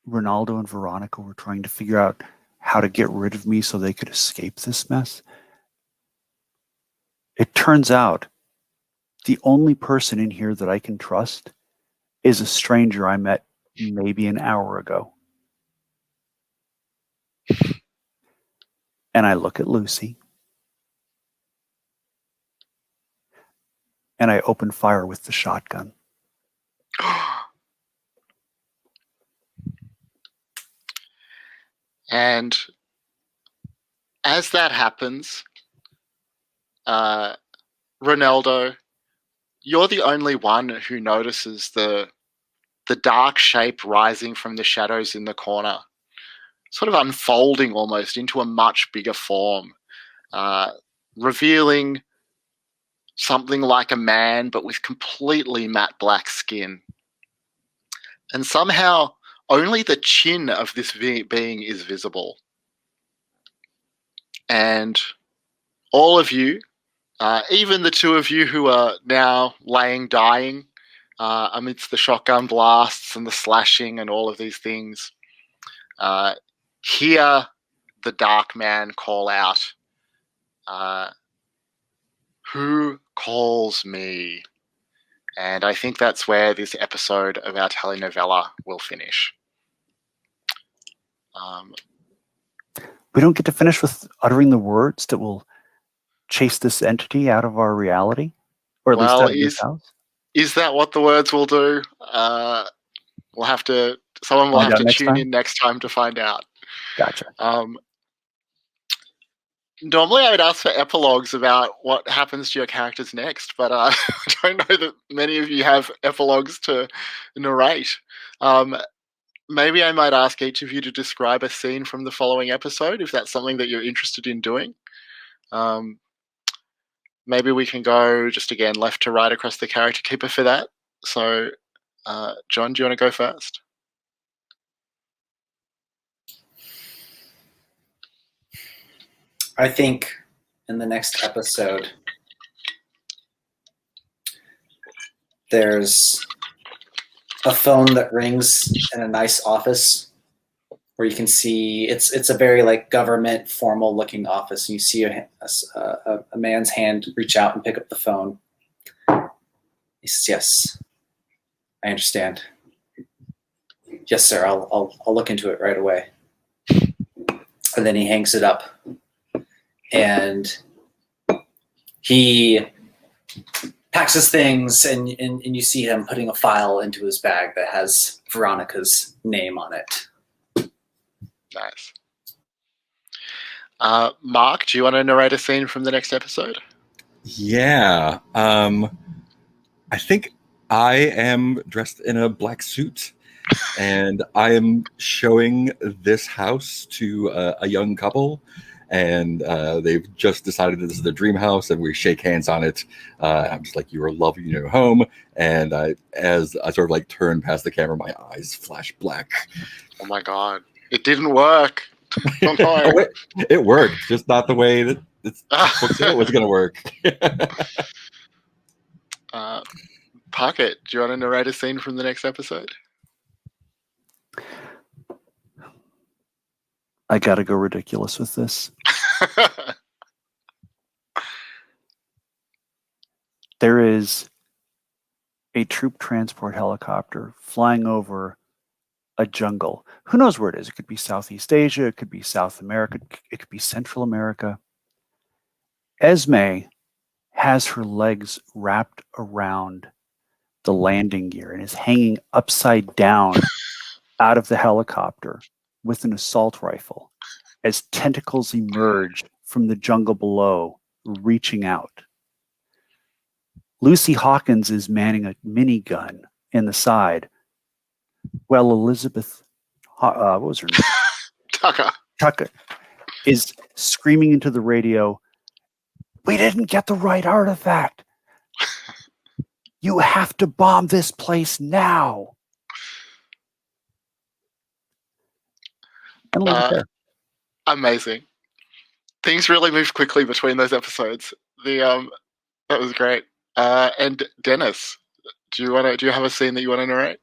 Ronaldo and Veronica were trying to figure out how to get rid of me so they could escape this mess. It turns out the only person in here that I can trust is a stranger I met maybe an hour ago. And I look at Lucy. And I open fire with the shotgun. And as that happens, Ronaldo, you're the only one who notices the dark shape rising from the shadows in the corner, sort of unfolding almost into a much bigger form, revealing something like a man, but with completely matte black skin. And somehow only the chin of this being is visible. And all of you, even the two of you who are now laying dying amidst the shotgun blasts and the slashing and all of these things, hear the dark man call out, "Who calls me?" And I think that's where this episode of our telenovela will finish. We don't get to finish with uttering the words that will chase this entity out of our reality, or at least out of this house. Is that what the words will do? We'll have to. Someone will have to tune in next time to find out. Gotcha. Normally, I would ask for epilogues about what happens to your characters next, but I don't know that many of you have epilogues to narrate. Maybe I might ask each of you to describe a scene from the following episode, if that's something that you're interested in doing. Maybe we can go just again left to right across the character keeper for that. So, John, do you want to go first? I think in the next episode, there's a phone that rings in a nice office where you can see it's a very like government formal looking office, and you see a man's hand reach out and pick up the phone. He says, "Yes, I understand. Yes, sir. I'll look into it right away." And then he hangs it up, and he packs his things, and you see him putting a file into his bag that has Veronica's name on it. Nice. Mark, do you want to narrate a scene from the next episode? Yeah. I think I am dressed in a black suit, and I am showing this house to a young couple, and they've just decided that this is their dream house, and we shake hands on it. I'm just like, "You are lovely, you know, home." And as I sort of like turn past the camera, my eyes flash black. Oh my god. It didn't work. Oh, no. It worked, just not the way that it was going to work. Pocket, do you want to narrate a scene from the next episode? I gotta go ridiculous with this. There is a troop transport helicopter flying over a jungle. Who knows where it is? It could be Southeast Asia. It could be South America. It could be Central America. Esme has her legs wrapped around the landing gear and is hanging upside down out of the helicopter with an assault rifle as tentacles emerge from the jungle below, reaching out. Lucy Hawkins is manning a minigun in the side, while Elizabeth, what was her name? Tucker is screaming into the radio, "We didn't get the right artifact. You have to bomb this place now." And leave it there. Amazing. Things really moved quickly between those episodes. That was great. And Dennis, do you have a scene that you want to narrate?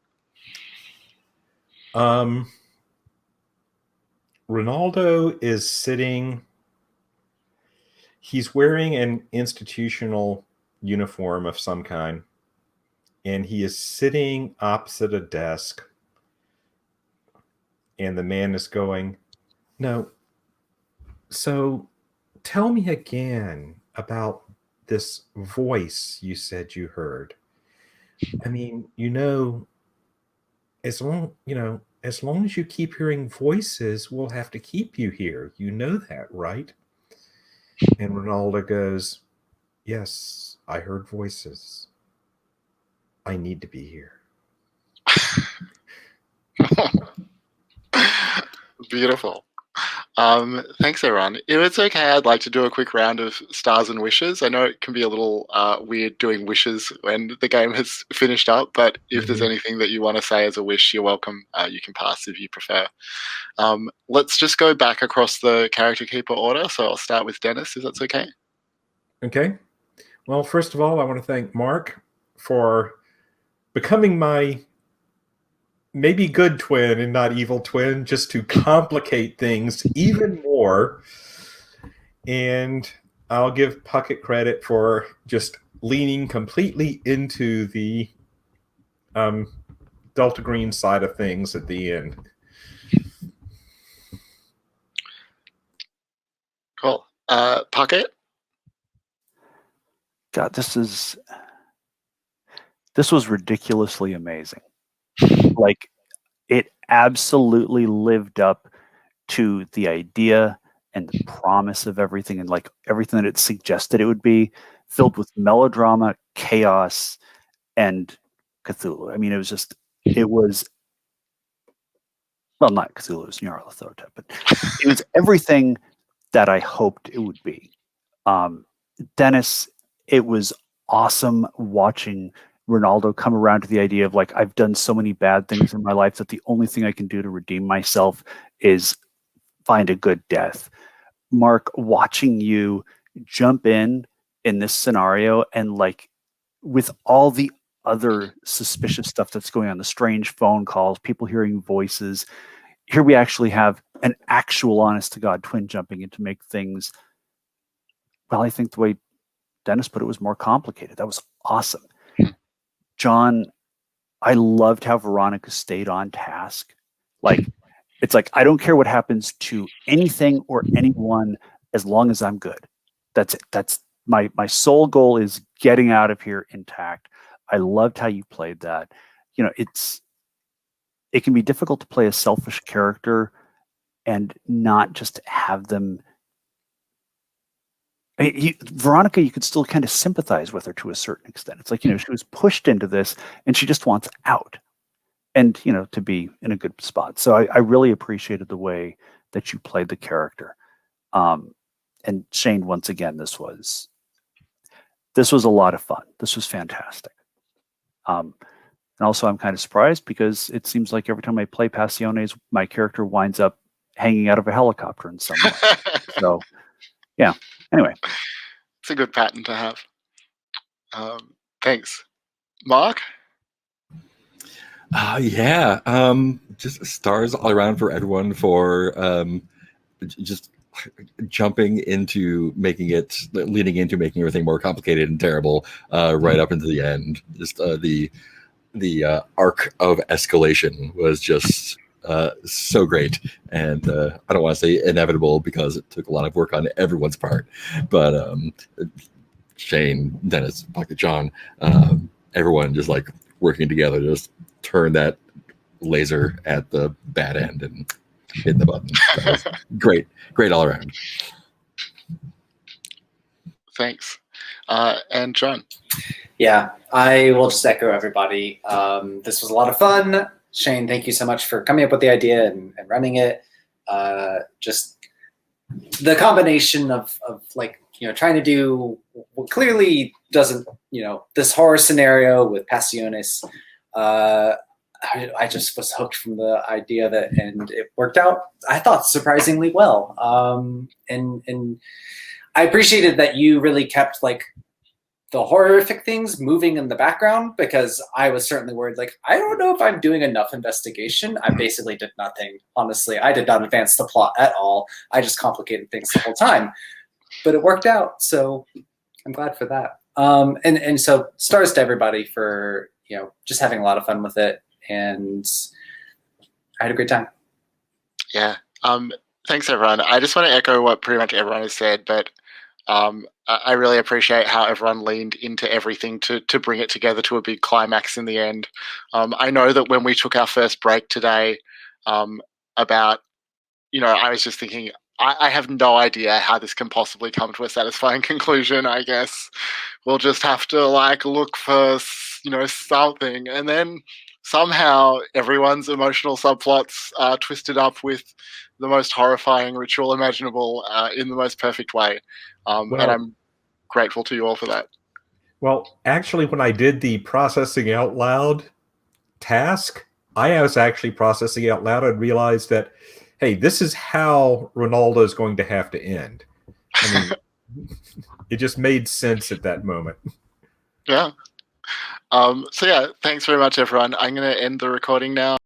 Ronaldo is sitting. He's wearing an institutional uniform of some kind, and he is sitting opposite a desk. And the man is going, "No. So tell me again about this voice you said you heard. I mean, as long as you keep hearing voices, we'll have to keep you here. You know that, right?" And Ronaldo goes, "Yes, I heard voices. I need to be here." Beautiful. Thanks, everyone. If it's okay, I'd like to do a quick round of stars and wishes. I know it can be a little weird doing wishes when the game has finished up, but if there's anything that you want to say as a wish, you're welcome. You can pass if you prefer. Let's just go back across the character keeper order. So I'll start with Dennis, if that's okay. Okay. Well, first of all, I want to thank Mark for becoming my maybe good twin and not evil twin, just to complicate things even more. And I'll give Puckett credit for just leaning completely into the Delta Green side of things at the end. Cool. Puckett? God, this was ridiculously amazing. Like, it absolutely lived up to the idea and the promise of everything, and like everything that it suggested it would be, filled with melodrama, chaos, and Cthulhu. I mean, it was well, not Cthulhu, it was Nyarlathotep, but it was everything that I hoped it would be. Dennis, it was awesome watching Ronaldo come around to the idea of, like, I've done so many bad things in my life that the only thing I can do to redeem myself is find a good death. Mark, watching you jump in this scenario, and like with all the other suspicious stuff that's going on, the strange phone calls, people hearing voices, here we actually have an actual honest to God twin jumping in to make things, well, I think the way Dennis put it was more complicated. That was awesome. John, I loved how Veronica stayed on task. Like, it's like, I don't care what happens to anything or anyone as long as I'm good. That's it. That's my sole goal, is getting out of here intact. I loved how you played that. You know, it can be difficult to play a selfish character and not just have them. Veronica, you could still kind of sympathize with her to a certain extent. It's like, you know, she was pushed into this and she just wants out, and, you know, to be in a good spot. So I really appreciated the way that you played the character. And Shane, once again, this was a lot of fun. This was fantastic. And also, I'm kind of surprised because it seems like every time I play Pasiones, my character winds up hanging out of a helicopter in some way. So, yeah. Anyway, it's a good pattern to have. Thanks, Mark. Yeah. Just stars all around for everyone for just jumping into making everything more complicated and terrible right up into the end. Just the arc of escalation was just so great. And I don't want to say inevitable because it took a lot of work on everyone's part, but Shane, Dennis, Pocket John, everyone just like working together, just turn that laser at the bad end and hit the button. That was great all around. Thanks. And John. Yeah, I will just echo everybody. This was a lot of fun. Shane, thank you so much for coming up with the idea and running it. Just the combination of like, trying to do what clearly doesn't, this horror scenario with Pasiones. I just was hooked from the idea of it, and it worked out, I thought, surprisingly well. And I appreciated that you really kept like the horrific things moving in the background, because I was certainly worried, like, I don't know if I'm doing enough investigation. I basically did nothing. Honestly, I did not advance the plot at all. I just complicated things the whole time, but it worked out. So I'm glad for that. And so stars to everybody for, just having a lot of fun with it. And I had a great time. Yeah. Thanks, everyone. I just want to echo what pretty much everyone has said, but I really appreciate how everyone leaned into everything to bring it together to a big climax in the end. I know that when we took our first break today, about, I was just thinking, I have no idea how this can possibly come to a satisfying conclusion. I guess we'll just have to like look for, something. And then somehow everyone's emotional subplots are twisted up with the most horrifying ritual imaginable in the most perfect way. And I'm grateful to you all for that. Well, actually, when I did the processing out loud task, I was actually processing out loud and realized that, hey, this is how Ronaldo is going to have to end. I mean, it just made sense at that moment. Yeah. So yeah, thanks very much, everyone. I'm going to end the recording now.